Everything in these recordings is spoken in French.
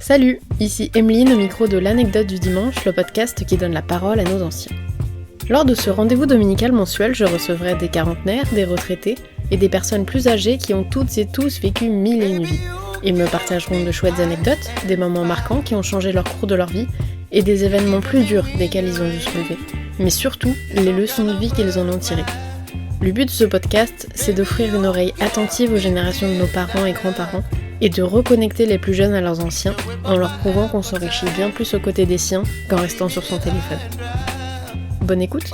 Salut, ici Emeline au micro de l'anecdote du dimanche, le podcast qui donne la parole à nos anciens. Lors de ce rendez-vous dominical mensuel, je recevrai des quarantenaires, des retraités et des personnes plus âgées qui ont toutes et tous vécu 1001 vies. Ils me partageront de chouettes anecdotes, des moments marquants qui ont changé leur cours de leur vie et des événements plus durs desquels ils ont dû se relever. Mais surtout, les leçons de vie qu'ils en ont tirées. Le but de ce podcast, c'est d'offrir une oreille attentive aux générations de nos parents et grands-parents et de reconnecter les plus jeunes à leurs anciens en leur prouvant qu'on s'enrichit bien plus aux côtés des siens qu'en restant sur son téléphone. Bonne écoute!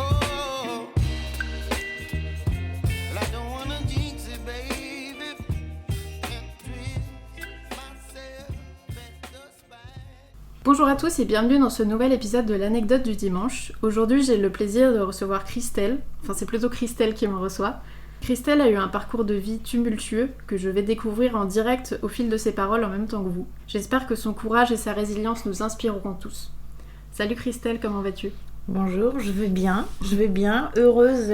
Bonjour à tous et bienvenue dans ce nouvel épisode de l'anecdote du dimanche. Aujourd'hui, j'ai le plaisir de recevoir Christelle. Enfin, c'est plutôt Christelle qui me reçoit. Christelle a eu un parcours de vie tumultueux que je vais découvrir en direct au fil de ses paroles en même temps que vous. J'espère que son courage et sa résilience nous inspireront tous. Salut Christelle, comment vas-tu ? Bonjour, je vais bien, heureuse,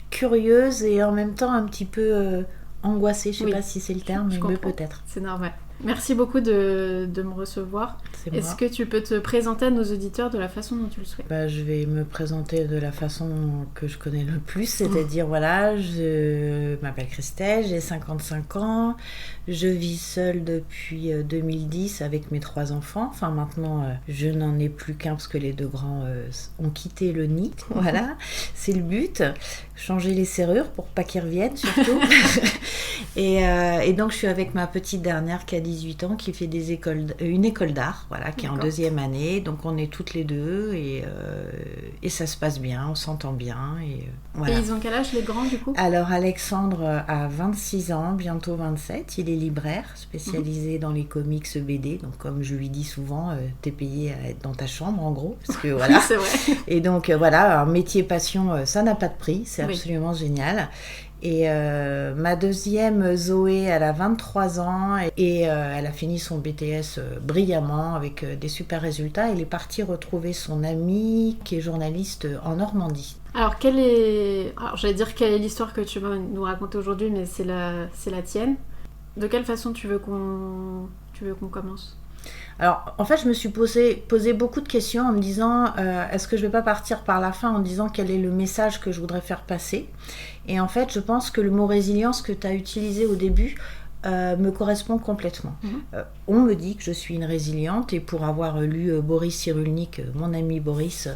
curieuse et en même temps un petit peu angoissée, je sais pas si c'est le terme, mais peut-être. C'est normal. Merci beaucoup de me recevoir. Est-ce que tu peux te présenter à nos auditeurs de la façon dont tu le souhaites ? Je vais me présenter de la façon que je connais le plus, c'est-à-dire voilà, je m'appelle Christelle, j'ai 55 ans, je vis seule depuis 2010 avec mes 3 enfants. Enfin maintenant, je n'en ai plus qu'un parce que les 2 grands ont quitté le nid. Voilà, c'est le but. Changer les serrures pour pas qu'ils reviennent surtout. et donc je suis avec ma petite dernière qui a 18 ans, qui fait une école d'art, voilà, qui est en 2e année. Donc on est toutes les deux et ça se passe bien, on s'entend bien. Voilà. Et ils ont quel âge les grands du coup ? Alors Alexandre a 26 ans, bientôt 27. Il est libraire, spécialisé dans les comics BD. Donc comme je lui dis souvent, t'es payé à être dans ta chambre en gros. Parce que, voilà. Oui, c'est vrai. Et donc voilà, un métier passion, ça n'a pas de prix, c'est absolument génial. Et ma deuxième, Zoé, elle a 23 ans et elle a fini son BTS brillamment avec des super résultats. Elle est partie retrouver son amie qui est journaliste en Normandie. Alors, j'allais dire quelle est l'histoire que tu vas nous raconter aujourd'hui, mais c'est la tienne. De quelle façon tu veux qu'on commence ? Alors, en fait, je me suis posé beaucoup de questions en me disant est-ce que je ne vais pas partir par la fin en disant quel est le message que je voudrais faire passer ? Et en fait, je pense que le mot résilience que tu as utilisé au début me correspond complètement. On me dit que je suis une résiliente et pour avoir lu Boris Cyrulnik, mon ami Boris,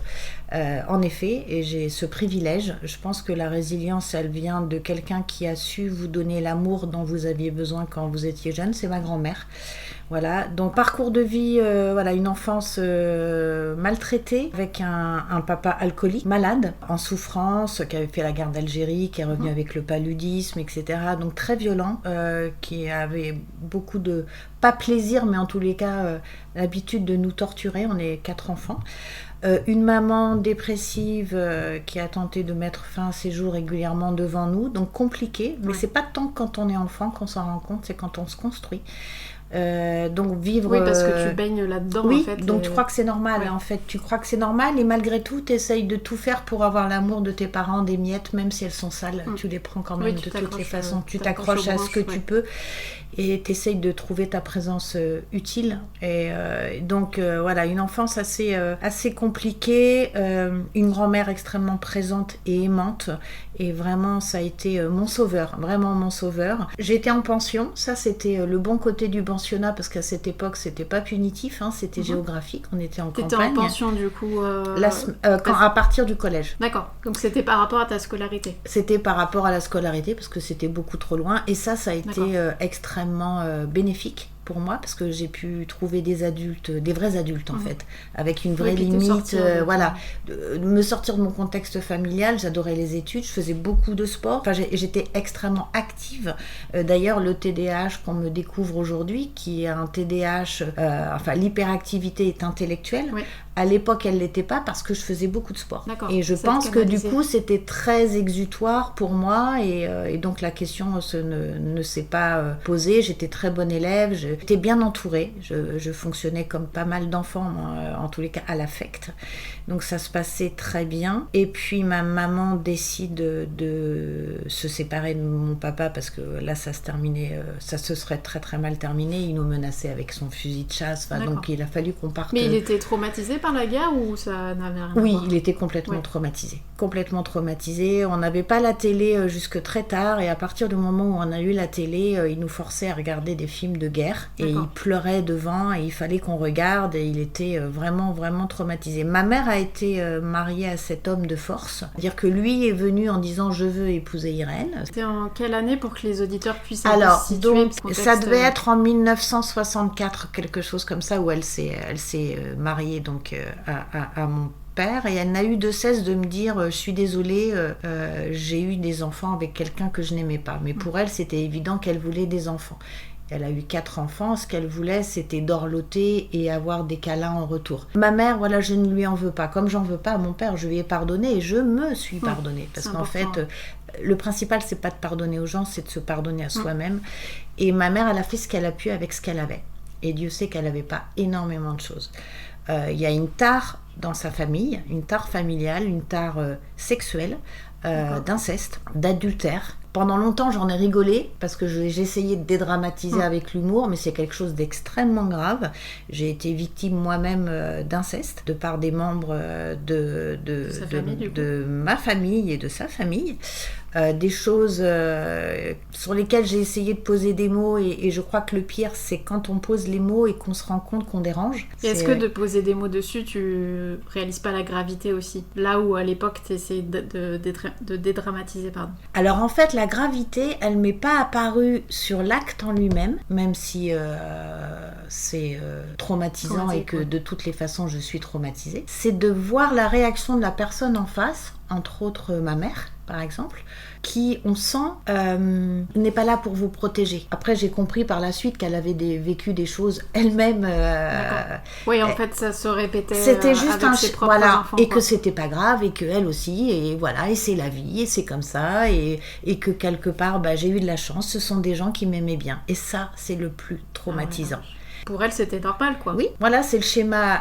en effet, et j'ai ce privilège, je pense que la résilience, elle vient de quelqu'un qui a su vous donner l'amour dont vous aviez besoin quand vous étiez jeune, c'est ma grand-mère. Voilà, donc parcours de vie, une enfance maltraitée avec un papa alcoolique, malade, en souffrance, qui avait fait la guerre d'Algérie, qui est revenu avec le paludisme, etc. Donc très violent, qui avait beaucoup de, pas plaisir, mais en tous les cas, l'habitude de nous torturer. On est 4 enfants. Une maman dépressive qui a tenté de mettre fin à ses jours régulièrement devant nous, donc compliqué, mais c'est pas tant quand on est enfant qu'on s'en rend compte, c'est quand on se construit. Donc vivre... Oui, parce que tu baignes là-dedans, oui, en fait. Donc tu crois que c'est normal, en fait. Tu crois que c'est normal et malgré tout, tu essayes de tout faire pour avoir l'amour de tes parents, des miettes, même si elles sont sales. Tu les prends quand même de toutes les façons. Tu t'accroches à ce que tu peux et tu essayes de trouver ta présence utile. Et donc, une enfance assez compliquée, une grand-mère extrêmement présente et aimante. Et vraiment, ça a été mon sauveur, vraiment mon sauveur. J'étais en pension, ça c'était le bon côté du pensionnat, parce qu'à cette époque, c'était pas punitif, c'était géographique, on était en campagne. T'étais en pension du coup à partir du collège. D'accord, donc c'était par rapport à ta scolarité. C'était par rapport à la scolarité, parce que c'était beaucoup trop loin, et ça a été extrêmement bénéfique pour moi, parce que j'ai pu trouver des vrais adultes en fait, avec une vraie limite, me sortir de mon contexte familial. J'adorais les études, je faisais beaucoup de sport, j'étais extrêmement active. D'ailleurs, le TDAH qu'on me découvre aujourd'hui, qui est un TDAH, l'hyperactivité est intellectuelle. À l'époque, elle l'était pas parce que je faisais beaucoup de sport. D'accord. Et je pense que du coup, c'était très exutoire pour moi et donc la question ne s'est pas posée. J'étais très bonne élève, j'étais bien entourée. Je fonctionnais comme pas mal d'enfants, moi, en tous les cas à l'affect. Donc ça se passait très bien. Et puis ma maman décide de se séparer de mon papa parce que là ça se serait très très mal terminé. Il nous menaçait avec son fusil de chasse. Donc il a fallu qu'on parte. Mais il était traumatisé par la guerre ou ça n'avait rien à voir ? Oui, il était complètement traumatisé. Complètement traumatisé. On n'avait pas la télé jusque très tard et à partir du moment où on a eu la télé, il nous forçait à regarder des films de guerre et il pleurait devant et il fallait qu'on regarde et il était vraiment vraiment traumatisé. Ma mère a été mariée à cet homme de force, c'est-à-dire que lui est venu en disant je veux épouser Irène. C'était en quelle année pour que les auditeurs puissent situer donc ça devait être en 1964, quelque chose comme ça, où elle s'est mariée donc à mon père et elle n'a eu de cesse de me dire je suis désolée, j'ai eu des enfants avec quelqu'un que je n'aimais pas, mais pour elle c'était évident qu'elle voulait des enfants. Elle a eu 4 enfants, ce qu'elle voulait c'était dorloter et avoir des câlins en retour. Ma mère, voilà, je ne lui en veux pas, comme j'en veux pas à mon père, je lui ai pardonné et je me suis pardonnée, parce qu'en fait le principal c'est pas de pardonner aux gens, c'est de se pardonner à soi-même. Et ma mère, elle a fait ce qu'elle a pu avec ce qu'elle avait, et Dieu sait qu'elle n'avait pas énormément de choses. Il y a une tare dans sa famille, une tare familiale, une tare sexuelle, d'inceste, d'adultère. Pendant longtemps, j'en ai rigolé parce que j'ai essayé de dédramatiser avec l'humour, mais c'est quelque chose d'extrêmement grave. J'ai été victime moi-même d'inceste de part des membres de ma famille et de sa famille. Des choses sur lesquelles j'ai essayé de poser des mots et je crois que le pire c'est quand on pose les mots et qu'on se rend compte qu'on dérange. Et est-ce que de poser des mots dessus tu réalises pas la gravité aussi, là où à l'époque tu essayais de dédramatiser Alors en fait la gravité elle m'est pas apparue sur l'acte en lui-même, même si c'est traumatisant et que de toutes les façons je suis traumatisée, c'est de voir la réaction de la personne en face, entre autres ma mère par exemple, qui, on sent, n'est pas là pour vous protéger. Après, j'ai compris par la suite qu'elle avait vécu des choses elle-même. Oui, en fait, ça se répétait. C'était juste avec ses propres enfants, et que c'était pas grave, et qu'elle aussi, et voilà, et c'est la vie, et c'est comme ça, et que quelque part, j'ai eu de la chance. Ce sont des gens qui m'aimaient bien, et ça, c'est le plus traumatisant. Pour elle, c'était normal, quoi. Oui, voilà, c'est le schéma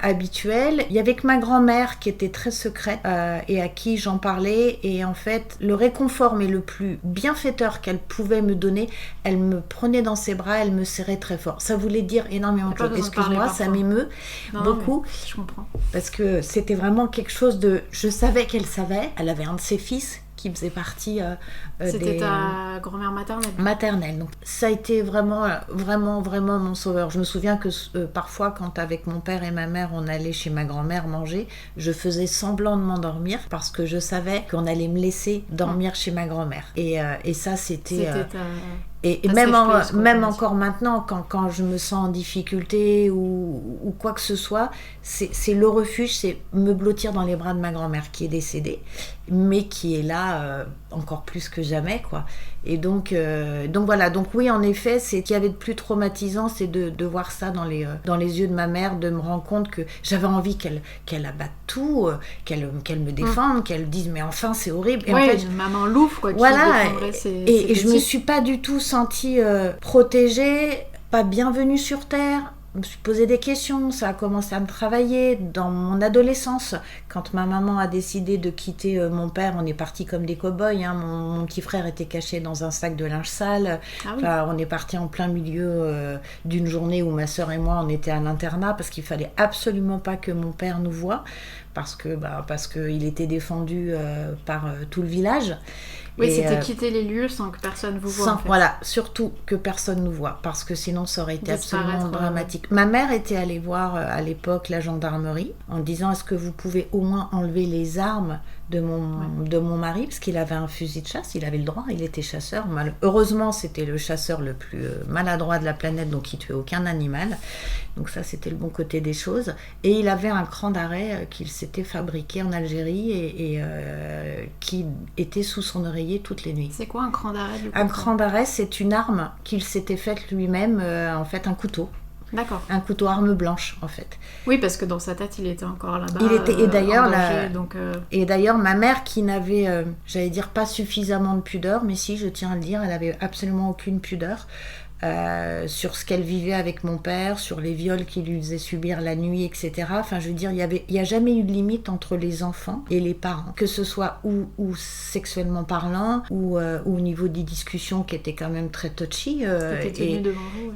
habituel. Il y avait que ma grand-mère qui était très secrète et à qui j'en parlais. Et en fait, le réconfort, mais le plus bienfaiteur qu'elle pouvait me donner, elle me prenait dans ses bras, elle me serrait très fort. Ça voulait dire énormément de choses. Excuse-moi, ça m'émeut beaucoup. Je comprends. Parce que c'était vraiment quelque chose de... Je savais qu'elle savait. Elle avait un de ses fils qui faisait partie c'était ta grand-mère maternelle. Donc ça a été vraiment mon sauveur. Je me souviens que parfois quand avec mon père et ma mère on allait chez ma grand-mère manger, je faisais semblant de m'endormir parce que je savais qu'on allait me laisser dormir chez ma grand-mère. Et ça c'était Et même encore maintenant, quand je me sens en difficulté ou quoi que ce soit, c'est le refuge, c'est me blottir dans les bras de ma grand-mère qui est décédée, mais qui est là encore plus que jamais, quoi. Et donc voilà. Donc oui, en effet, c'est qu'il y avait de plus traumatisant, c'est de voir ça dans les yeux de ma mère, de me rendre compte que j'avais envie qu'elle abatte tout, qu'elle me défende, qu'elle dise mais enfin c'est horrible. Et ouais, en fait, une maman louve, quoi. Voilà. Et je me suis pas du tout sentie protégée, pas bienvenue sur Terre. Je me suis posé des questions, ça a commencé à me travailler dans mon adolescence. Quand ma maman a décidé de quitter mon père, on est partis comme des cow-boys. Hein. Mon petit frère était caché dans un sac de linge sale. Ah oui. Enfin, on est partis en plein milieu d'une journée où ma sœur et moi, on était à l'internat parce qu'il fallait absolument pas que mon père nous voie parce qu'il était défendu par tout le village. Oui, c'était quitter les lieux sans que personne vous voie. Voilà, surtout que personne nous voit, parce que sinon ça aurait été absolument dramatique. Ma mère était allée voir à l'époque la gendarmerie en disant est-ce que vous pouvez au moins enlever les armes de mon mari, parce qu'il avait un fusil de chasse, il avait le droit, il était chasseur. Heureusement, c'était le chasseur le plus maladroit de la planète, donc il tuait aucun animal. Donc ça, c'était le bon côté des choses. Et il avait un cran d'arrêt qu'il s'était fabriqué en Algérie et qui était sous son oreiller toutes les nuits. C'est quoi un cran d'arrêt du coup? Un cran d'arrêt, c'est une arme qu'il s'était faite lui-même, en fait un couteau. D'accord. Un couteau arme blanche, en fait. Oui, parce que dans sa tête, il était encore là-bas. Et d'ailleurs, ma mère qui n'avait, j'allais dire, pas suffisamment de pudeur, mais si, je tiens à le dire, elle avait absolument aucune pudeur. sur ce qu'elle vivait avec mon père, sur les viols qu'il lui faisait subir la nuit, etc. Enfin, je veux dire, il n'y a jamais eu de limite entre les enfants et les parents, que ce soit ou sexuellement parlant, ou au niveau des discussions qui étaient quand même très touchy.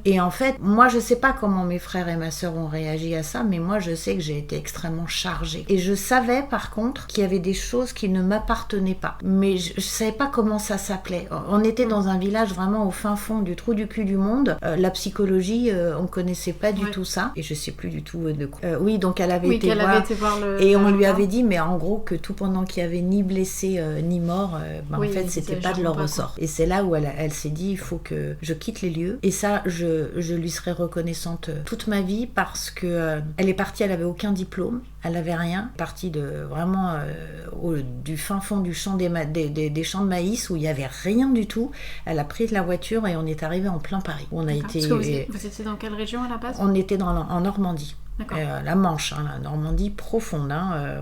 Et en fait, moi, je sais pas comment mes frères et ma sœur ont réagi à ça, mais moi, je sais que j'ai été extrêmement chargée. Et je savais, par contre, qu'il y avait des choses qui ne m'appartenaient pas. Mais je savais pas comment ça s'appelait. On était dans un village vraiment au fin fond du trou du cul du monde. La psychologie, on connaissait pas du tout ça. Et je sais plus du tout de quoi. Oui, donc elle avait été voir et on lui avait dit, mais en gros, que tout pendant qu'il y avait ni blessé ni mort, en fait, c'était pas de leur ressort. Et c'est là où elle s'est dit, il faut que je quitte les lieux. Et ça, je lui serai reconnaissante toute ma vie parce que elle est partie, elle avait aucun diplôme, elle avait rien, partie de vraiment du fin fond du champ des champs de maïs où il y avait rien du tout. Elle a pris la voiture et on est arrivé en plein Paris. On a été. Vous étiez dans quelle région à la base ? On était en Normandie. La Manche, la Normandie profonde,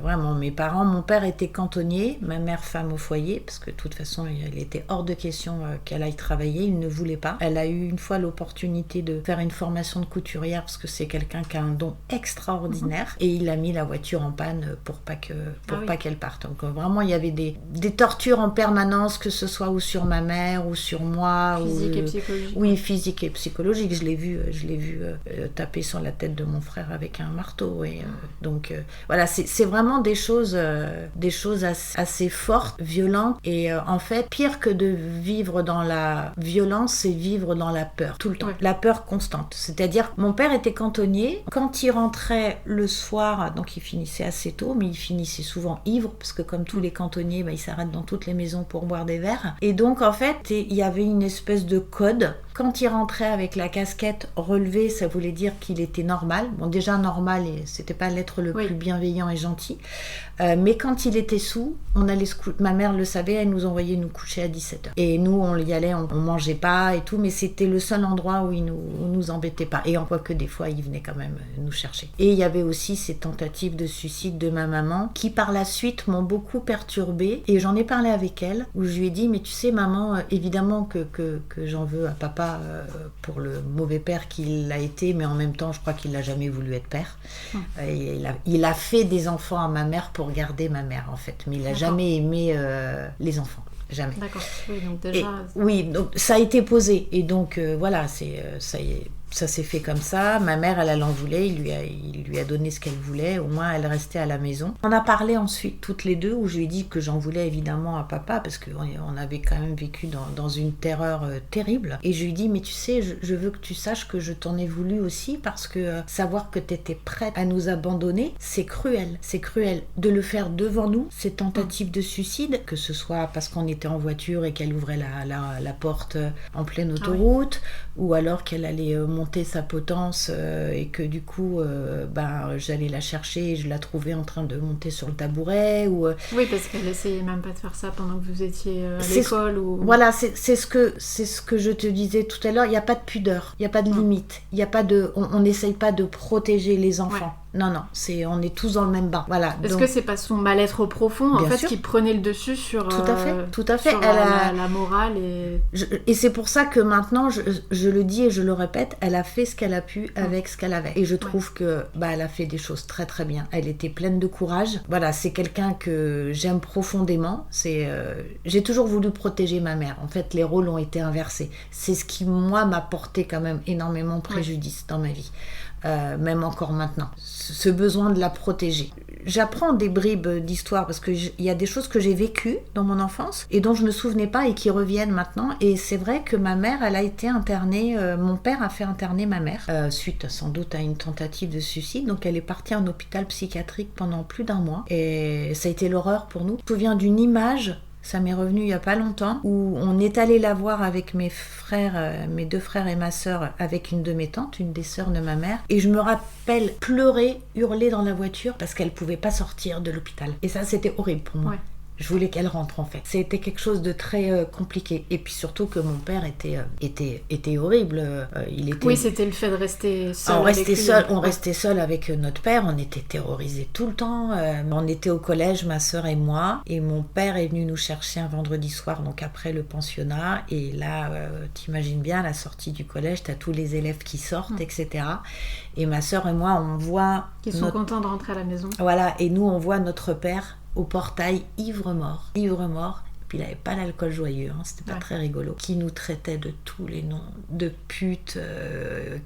vraiment. Mes parents, mon père était cantonnier, ma mère femme au foyer, parce que de toute façon, il était hors de question qu'elle aille travailler, il ne voulait pas. Elle a eu une fois l'opportunité de faire une formation de couturière, parce que c'est quelqu'un qui a un don extraordinaire, et il a mis la voiture en panne pour pas qu'elle parte. Donc vraiment, il y avait des tortures en permanence, que ce soit ou sur ma mère, ou sur moi. Physique et psychologique. Oui, physique et psychologique. Je l'ai vu taper sur la tête de mon frère avec un marteau et donc voilà, c'est vraiment des choses assez fortes, violentes et en fait pire que de vivre dans la violence, c'est vivre dans la peur tout le temps, la peur constante. C'est-à-dire mon père était cantonnier, quand il rentrait le soir, donc il finissait assez tôt, mais il finissait souvent ivre parce que comme tous les cantonniers, ils s'arrêtent dans toutes les maisons pour boire des verres et donc en fait il y avait une espèce de code. Quand il rentrait avec la casquette relevée, ça voulait dire qu'il était normal. Bon, déjà normal, et c'était pas l'être le plus bienveillant et gentil. Mais quand il était sous, on allait ma mère le savait, elle nous envoyait nous coucher à 17h. Et nous, on y allait, on mangeait pas et tout, mais c'était le seul endroit où il nous embêtait pas. Et en quoi que des fois, il venait quand même nous chercher. Et il y avait aussi ces tentatives de suicide de ma maman, qui par la suite m'ont beaucoup perturbée. Et j'en ai parlé avec elle, où je lui ai dit, mais tu sais, maman, évidemment que j'en veux à papa pour le mauvais père qu'il a été, mais en même temps, je crois qu'il n'a jamais voulu être père. Il a fait des enfants à ma mère pour garder ma mère, en fait. Mais il n'a jamais aimé les enfants. Jamais. D'accord. Oui, donc déjà... donc ça a été posé. Et donc, voilà, ça y est. Ça s'est fait comme ça. Ma mère, elle en voulait. Il lui a donné ce qu'elle voulait. Au moins, elle restait à la maison. On a parlé ensuite, toutes les deux, où je lui ai dit que j'en voulais évidemment à papa, parce qu'on avait quand même vécu dans une terreur terrible. Et je lui ai dit, mais tu sais, je veux que tu saches que je t'en ai voulu aussi, parce que savoir que t'étais prête à nous abandonner, c'est cruel. C'est cruel. De le faire devant nous, ces tentatives de suicide, que ce soit parce qu'on était en voiture et qu'elle ouvrait la porte en pleine autoroute, ou alors qu'elle allait monter sa potence et que du coup j'allais la chercher et je la trouvais en train de monter sur le tabouret Oui, parce qu'elle essayait même pas de faire ça pendant que vous étiez à l'école Voilà, c'est ce que je te disais tout à l'heure, il n'y a pas de pudeur, il n'y a pas de limite, il y a pas de on n'essaye pas de protéger les enfants. Non, on est tous dans le même bain. Voilà. Est-ce que c'est pas son mal-être profond en fait qui prenait le dessus sur tout à fait. Sur la morale et c'est pour ça que maintenant je le dis et je le répète, elle a fait ce qu'elle a pu avec ce qu'elle avait. Et je trouve que elle a fait des choses très très bien. Elle était pleine de courage. Voilà, c'est quelqu'un que j'aime profondément. J'ai toujours voulu protéger ma mère. En fait, les rôles ont été inversés. C'est ce qui moi m'a porté quand même énormément préjudice dans ma vie. Même encore maintenant, ce besoin de la protéger. J'apprends des bribes d'histoire parce qu'il y a des choses que j'ai vécues dans mon enfance et dont je ne me souvenais pas et qui reviennent maintenant. Et c'est vrai que ma mère, elle a été internée, mon père a fait interner ma mère suite sans doute à une tentative de suicide. Donc elle est partie en hôpital psychiatrique pendant plus d'1 mois et ça a été l'horreur pour nous. Je me souviens d'une image. Ça m'est revenu il n'y a pas longtemps, où on est allé la voir avec mes deux frères et ma sœur, avec une de mes tantes, une des sœurs de ma mère. Et je me rappelle pleurer, hurler dans la voiture, parce qu'elle ne pouvait pas sortir de l'hôpital. Et ça, c'était horrible pour moi. Je voulais qu'elle rentre en fait. C'était quelque chose de très compliqué. Et puis surtout que mon père était horrible. Il était... Oui, c'était le fait de rester seul. On restait seul avec notre père. On était terrorisés tout le temps. On était au collège, ma sœur et moi. Et mon père est venu nous chercher un vendredi soir, donc après le pensionnat. Et là, t'imagines bien, à la sortie du collège, t'as tous les élèves qui sortent, etc. Et ma sœur et moi, on voit... Ils sont contents de rentrer à la maison. Voilà, et nous, on voit notre père au portail ivre-mort, et puis il n'avait pas l'alcool joyeux, c'était pas très rigolo, qui nous traitait de tous les noms, de putes,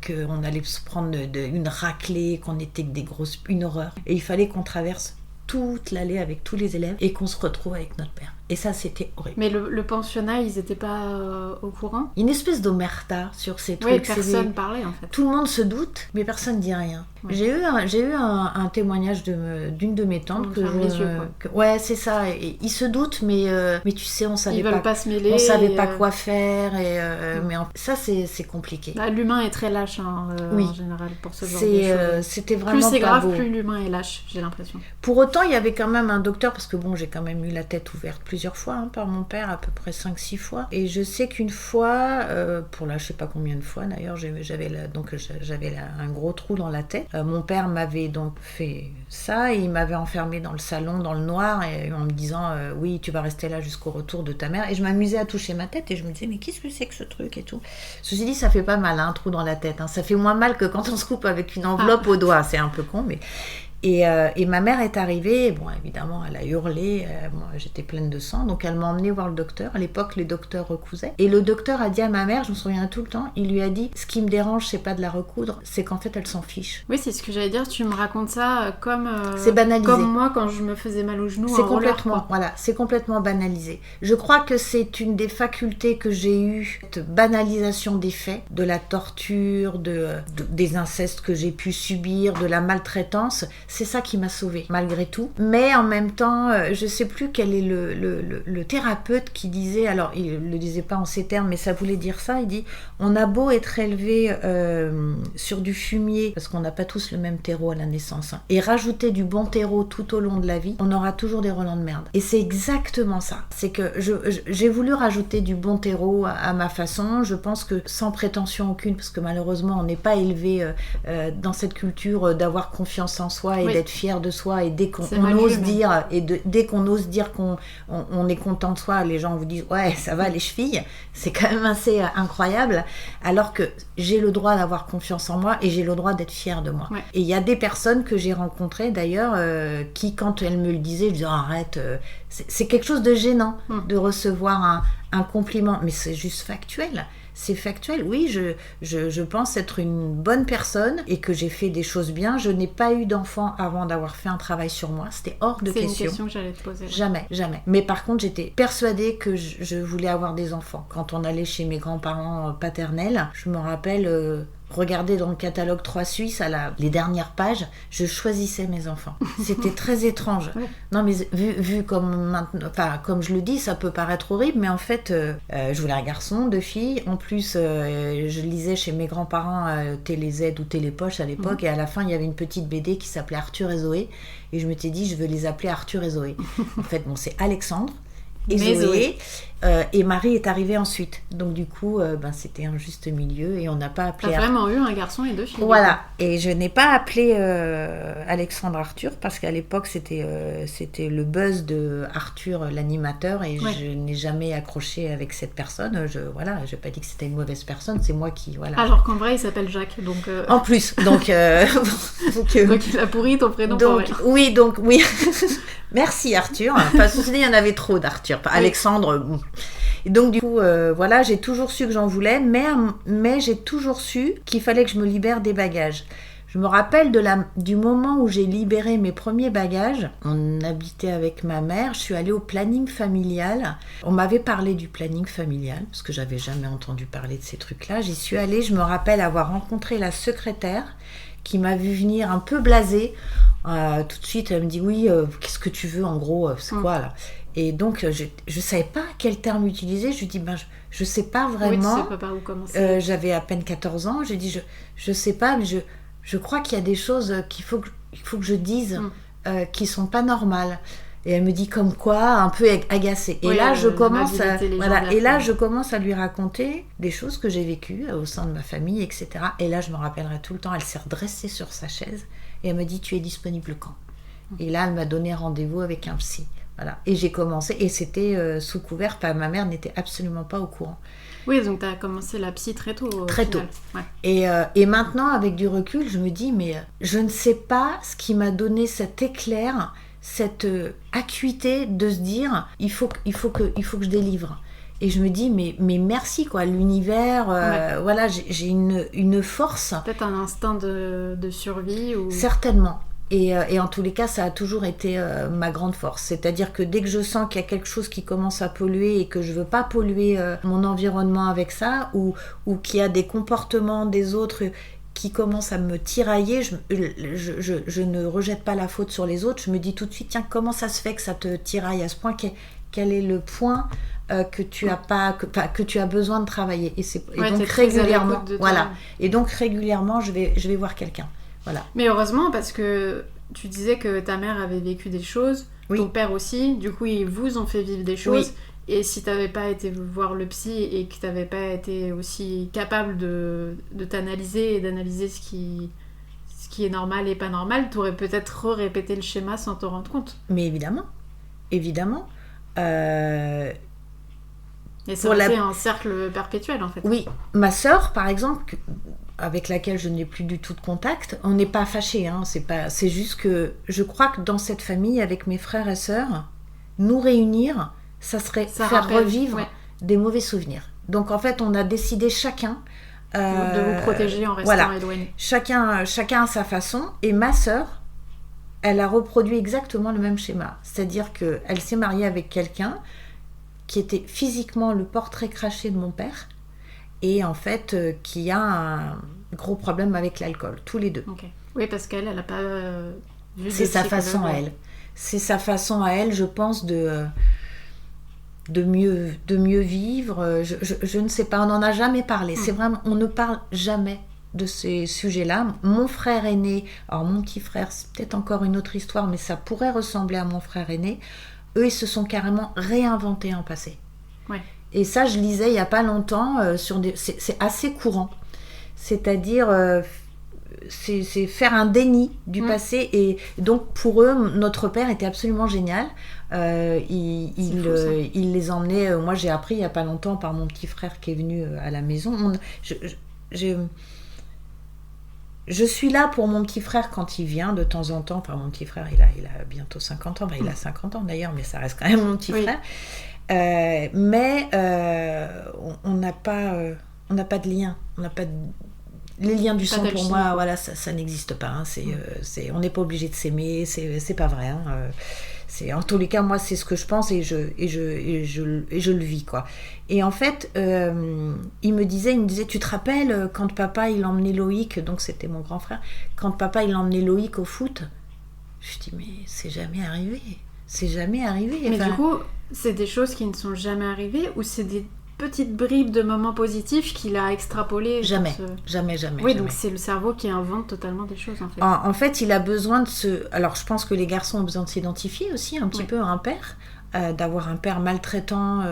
qu'on allait se prendre une raclée, qu'on était que des grosses... une horreur. Et il fallait qu'on traverse toute l'allée avec tous les élèves et qu'on se retrouve avec notre père. Et ça, c'était horrible. Mais le pensionnat, ils n'étaient pas au courant ? Une espèce d'omerta sur ces trucs. Oui, personne parlait en fait. Tout le monde se doute, mais personne ne dit rien. Ouais. J'ai eu un témoignage d'une de mes tantes ouais, c'est ça. Et ils se doutent, mais tu sais, on savait pas se mêler. On savait pas quoi faire. Mais ça, c'est compliqué. Là, l'humain est très lâche en général pour ce genre de choses. C'était vraiment plus c'est grave, beau. plus l'humain est lâche, j'ai l'impression. Pour autant, il y avait quand même un docteur, parce que bon, j'ai quand même eu la tête ouverte plusieurs fois par mon père, à peu près 5-6 fois. Et je sais qu'une fois, pour là, je sais pas combien de fois d'ailleurs, j'avais un gros trou dans la tête. Mon père m'avait donc fait ça et il m'avait enfermée dans le salon, dans le noir, et en me disant oui, tu vas rester là jusqu'au retour de ta mère. Et je m'amusais à toucher ma tête et je me disais mais qu'est-ce que c'est que ce truc et tout. Ceci dit, ça fait pas mal, un trou dans la tête. Ça fait moins mal que quand on se coupe avec une enveloppe au doigt. C'est un peu con, mais... Et ma mère est arrivée, bon évidemment elle a hurlé, moi j'étais pleine de sang, donc elle m'a emmenée voir le docteur. À l'époque les docteurs recousaient. Et le docteur a dit à ma mère, je me souviens tout le temps, il lui a dit ce qui me dérange c'est pas de la recoudre, c'est qu'en fait elle s'en fiche. Oui, c'est ce que j'allais dire, tu me racontes ça comme c'est banalisé. Comme moi quand je me faisais mal au genou c'est en complètement roller, voilà, c'est complètement banalisé. Je crois que c'est une des facultés que j'ai eues, cette banalisation des faits, de la torture, des incestes que j'ai pu subir, de la maltraitance. C'est ça qui m'a sauvée, malgré tout. Mais en même temps, je sais plus quel est le thérapeute qui disait, alors il le disait pas en ces termes, mais ça voulait dire ça, il dit, on a beau être élevé sur du fumier, parce qu'on n'a pas tous le même terreau à la naissance, et rajouter du bon terreau tout au long de la vie, on aura toujours des relents de merde. Et c'est exactement ça. C'est que j'ai voulu rajouter du bon terreau à ma façon, je pense que sans prétention aucune, parce que malheureusement on n'est pas élevé dans cette culture d'avoir confiance en soi et d'être fier de soi, et dès qu'on ose dire, dès qu'on ose dire qu'on est content de soi, les gens vous disent ouais ça va les chevilles, c'est quand même assez incroyable, alors que j'ai le droit d'avoir confiance en moi et j'ai le droit d'être fière de moi. Et il y a des personnes que j'ai rencontrées d'ailleurs qui, quand elles me le disaient, je disais arrête, c'est quelque chose de gênant de recevoir un compliment, mais c'est juste factuel. C'est factuel, oui, je pense être une bonne personne et que j'ai fait des choses bien. Je n'ai pas eu d'enfant avant d'avoir fait un travail sur moi, c'était hors de question. C'est une question que j'allais te poser. Jamais. Mais par contre, j'étais persuadée que je voulais avoir des enfants. Quand on allait chez mes grands-parents paternels, je me rappelle... Regardez dans le catalogue 3 Suisses, les dernières pages, je choisissais mes enfants. C'était très étrange. Non, mais vu comme je le dis, ça peut paraître horrible, mais en fait, je voulais un garçon, 2 filles. En plus, je lisais chez mes grands-parents Télé Z ou Télépoche à l'époque, et à la fin, il y avait une petite BD qui s'appelait Arthur et Zoé, et je m'étais dit, je veux les appeler Arthur et Zoé. En fait, bon, c'est Alexandre et Zoé. Et Marie est arrivée ensuite. Donc du coup, c'était un juste milieu et on n'a pas appelé... T'as vraiment eu un garçon et 2 filles. Voilà. Et je n'ai pas appelé Alexandre Arthur parce qu'à l'époque, c'était le buzz de Arthur, l'animateur, et je n'ai jamais accroché avec cette personne. Je n'ai pas dit que c'était une mauvaise personne, c'est moi qui... Voilà. Alors qu'en vrai, il s'appelle Jacques. Donc, En plus, donc... donc il a pourri ton prénom pour rien. Oui. Merci Arthur. Parce que il y en avait trop d'Arthur. Alexandre... Et donc du coup, j'ai toujours su que j'en voulais, mais j'ai toujours su qu'il fallait que je me libère des bagages. Je me rappelle du moment où j'ai libéré mes premiers bagages. On habitait avec ma mère, je suis allée au planning familial. On m'avait parlé du planning familial, parce que j'avais jamais entendu parler de ces trucs-là. J'y suis allée, je me rappelle avoir rencontré la secrétaire, qui m'a vu venir un peu blasée. Tout de suite, elle me dit oui, qu'est-ce que tu veux en gros, c'est quoi là ? Et donc, je savais pas quel terme utiliser. Je lui dis, je sais pas vraiment. Oui, tu sais pas par où commencer. J'avais à peine 14 ans. J'ai dit, je sais pas, mais je crois qu'il y a des choses qu'il faut que je dise qui sont pas normales. Et elle me dit comme quoi, un peu agacée. Et là, je commence à lui raconter des choses que j'ai vécues au sein de ma famille, etc. Et là, je me rappellerai tout le temps, elle s'est redressée sur sa chaise et elle me dit, tu es disponible quand ? Et là, elle m'a donné rendez-vous avec un psy. Voilà. Et j'ai commencé, et c'était sous couvert, ma mère n'était absolument pas au courant. Oui, donc tu as commencé la psy très tôt. Très tôt. Ouais. Et maintenant, avec du recul, je me dis, mais je ne sais pas ce qui m'a donné cet éclair, cette acuité de se dire, il faut que je délivre. Et je me dis, mais merci, quoi, l'univers, voilà, j'ai une force. Peut-être un instinct de survie ou... Certainement. Et en tous les cas, ça a toujours été ma grande force. C'est-à-dire que dès que je sens qu'il y a quelque chose qui commence à polluer et que je ne veux pas polluer mon environnement avec ça, ou qu'il y a des comportements des autres qui commencent à me tirailler, je ne rejette pas la faute sur les autres. Je me dis tout de suite, tiens, comment ça se fait que ça te tiraille à ce point ? Quel est le point que tu as besoin de travailler ? Donc régulièrement, voilà. Et donc régulièrement, je vais voir quelqu'un. Voilà. Mais heureusement, parce que tu disais que ta mère avait vécu des choses, ton père aussi, du coup ils vous ont fait vivre des choses, et si t'avais pas été voir le psy et que t'avais pas été aussi capable de t'analyser et d'analyser ce qui est normal et pas normal, t'aurais peut-être répété le schéma sans te rendre compte. Mais évidemment. Et ça aurait été un cercle perpétuel en fait. Oui, ma sœur par exemple, avec laquelle je n'ai plus du tout de contact, on n'est pas fâchés, hein, c'est juste que je crois que dans cette famille, avec mes frères et sœurs, nous réunir, ça serait faire revivre des mauvais souvenirs. Donc en fait, on a décidé chacun de vous protéger en restant éloigné. Chacun à sa façon, et ma sœur, elle a reproduit exactement le même schéma. C'est-à-dire qu'elle s'est mariée avec quelqu'un qui était physiquement le portrait craché de mon père, et en fait qui a un gros problème avec l'alcool, tous les deux. Okay. Oui, parce qu'elle n'a pas vu. C'est sa façon à elle. C'est sa façon à elle, je pense, de mieux vivre. Je ne sais pas, on n'en a jamais parlé. C'est vraiment, on ne parle jamais de ces sujets-là. Mon frère aîné, alors mon petit frère, c'est peut-être encore une autre histoire, mais ça pourrait ressembler à mon frère aîné. Eux, ils se sont carrément réinventés en passé. Ouais. Et ça, je lisais il n'y a pas longtemps, c'est assez courant. C'est-à-dire, c'est faire un déni du passé. Et donc, pour eux, notre père était absolument génial. Il les emmenait... moi, j'ai appris il n'y a pas longtemps par mon petit frère qui est venu à la maison. Je suis là pour mon petit frère quand il vient de temps en temps. Enfin, mon petit frère, il a bientôt 50 ans. Enfin, il a 50 ans d'ailleurs, mais ça reste quand même mon petit frère. Mais on n'a pas de lien. Les liens du sang pour moi, voilà, ça n'existe pas. Hein. On n'est pas obligé de s'aimer, c'est pas vrai. Hein. En tous les cas, moi, c'est ce que je pense et je le vis, quoi. Et en fait, il me disait, tu te rappelles quand papa il emmenait Loïc, donc c'était mon grand frère, quand papa il emmenait Loïc au foot, je dis mais c'est jamais arrivé. Mais du coup, c'est des choses qui ne sont jamais arrivées ou c'est des petites bribes de moments positifs qu'il a extrapolées? Jamais. Oui, donc c'est le cerveau qui invente totalement des choses en fait. En fait, il a besoin de se... Alors, je pense que les garçons ont besoin de s'identifier aussi un petit peu à un père, d'avoir un père maltraitant.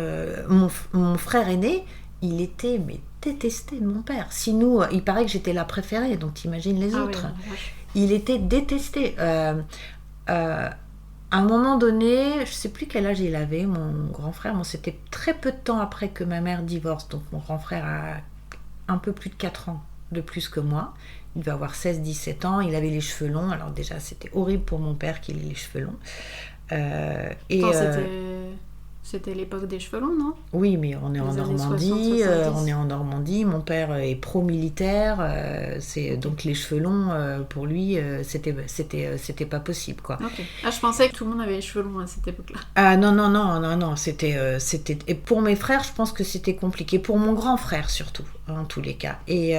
Mon frère aîné, il était détesté de mon père. Si nous, il paraît que j'étais la préférée, donc t'imagines les autres. Oui, il était détesté. À un moment donné, je ne sais plus quel âge il avait, mon grand frère. Bon, c'était très peu de temps après que ma mère divorce. Donc mon grand frère a un peu plus de 4 ans de plus que moi. Il devait avoir 16-17 ans. Il avait les cheveux longs. Alors déjà, c'était horrible pour mon père qu'il ait les cheveux longs. C'était l'époque des cheveux longs, non? Oui, mais on est en Normandie. Mon père est pro-militaire. Donc les cheveux longs, pour lui, c'était pas possible, quoi. Okay. Je pensais que tout le monde avait les cheveux longs à cette époque-là. Non. C'était... Et pour mes frères, je pense que c'était compliqué. Pour mon grand frère, surtout, en tous les cas. Et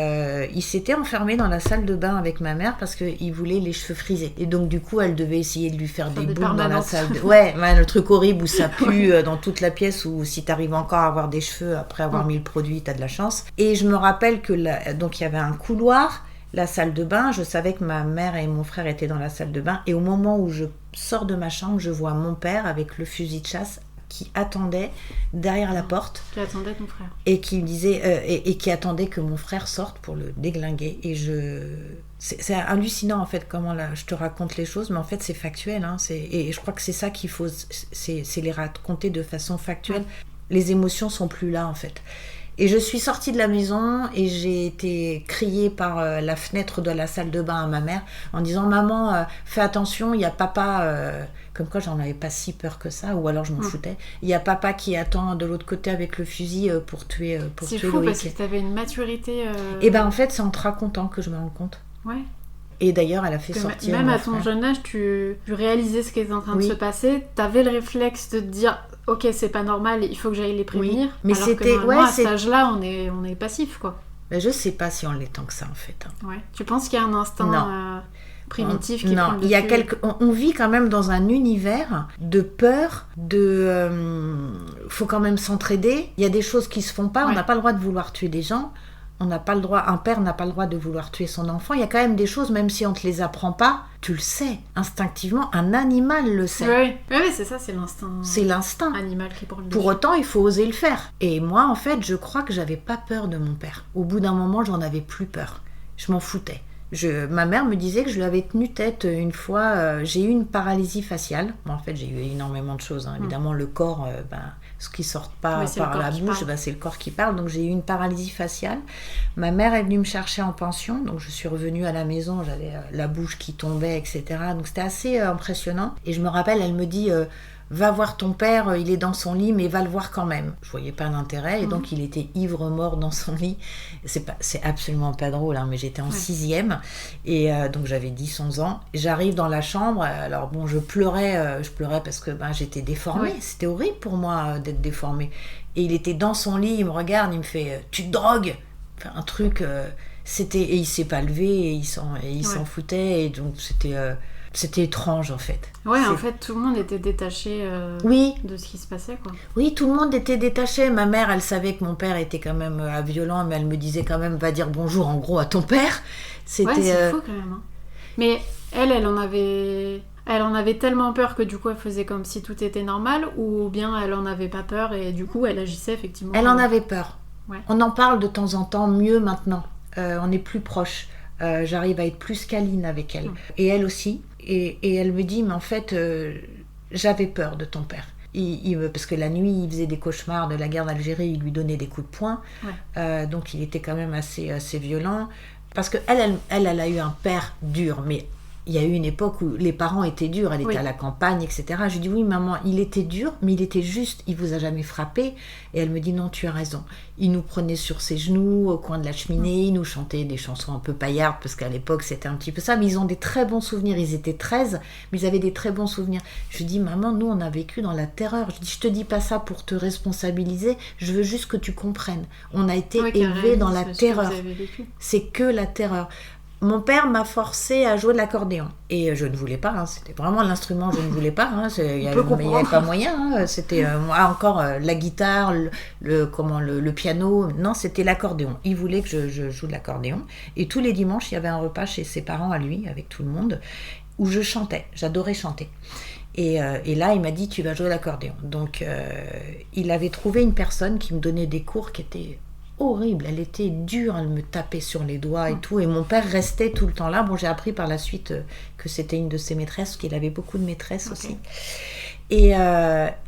il s'était enfermé dans la salle de bain avec ma mère parce qu'il voulait les cheveux frisés. Et donc, du coup, elle devait essayer de lui faire des boucles dans la salle de... Ouais, le truc horrible où ça pue dans toute la pièce, où si t'arrives encore à avoir des cheveux après avoir mis le produit, t'as de la chance. Et je me rappelle que donc il y avait un couloir, la salle de bain, je savais que ma mère et mon frère étaient dans la salle de bain, et au moment où je sors de ma chambre, je vois mon père avec le fusil de chasse qui attendait derrière la porte. Qui attendait ton frère. Et qui me disait, et qui attendait que mon frère sorte pour le déglinguer. Et c'est hallucinant en fait comment là, je te raconte les choses, mais en fait c'est factuel. Hein, et je crois que c'est ça qu'il faut, c'est les raconter de façon factuelle. Les émotions sont plus là en fait. Et je suis sortie de la maison et j'ai été criée par la fenêtre de la salle de bain à ma mère en disant « Maman, fais attention, il y a papa... comme quoi j'en avais pas si peur que ça, ou alors je m'en foutais. Il y a papa qui attend de l'autre côté avec le fusil pour tuer Loïc. C'est fou parce que tu avais une maturité... Et ben en fait c'est en te racontant que je me rends compte. Ouais. Et d'ailleurs elle a fait sortir même mon à ton frère. jeune âge, tu réalisais ce qui était en train de se passer, t'avais le réflexe de te dire ok c'est pas normal, il faut que j'aille les prévenir. Oui. Mais alors c'était... que à cet âge-là on est passif quoi. Ben, je sais pas si on l'est tant que ça en fait. Hein. Ouais. Tu penses qu'il y a un instinct primitif qui prend le il y a dessus. on vit quand même dans un univers de peur, faut quand même s'entraider. Il y a des choses qui se font pas. On n'a pas le droit de vouloir tuer des gens. On n'a pas le droit. Un père n'a pas le droit de vouloir tuer son enfant. Il y a quand même des choses, même si on te les apprend pas, tu le sais instinctivement. Un animal le sait. Oui, c'est ça, c'est l'instinct. C'est l'instinct Animal qui prend le dessus. Pour autant, il faut oser le faire. Et moi, en fait, je crois que j'avais pas peur de mon père. Au bout d'un moment, j'en avais plus peur. Je m'en foutais. Ma mère me disait que je lui avais tenu tête une fois. J'ai eu une paralysie faciale. Bon, en fait, j'ai eu énormément de choses. Hein. Évidemment, le corps, ce qui ne sort pas par la bouche, c'est le corps qui parle. Donc, j'ai eu une paralysie faciale. Ma mère est venue me chercher en pension. Donc, je suis revenue à la maison. J'avais la bouche qui tombait, etc. Donc, c'était assez impressionnant. Et je me rappelle, elle me dit... va voir ton père, il est dans son lit, mais va le voir quand même. Je voyais pas l'intérêt, et donc il était ivre-mort dans son lit. C'est absolument pas drôle, hein, mais j'étais en 6e, et donc j'avais 10-11 ans. J'arrive dans la chambre, alors bon, je pleurais parce que j'étais déformée. C'était horrible pour moi d'être déformée. Et il était dans son lit, il me regarde, il me fait « tu te drogues ?» Enfin, un truc, et il s'est pas levé, et il s'en foutait, et donc c'était étrange en fait. Ouais, en fait, tout le monde était détaché de ce qui se passait, quoi. Oui, tout le monde était détaché. Ma mère, elle savait que mon père était quand même violent, mais elle me disait quand même, va dire bonjour en gros à ton père. C'est fou quand même. Hein. Mais elle en avait tellement peur que du coup, elle faisait comme si tout était normal, ou bien elle en avait pas peur et du coup, elle agissait effectivement. Elle en avait peur. Ouais. On en parle de temps en temps, mieux maintenant. On est plus proches. J'arrive à être plus câline avec elle. Et elle aussi. Et elle me dit, mais en fait, j'avais peur de ton père. Parce que la nuit, il faisait des cauchemars de la guerre d'Algérie, il lui donnait des coups de poing. Donc il était quand même assez violent. Parce qu'elle a eu un père dur, mais il y a eu une époque où les parents étaient durs, elle était à la campagne, etc. Je lui dis, oui maman, il était dur, mais il était juste, il vous a jamais frappé. Et elle me dit, non, tu as raison. Il nous prenait sur ses genoux, au coin de la cheminée, il nous chantait des chansons un peu paillardes, parce qu'à l'époque c'était un petit peu ça, mais ils ont des très bons souvenirs, ils étaient 13, mais ils avaient des très bons souvenirs. Je lui dis, maman, nous on a vécu dans la terreur. Je dis, je te dis pas ça pour te responsabiliser, je veux juste que tu comprennes. On a été élevés dans la terreur. C'est que la terreur. Mon père m'a forcée à jouer de l'accordéon. Et je ne voulais pas, hein, c'était vraiment l'instrument, je ne voulais pas. Hein, il n'y avait pas moyen. Hein, c'était encore la guitare, le piano. Non, c'était l'accordéon. Il voulait que je joue de l'accordéon. Et tous les dimanches, il y avait un repas chez ses parents à lui, avec tout le monde, où je chantais. J'adorais chanter. Et là, il m'a dit, tu vas jouer de l'accordéon. Donc, il avait trouvé une personne qui me donnait des cours qui étaient... horrible, elle était dure, elle me tapait sur les doigts et tout, et mon père restait tout le temps là. Bon, j'ai appris par la suite que c'était une de ses maîtresses, qu'il avait beaucoup de maîtresses aussi. Et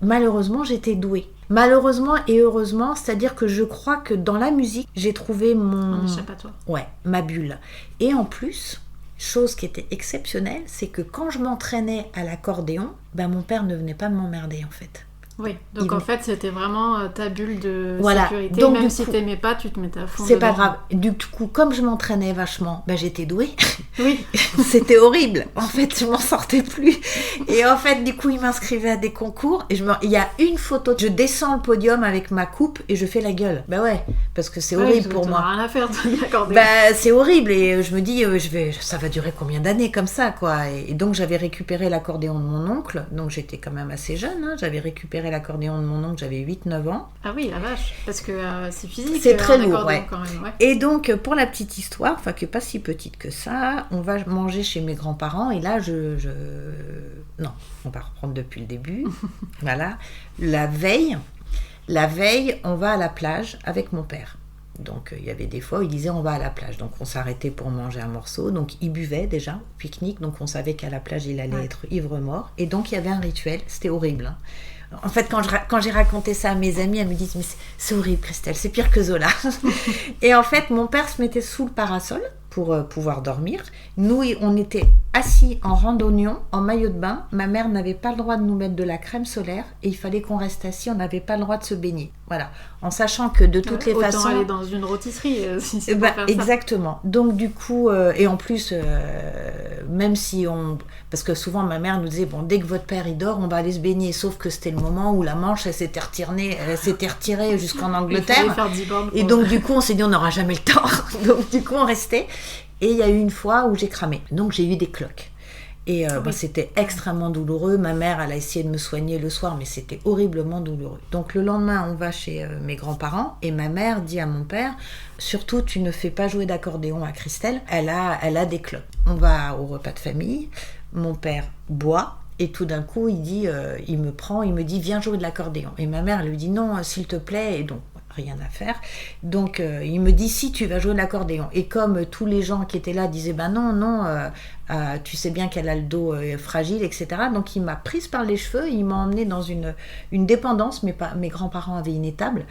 malheureusement, j'étais douée. Malheureusement et heureusement, c'est-à-dire que je crois que dans la musique, j'ai trouvé un échappatoire. Ouais, ma bulle. Et en plus, chose qui était exceptionnelle, c'est que quand je m'entraînais à l'accordéon, mon père ne venait pas m'emmerder en fait. Oui, donc en fait c'était vraiment ta bulle de sécurité, donc, même si t'aimais pas, tu te mettais à fond. C'est pas grave, du coup comme je m'entraînais vachement, j'étais douée. Oui. C'était horrible, en fait je m'en sortais plus. Et en fait du coup il m'inscrivait à des concours, et il y a une photo, je descends le podium avec ma coupe et je fais la gueule. Ouais, parce que c'est horrible pour moi. Rien à faire de l'accordéon. C'est horrible, et je me dis ça va durer combien d'années comme ça quoi. Et donc j'avais récupéré l'accordéon de mon oncle, donc j'étais quand même assez jeune, hein, j'avais récupéré récupéré l'accordéon de mon oncle, j'avais 8-9 ans. Ah oui, la vache, parce que c'est physique. C'est très lourd, quand même, ouais. Et donc, pour la petite histoire, enfin, qui n'est pas si petite que ça, on va manger chez mes grands-parents, et là, Non, on va reprendre depuis le début. Voilà. La veille, on va à la plage avec mon père. Donc, il y avait des fois où il disait on va à la plage. Donc, on s'arrêtait pour manger un morceau. Donc, il buvait déjà, pique-nique. Donc, on savait qu'à la plage, il allait être ivre-mort. Et donc, il y avait un rituel. C'était horrible. Hein. En fait, quand j'ai raconté ça à mes amis, elles me disent mais c'est horrible, Christelle, c'est pire que Zola. Et en fait, mon père se mettait sous le parasol pour pouvoir dormir. Nous, on était assis en randonnion, en maillot de bain. Ma mère n'avait pas le droit de nous mettre de la crème solaire et il fallait qu'on reste assis, on n'avait pas le droit de se baigner. Voilà, en sachant que de toutes les façons... Autant aller dans une rôtisserie si c'est pour faire exactement. Ça. Donc du coup, et en plus, même si on... Parce que souvent ma mère nous disait, bon, dès que votre père il dort, on va aller se baigner. Sauf que c'était le moment où la Manche, elle s'était retirée jusqu'en Angleterre. Et donc du coup, on s'est dit, on n'aura jamais le temps. Donc du coup, on restait. Et il y a eu une fois où j'ai cramé. Donc j'ai eu des cloques. Et c'était extrêmement douloureux. Ma mère, elle a essayé de me soigner le soir, mais c'était horriblement douloureux. Donc le lendemain, on va chez mes grands-parents et ma mère dit à mon père, surtout, tu ne fais pas jouer d'accordéon à Christelle, elle a des cloques. On va au repas de famille, mon père boit. Et tout d'un coup, il me dit, viens jouer de l'accordéon. Et ma mère lui dit, non, s'il te plaît. Et donc, rien à faire. Donc, il me dit, si, tu vas jouer de l'accordéon. Et comme tous les gens qui étaient là disaient, non, tu sais bien qu'elle a le dos fragile, etc. Donc, il m'a prise par les cheveux, il m'a emmenée dans une dépendance. Mes grands-parents avaient une étable.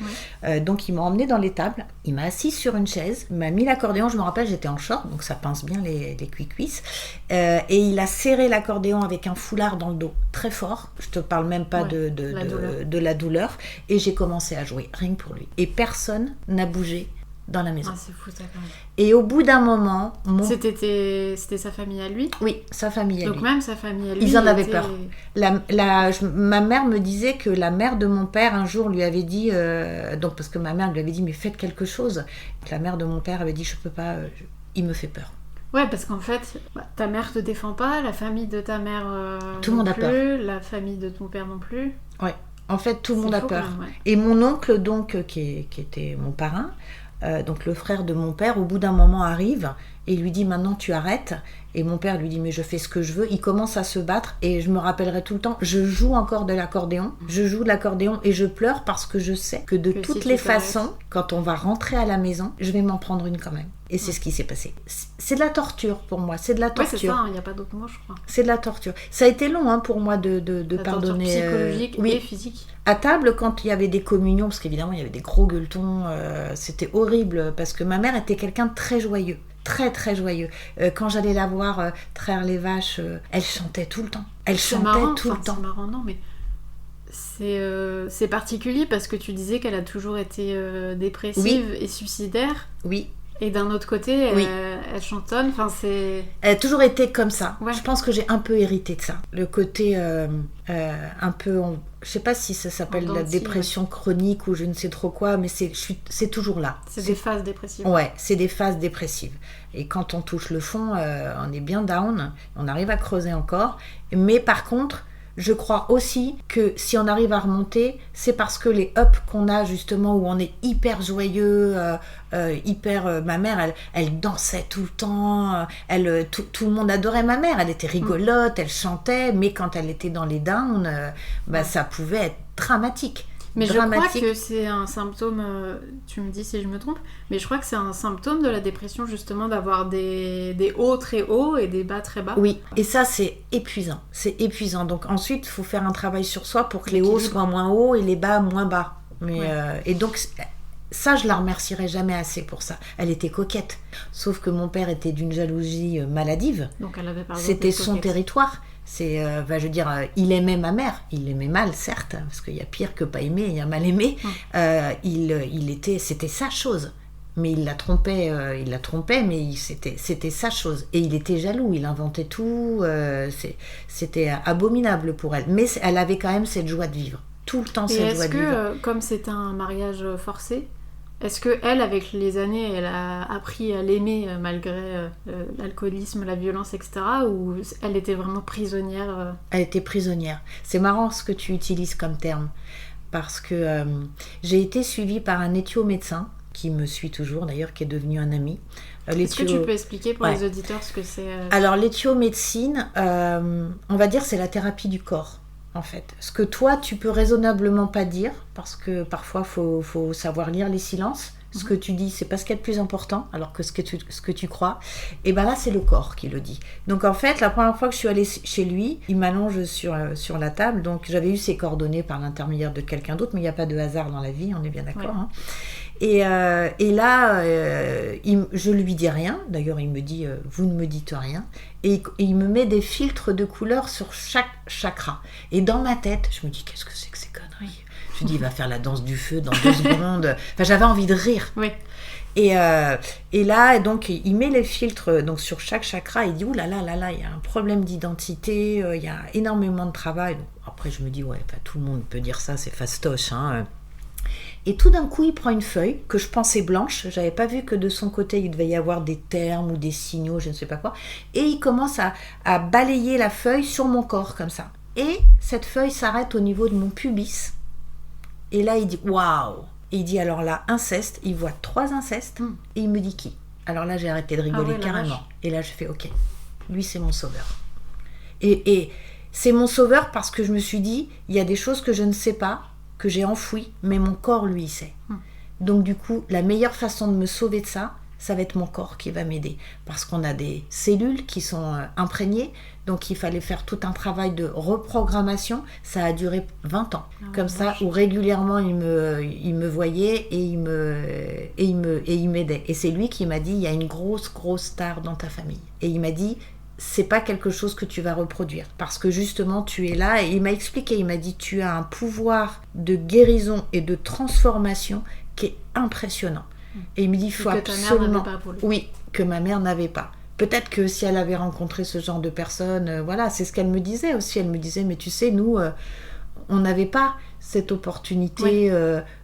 Donc, il m'a emmenée dans l'étable. Il m'a assise sur une chaise, il m'a mis l'accordéon. Je me rappelle, j'étais en short, donc ça pince bien les cuisses. Et il a serré l'accordéon avec un foulard dans le dos, très fort. Je te parle même pas de la douleur. Et j'ai commencé à jouer, rien que pour lui. Et personne n'a bougé dans la maison. Ah, c'est fou ça quand même. Et au bout d'un moment... C'était sa famille à lui ? Oui, sa famille à lui. Donc même sa famille à lui... Ils en avaient peur. Ma mère me disait que la mère de mon père un jour lui avait dit... donc parce que ma mère lui avait dit mais faites quelque chose. La mère de mon père avait dit je peux pas, il me fait peur. Ouais, parce qu'en fait, ta mère te défend pas, la famille de ta mère tout le monde a peur. La famille de ton père non plus. Ouais, en fait tout le monde a peur. Même, ouais. Et mon oncle donc qui était mon parrain, donc le frère de mon père, au bout d'un moment arrive et lui dit maintenant tu arrêtes. Et mon père lui dit mais je fais ce que je veux. Il commence à se battre et je me rappellerai tout le temps, je joue encore de l'accordéon. Je joue de l'accordéon et je pleure parce que je sais que de toutes les façons, quand on va rentrer à la maison, je vais m'en prendre une quand même. Et c'est ce qui s'est passé. C'est de la torture pour moi, c'est de la torture. Ouais, c'est ça, il n'y a pas d'autre mot je crois. C'est de la torture. Ça a été long pour moi de pardonner. Psychologique et physique. À table, quand il y avait des communions, parce qu'évidemment il y avait des gros gueuletons, c'était horrible parce que ma mère était quelqu'un de très joyeux. Très très joyeux. Quand j'allais la voir traire les vaches, elle chantait tout le temps. C'est marrant, non mais c'est particulier parce que tu disais qu'elle a toujours été dépressive et suicidaire. Oui. Et d'un autre côté, elle chantonne. Enfin, c'est... Elle a toujours été comme ça. Ouais. Je pense que j'ai un peu hérité de ça. Le côté un peu... Je sais pas si ça s'appelle la dépression chronique ou je ne sais trop quoi, mais c'est toujours là. C'est des phases dépressives. Ouais, c'est des phases dépressives. Et quand on touche le fond, on est bien down. On arrive à creuser encore. Mais par contre... Je crois aussi que si on arrive à remonter, c'est parce que les ups qu'on a justement, où on est hyper joyeux, ma mère, elle dansait tout le temps, tout le monde adorait ma mère, elle était rigolote, elle chantait, mais quand elle était dans les downs, ça pouvait être dramatique. Mais je crois que c'est un symptôme, tu me dis si je me trompe, mais je crois que c'est un symptôme de la dépression justement d'avoir des hauts très hauts et des bas très bas. Oui, et ça c'est épuisant. Donc ensuite il faut faire un travail sur soi pour que les hauts soient moins hauts et les bas moins bas. Et donc ça je la remercierai jamais assez pour ça. Elle était coquette, sauf que mon père était d'une jalousie maladive. Donc elle avait c'était son territoire. Il aimait ma mère, il l'aimait mal certes, parce qu'il y a pire que pas aimer, il y a mal aimé. C'était sa chose, mais il la trompait, mais c'était sa chose, et il était jaloux, il inventait tout, c'était abominable pour elle, mais elle avait quand même cette joie de vivre, tout le temps cette joie de vivre. Et est-ce que, comme c'était un mariage forcé, Est-ce que elle, avec les années, elle a appris à l'aimer malgré l'alcoolisme, la violence, etc. Ou elle était vraiment prisonnière Elle était prisonnière. C'est marrant ce que tu utilises comme terme. Parce que j'ai été suivie par un éthio-médecin, qui me suit toujours d'ailleurs, qui est devenu un ami. Est-ce que tu peux expliquer pour les auditeurs ce que c'est Alors l'éthiomédecine, on va dire c'est la thérapie du corps. En fait, ce que toi tu peux raisonnablement pas dire, parce que parfois faut savoir lire les silences. Ce que tu dis, c'est pas ce qu'il y a de plus important, alors que ce que tu crois. Et ben là, c'est le corps qui le dit. Donc en fait, la première fois que je suis allée chez lui, il m'allonge sur la table. Donc j'avais eu ses coordonnées par l'intermédiaire de quelqu'un d'autre, mais il n'y a pas de hasard dans la vie, on est bien d'accord. Hein. Et là, je lui dis rien. D'ailleurs, il me dit vous ne me dites rien. Et il me met des filtres de couleurs sur chaque chakra. Et dans ma tête, je me dis qu'est-ce que c'est que ces conneries ? Je me dis il va faire la danse du feu dans 2 secondes. Enfin, j'avais envie de rire. Oui. Et là, donc, il met les filtres donc, sur chaque chakra. Il dit ouh là là là là, il y a un problème d'identité. Il y a énormément de travail. Donc, après, je me dis ouais, tout le monde peut dire ça, c'est fastoche. Hein. Et tout d'un coup, il prend une feuille que je pensais blanche. J'avais pas vu que de son côté, il devait y avoir des termes ou des signaux, je ne sais pas quoi. Et il commence à balayer la feuille sur mon corps, comme ça. Et cette feuille s'arrête au niveau de mon pubis. Et là, il dit waouh! Et il dit alors là, inceste. Il voit 3 incestes. Et il me dit qui? Alors là, j'ai arrêté de rigoler carrément. Et là, je fais ok, lui, c'est mon sauveur. Et c'est mon sauveur parce que je me suis dit, il y a des choses que je ne sais pas, que j'ai enfoui, mais mon corps, lui, il sait. Donc du coup, la meilleure façon de me sauver de ça, ça va être mon corps qui va m'aider. Parce qu'on a des cellules qui sont imprégnées, donc il fallait faire tout un travail de reprogrammation. Ça a duré 20 ans, comme ça, où régulièrement il me voyait et il m'aidait. Et c'est lui qui m'a dit, il y a une grosse star dans ta famille. Et il m'a dit, c'est pas quelque chose que tu vas reproduire parce que justement tu es là. Et il m'a expliqué, il m'a dit tu as un pouvoir de guérison et de transformation qui est impressionnant. Et il me dit il faut absolument que ma mère n'avait pas. Peut-être que si elle avait rencontré ce genre de personnes, voilà, c'est ce qu'elle me disait aussi. Elle me disait mais tu sais nous on n'avait pas cette opportunité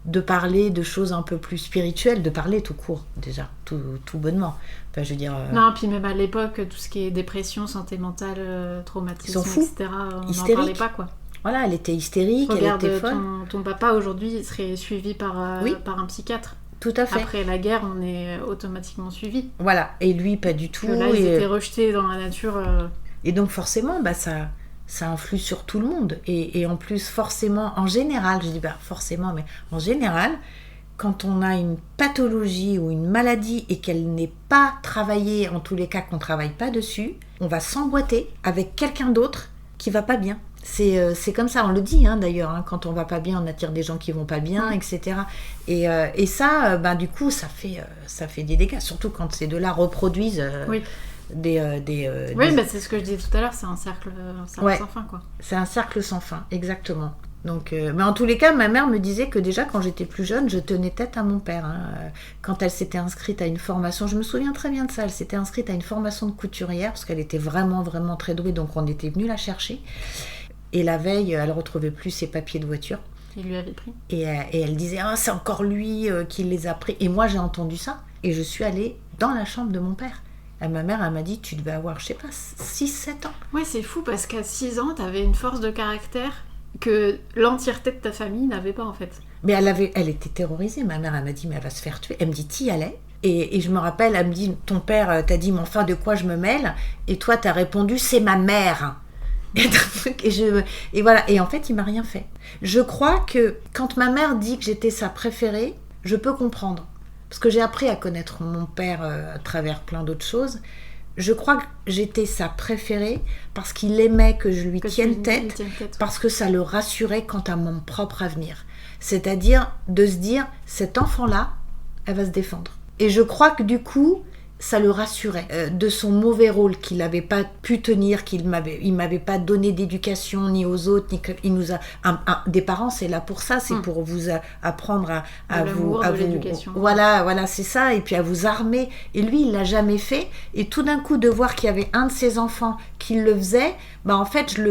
de parler de choses un peu plus spirituelles, de parler tout court déjà, tout bonnement. Enfin, je veux dire, non, puis même à l'époque, tout ce qui est dépression, santé mentale, traumatisme, etc., on n'en parlait pas, quoi. Voilà, elle était hystérique, regarde, elle était folle. Ton papa aujourd'hui serait suivi par un psychiatre. Tout à fait. Après la guerre, on est automatiquement suivi. Voilà, et lui pas du tout. Là, ils étaient rejetés dans la nature. Et donc forcément, ça influe sur tout le monde. Et en plus, forcément, en général, je dis forcément, mais en général, quand on a une pathologie ou une maladie et qu'elle n'est pas travaillée, en tous les cas qu'on ne travaille pas dessus, on va s'emboîter avec quelqu'un d'autre qui va pas bien. C'est comme ça, on le dit d'ailleurs, quand on va pas bien, on attire des gens qui vont pas bien, etc. Et ça, du coup, ça fait des dégâts, surtout quand ces deux-là reproduisent Oui, c'est ce que je disais tout à l'heure, c'est un cercle sans fin, quoi. C'est un cercle sans fin, exactement. Donc, mais en tous les cas, ma mère me disait que déjà quand j'étais plus jeune, je tenais tête à mon père. Quand elle s'était inscrite à une formation, je me souviens très bien de ça, elle s'était inscrite à une formation de couturière parce qu'elle était vraiment, vraiment très douée, donc on était venu la chercher. Et la veille, elle ne retrouvait plus ses papiers de voiture. Il lui avait pris. Et elle disait, c'est encore lui qui les a pris. Et moi, j'ai entendu ça. Et je suis allée dans la chambre de mon père. Et ma mère, elle m'a dit, tu devais avoir, je sais pas, 6-7 ans. Ouais, c'est fou parce qu'à 6 ans, tu avais une force de caractère que l'entièreté de ta famille n'avait pas, en fait. Mais elle était terrorisée. Ma mère, elle m'a dit, mais elle va se faire tuer. Elle me dit, t'y allais. Et je me rappelle, elle me dit, ton père t'a dit, mais enfin, de quoi je me mêle? Et toi, t'as répondu, c'est ma mère. Et voilà, et en fait il m'a rien fait. Je crois que quand ma mère dit que j'étais sa préférée, je peux comprendre parce que j'ai appris à connaître mon père à travers plein d'autres choses. Je crois que j'étais sa préférée parce qu'il aimait que je lui tienne tête, parce que ça le rassurait quant à mon propre avenir, c'est-à-dire de se dire cette enfant là elle va se défendre. Et je crois que du coup ça le rassurait de son mauvais rôle qu'il n'avait pas pu tenir, il m'avait pas donné d'éducation ni aux autres, ni il nous a des parents, c'est là pour ça, c'est pour vous apprendre à vous l'éducation. Voilà, c'est ça, et puis à vous armer. Et lui, il l'a jamais fait. Et tout d'un coup, de voir qu'il y avait un de ses enfants qui le faisait, en fait, je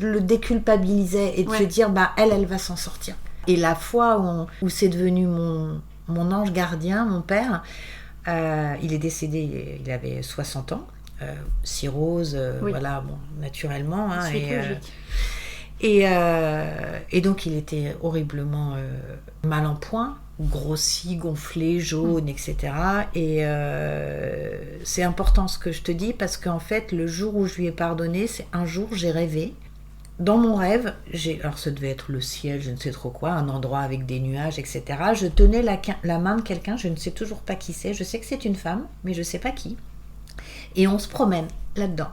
le déculpabilisais et de se dire, elle va s'en sortir. Et la fois où c'est devenu mon ange gardien, mon père, il est décédé, il avait 60 ans, cirrhose, voilà, bon, naturellement. Hein, et donc il était horriblement mal en point, grossi, gonflé, jaune, etc. Et c'est important ce que je te dis, parce qu'en fait, le jour où je lui ai pardonné, c'est un jour j'ai rêvé. Dans mon rêve, alors ça devait être le ciel, je ne sais trop quoi, un endroit avec des nuages, etc. Je tenais la main de quelqu'un, je ne sais toujours pas qui c'est, je sais que c'est une femme, mais je ne sais pas qui. Et on se promène là-dedans.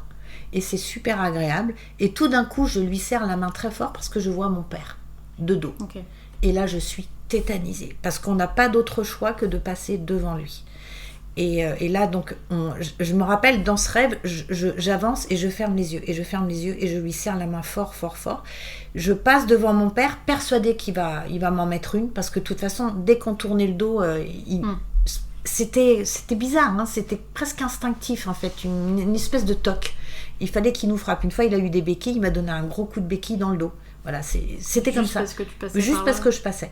Et c'est super agréable. Et tout d'un coup, je lui serre la main très fort parce que je vois mon père, de dos. Okay. Et là, je suis tétanisée, parce qu'on n'a pas d'autre choix que de passer devant lui. Et là, donc, je me rappelle, dans ce rêve, j'avance et je ferme les yeux, et je ferme les yeux, et je lui serre la main fort, fort, fort. Je passe devant mon père, persuadée qu'il va m'en mettre une, parce que de toute façon, dès qu'on tournait le dos, c'était bizarre, hein, c'était presque instinctif, en fait, une espèce de toc. Il fallait qu'il nous frappe. Une fois, il a eu des béquilles, il m'a donné un gros coup de béquille dans le dos. Voilà, c'était comme ça. Juste parce que je passais.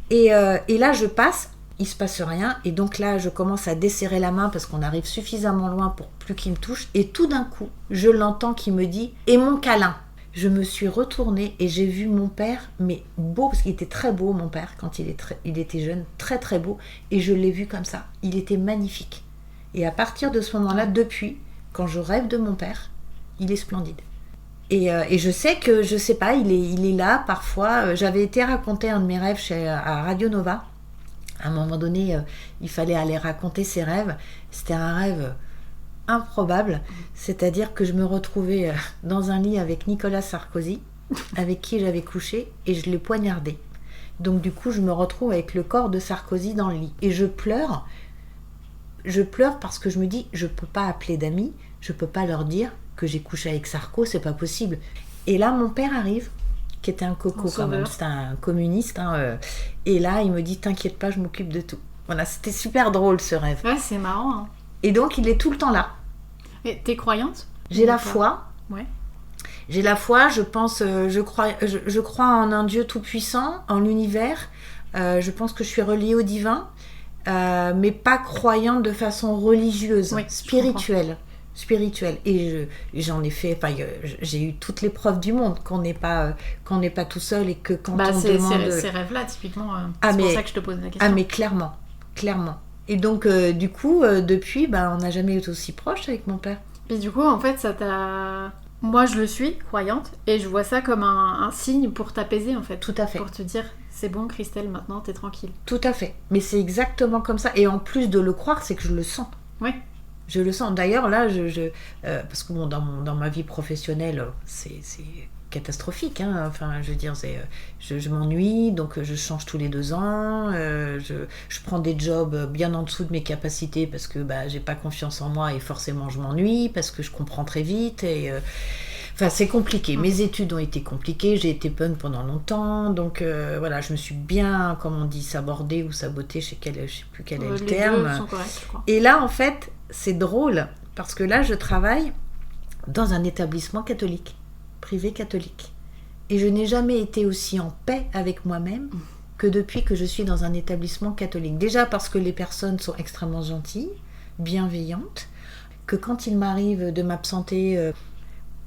Et là, je passe. Il se passe rien, et donc là je commence à desserrer la main parce qu'on arrive suffisamment loin pour plus qu'il me touche, et tout d'un coup je l'entends qui me dit « et mon câlin ». Je me suis retournée et j'ai vu mon père, mais beau, parce qu'il était très beau mon père quand il était jeune, très très beau, et je l'ai vu comme ça, il était magnifique. Et à partir de ce moment-là, depuis, quand je rêve de mon père, il est splendide. Et je sais que, je sais pas, il est là parfois. J'avais été raconter un de mes rêves à Radio Nova. À un moment donné, il fallait aller raconter ses rêves. C'était un rêve improbable. C'est-à-dire que je me retrouvais dans un lit avec Nicolas Sarkozy, avec qui j'avais couché, et je l'ai poignardé. Donc du coup, je me retrouve avec le corps de Sarkozy dans le lit. Et je pleure. Je pleure parce que je me dis, je ne peux pas appeler d'amis, je ne peux pas leur dire que j'ai couché avec Sarko, c'est pas possible. Et là, mon père arrive, qui était un coco quand même, c'était un communiste, hein, et là il me dit t'inquiète pas, je m'occupe de tout. Voilà, c'était super drôle ce rêve. Ouais, c'est marrant. Hein. Et donc il est tout le temps là. Et t'es croyante ? J'ai la foi. Ouais. J'ai la foi, je pense, je crois en un Dieu tout-puissant, en l'univers. Je pense que je suis reliée au divin, mais pas croyante de façon religieuse, spirituelle. Et j'en ai fait, enfin, j'ai eu toutes les preuves du monde qu'on n'est pas tout seul, et que quand on demande ces rêves-là typiquement, c'est pour ça que je te pose la question. Ah mais clairement. Et donc du coup depuis, on n'a jamais été aussi proches avec mon père. Et du coup en fait ça t'a, moi je le suis croyante et je vois ça comme un signe pour t'apaiser en fait. Tout à fait. Pour te dire c'est bon Christelle, maintenant t'es tranquille. Tout à fait. Mais c'est exactement comme ça, et en plus de le croire, c'est que je le sens. Oui. Je le sens. D'ailleurs, là, parce que bon, dans ma vie professionnelle, c'est catastrophique. Hein. Enfin, je veux dire, je m'ennuie, donc je change tous les 2 ans. Je prends des jobs bien en dessous de mes capacités parce que j'ai pas confiance en moi, et forcément je m'ennuie parce que je comprends très vite. Et enfin, c'est compliqué. Mes études ont été compliquées. J'ai été punk pendant longtemps, donc voilà, je me suis bien, comme on dit, sabordée ou sabotée, je sais plus quel est le terme. Les deux sont corrects, je crois. Et là, en fait, c'est drôle parce que là, je travaille dans un établissement catholique, privé catholique, et je n'ai jamais été aussi en paix avec moi-même que depuis que je suis dans un établissement catholique. Déjà parce que les personnes sont extrêmement gentilles, bienveillantes, que quand il m'arrive de m'absenter,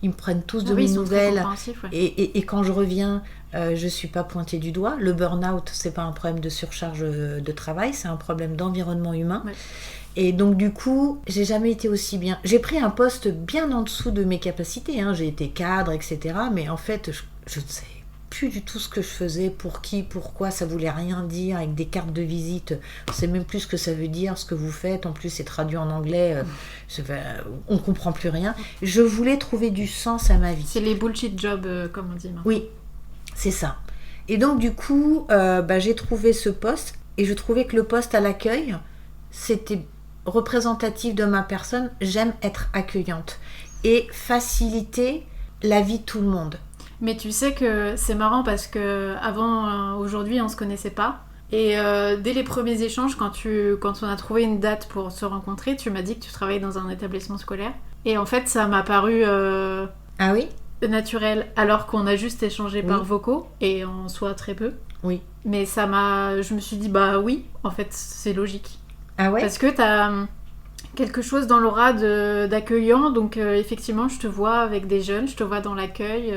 ils me prennent tous de mes nouvelles, et quand je reviens, je suis pas pointée du doigt. Le burn-out, c'est pas un problème de surcharge de travail, c'est un problème d'environnement humain. Ouais. Et donc du coup, j'ai jamais été aussi bien. J'ai pris un poste bien en dessous de mes capacités, hein. J'ai été cadre, etc. Mais en fait, je ne sais plus du tout ce que je faisais, pour qui, pourquoi, ça voulait rien dire, avec des cartes de visite. On sait même plus ce que ça veut dire, ce que vous faites. En plus, c'est traduit en anglais. On comprend plus rien. Je voulais trouver du sens à ma vie. C'est les bullshit jobs, comme on dit maintenant. Oui, c'est ça. Et donc du coup, j'ai trouvé ce poste, et je trouvais que le poste à l'accueil, c'était représentatif de ma personne. J'aime être accueillante et faciliter la vie de tout le monde. Mais tu sais que c'est marrant parce que avant aujourd'hui on se connaissait pas, et dès les premiers échanges, quand on a trouvé une date pour se rencontrer, tu m'as dit que tu travaillais dans un établissement scolaire, et en fait ça m'a paru ah oui, naturel, alors qu'on a juste échangé par vocaux, et en soi très peu. Oui. Mais je me suis dit, bah oui, en fait, c'est logique. Ah ouais? Parce que t'as quelque chose dans l'aura d'accueillant, donc effectivement, je te vois avec des jeunes, je te vois dans l'accueil,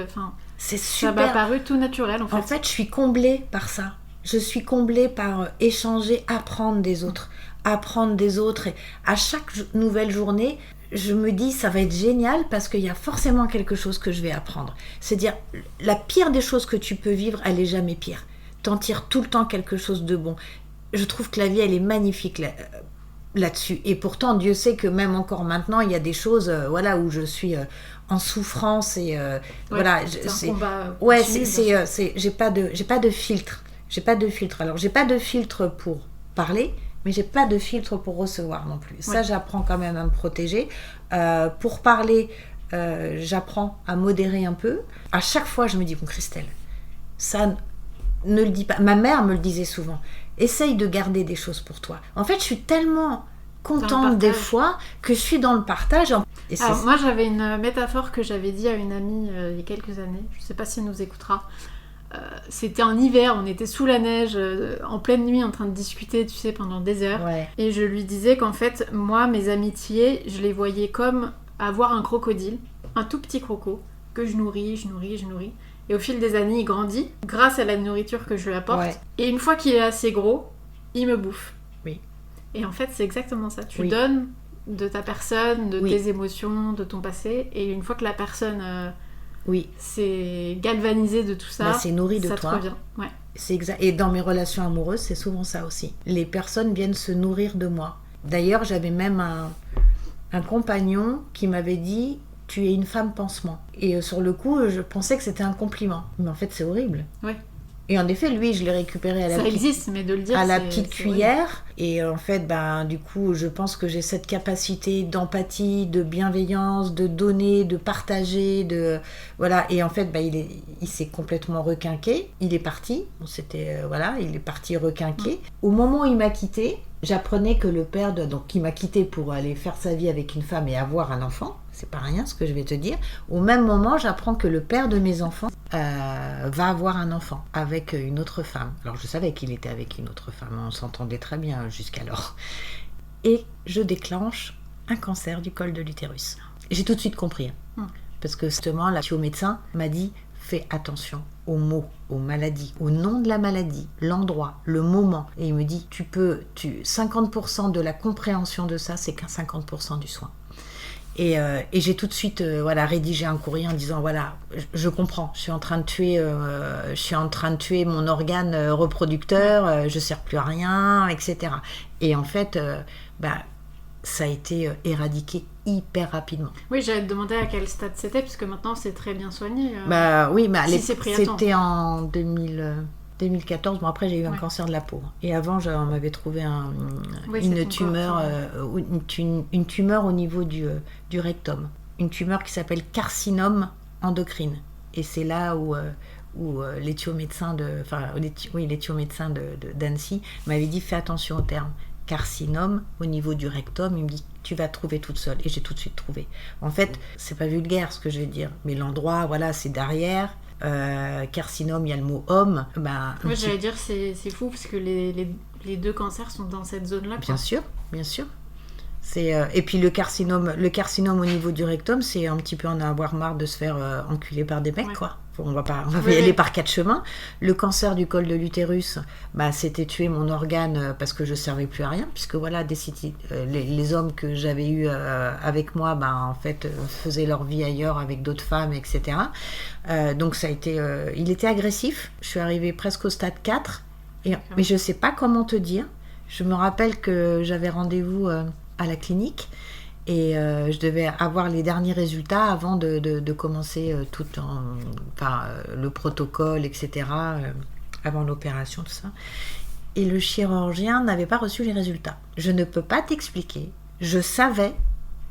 C'est ça m'a super. paru tout naturel, en fait. En fait, je suis comblée par ça. Je suis comblée par échanger, apprendre des autres. Apprendre des autres. Et à chaque nouvelle journée, je me dis, ça va être génial parce qu'il y a forcément quelque chose que je vais apprendre. C'est-à-dire, la pire des choses que tu peux vivre, elle n'est jamais pire. T'en tires tout le temps quelque chose de bon. Je trouve que la vie, elle est magnifique là-dessus. Et pourtant, Dieu sait que même encore maintenant, il y a des choses voilà, où je suis en souffrance. Et voilà, c'est un combat ouais, continu, j'ai pas de filtre. J'ai pas de filtre. Alors, j'ai pas de filtre pour parler, mais j'ai pas de filtre pour recevoir non plus. Ça, j'apprends quand même à me protéger. Pour parler, j'apprends à modérer un peu. À chaque fois, je me dis, bon, Christelle, ça, ne le dis pas. Ma mère me le disait souvent. Essaye de garder des choses pour toi. En fait, je suis tellement contente des fois que je suis dans le partage. Alors, moi, j'avais une métaphore que j'avais dit à une amie il y a quelques années. Je ne sais pas si elle nous écoutera. C'était en hiver, on était sous la neige, en pleine nuit, en train de discuter, tu sais, pendant des heures. Ouais. Et je lui disais qu'en fait, moi, mes amitiés, je les voyais comme avoir un crocodile, un tout petit croco, que je nourris. Et au fil des années, il grandit grâce à la nourriture que je lui apporte. Ouais. Et une fois qu'il est assez gros, il me bouffe. Oui. Et en fait, c'est exactement ça. Tu donnes de ta personne, de tes émotions, de ton passé. Et une fois que la personne s'est galvanisée de tout ça, c'est nourri de ça toi. te revient. Ouais. C'est exact. Et dans mes relations amoureuses, c'est souvent ça aussi. Les personnes viennent se nourrir de moi. D'ailleurs, j'avais même un compagnon qui m'avait dit... Tu es une femme pansement. Et sur le coup, je pensais que c'était un compliment. Mais en fait, c'est horrible. Oui. Et en effet, lui, je l'ai récupéré ça existe, mais de le dire, à la petite cuillère. Horrible. Et en fait, du coup, je pense que j'ai cette capacité d'empathie, de bienveillance, de donner, de partager, voilà. Et en fait, il s'est complètement requinqué. Il est parti. Il est parti requinqué. Au moment où il m'a quitté, j'apprenais que le père donc il m'a quitté pour aller faire sa vie avec une femme et avoir un enfant. C'est pas rien ce que je vais te dire. Au même moment, j'apprends que le père de mes enfants va avoir un enfant avec une autre femme. Alors je savais qu'il était avec une autre femme, on s'entendait très bien jusqu'alors. Et je déclenche un cancer du col de l'utérus. J'ai tout de suite compris. Parce que justement, la médecin m'a dit, fais attention aux mots, aux maladies, au nom de la maladie, l'endroit, le moment. Et il me dit, 50% de la compréhension de ça, c'est qu'un 50% du soin. Et j'ai tout de suite rédigé un courrier en disant je comprends, je suis en train de tuer mon organe reproducteur, je sers plus à rien, etc. Et en fait ça a été éradiqué hyper rapidement. Oui, j'allais te demander à quel stade c'était, parce que maintenant c'est très bien soigné. C'était en 2014. Bon, après j'ai eu un cancer de la peau. Et avant, on m'avait trouvé une tumeur, une tumeur au niveau du rectum. Une tumeur qui s'appelle carcinome endocrine. Et c'est là où l'éthiomédecin d'Annecy m'avait dit fais attention au terme. Carcinome au niveau du rectum, il me dit tu vas trouver toute seule. Et j'ai tout de suite trouvé. En fait, c'est pas vulgaire ce que je vais dire, mais l'endroit, c'est derrière. Carcinome, il y a le mot homme. J'allais dire c'est fou parce que les deux cancers sont dans cette zone-là. Bien sûr. Et puis le carcinome au niveau du rectum, c'est un petit peu en avoir marre de se faire enculer par des mecs, quoi. On va y aller par 4 chemins. Le cancer du col de l'utérus, c'était tuer mon organe parce que je servais plus à rien, puisque les hommes que j'avais eus avec moi, en fait, faisaient leur vie ailleurs avec d'autres femmes, etc. Donc ça a été, il était agressif. Je suis arrivée presque au stade 4, mais je sais pas comment te dire. Je me rappelle que j'avais rendez-vous à la clinique. Et je devais avoir les derniers résultats avant de commencer le protocole, etc., avant l'opération, tout ça. Et le chirurgien n'avait pas reçu les résultats. Je ne peux pas t'expliquer. Je savais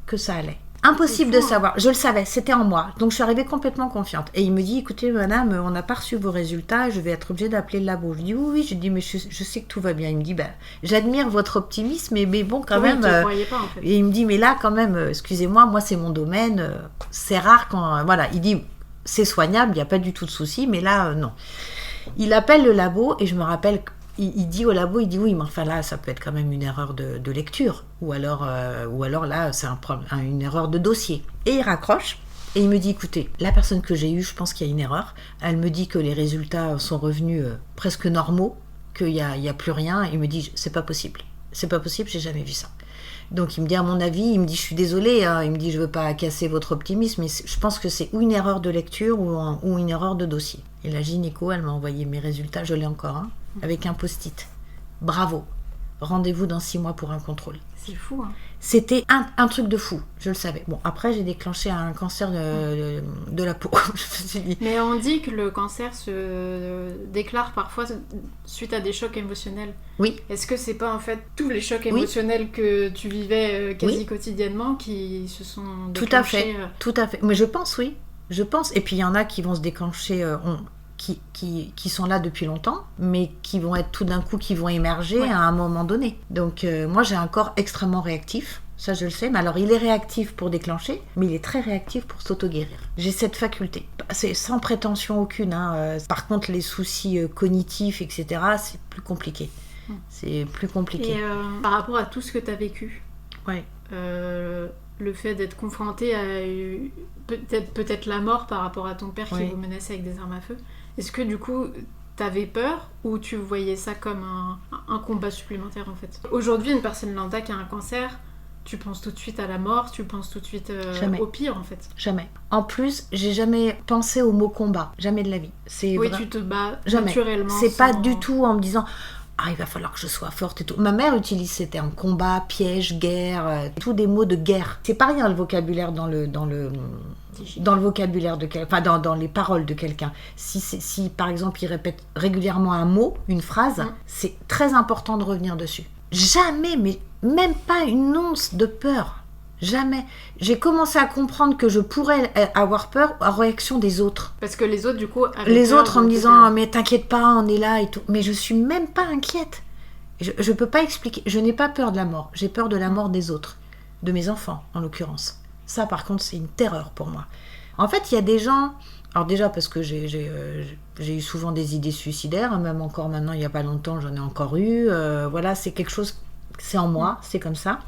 que ça allait. Impossible de savoir. Je le savais, c'était en moi. Donc je suis arrivée complètement confiante. Et il me dit, écoutez madame, on n'a pas reçu vos résultats, je vais être obligée d'appeler le labo. Je dis oui. Je dis mais je sais que tout va bien. Il me dit j'admire votre optimisme, mais bon quand même. Tu croyais pas, en fait. Et il me dit mais là quand même, excusez-moi, moi c'est mon domaine. C'est rare quand il dit c'est soignable, il n'y a pas du tout de souci, mais là non. Il appelle le labo et je me rappelle, il dit au labo, il dit oui, mais enfin là, ça peut être quand même une erreur de lecture. Ou alors là, c'est une erreur de dossier. Et il raccroche. Et il me dit, écoutez, la personne que j'ai eue, je pense qu'il y a une erreur. Elle me dit que les résultats sont revenus presque normaux, qu'il n'y a plus rien. Il me dit, c'est pas possible. C'est pas possible, j'ai jamais vu ça. Donc il me dit, à mon avis, il me dit, je suis désolée, hein. Il me dit, je veux pas casser votre optimisme, mais je pense que c'est ou une erreur de lecture ou une erreur de dossier. Et la gynéco, elle m'a envoyé mes résultats, je l'ai encore, hein, avec un post-it. Bravo. Rendez-vous dans 6 mois pour un contrôle. C'est fou, hein. C'était un truc de fou, je le savais. Bon, après, j'ai déclenché un cancer de la peau. Je me suis dit. Mais on dit que le cancer se déclare parfois suite à des chocs émotionnels. Oui. Est-ce que c'est pas en fait tous les chocs émotionnels que tu vivais quasi quotidiennement qui se sont déclenchés? Tout à fait. Mais je pense, oui. Je pense. Et puis, il y en a qui vont se déclencher... Qui sont là depuis longtemps, mais qui vont être tout d'un coup, qui vont émerger à un moment donné. Donc moi j'ai un corps extrêmement réactif, ça je le sais, mais alors il est réactif pour déclencher, mais il est très réactif pour s'auto-guérir. J'ai cette faculté, c'est sans prétention aucune, hein. Par contre les soucis cognitifs, etc., c'est plus compliqué. C'est plus compliqué. Et par rapport à tout ce que tu as vécu, le fait d'être confronté à peut-être la mort par rapport à ton père qui vous menaçait avec des armes à feu, est-ce que du coup t'avais peur ou tu voyais ça comme un combat supplémentaire en fait? Aujourd'hui, une personne lambda qui a un cancer, tu penses tout de suite à la mort, tu penses tout de suite au pire en fait. Jamais. En plus, j'ai jamais pensé au mot combat, jamais de la vie. Tu te bats naturellement. C'est pas du tout en me disant il va falloir que je sois forte et tout. Ma mère utilise ces termes, combat, piège, guerre, tous des mots de guerre. C'est pas rien le vocabulaire dans le vocabulaire de quelqu'un, enfin dans les paroles de quelqu'un. Si par exemple il répète régulièrement un mot, une phrase, c'est très important de revenir dessus. Jamais, mais même pas une once de peur. Jamais. J'ai commencé à comprendre que je pourrais avoir peur en réaction des autres. Parce que les autres, du coup, avaient les peur autres en me disant mais t'inquiète pas, on est là et tout. Mais je suis même pas inquiète. Je peux pas expliquer. Je n'ai pas peur de la mort. J'ai peur de la mort des autres, de mes enfants en l'occurrence. Ça, par contre, c'est une terreur pour moi. En fait, il y a des gens. Alors déjà parce que j'ai eu souvent des idées suicidaires, même encore maintenant, il y a pas longtemps, j'en ai encore eu. Voilà, c'est quelque chose, c'est en moi, c'est comme ça.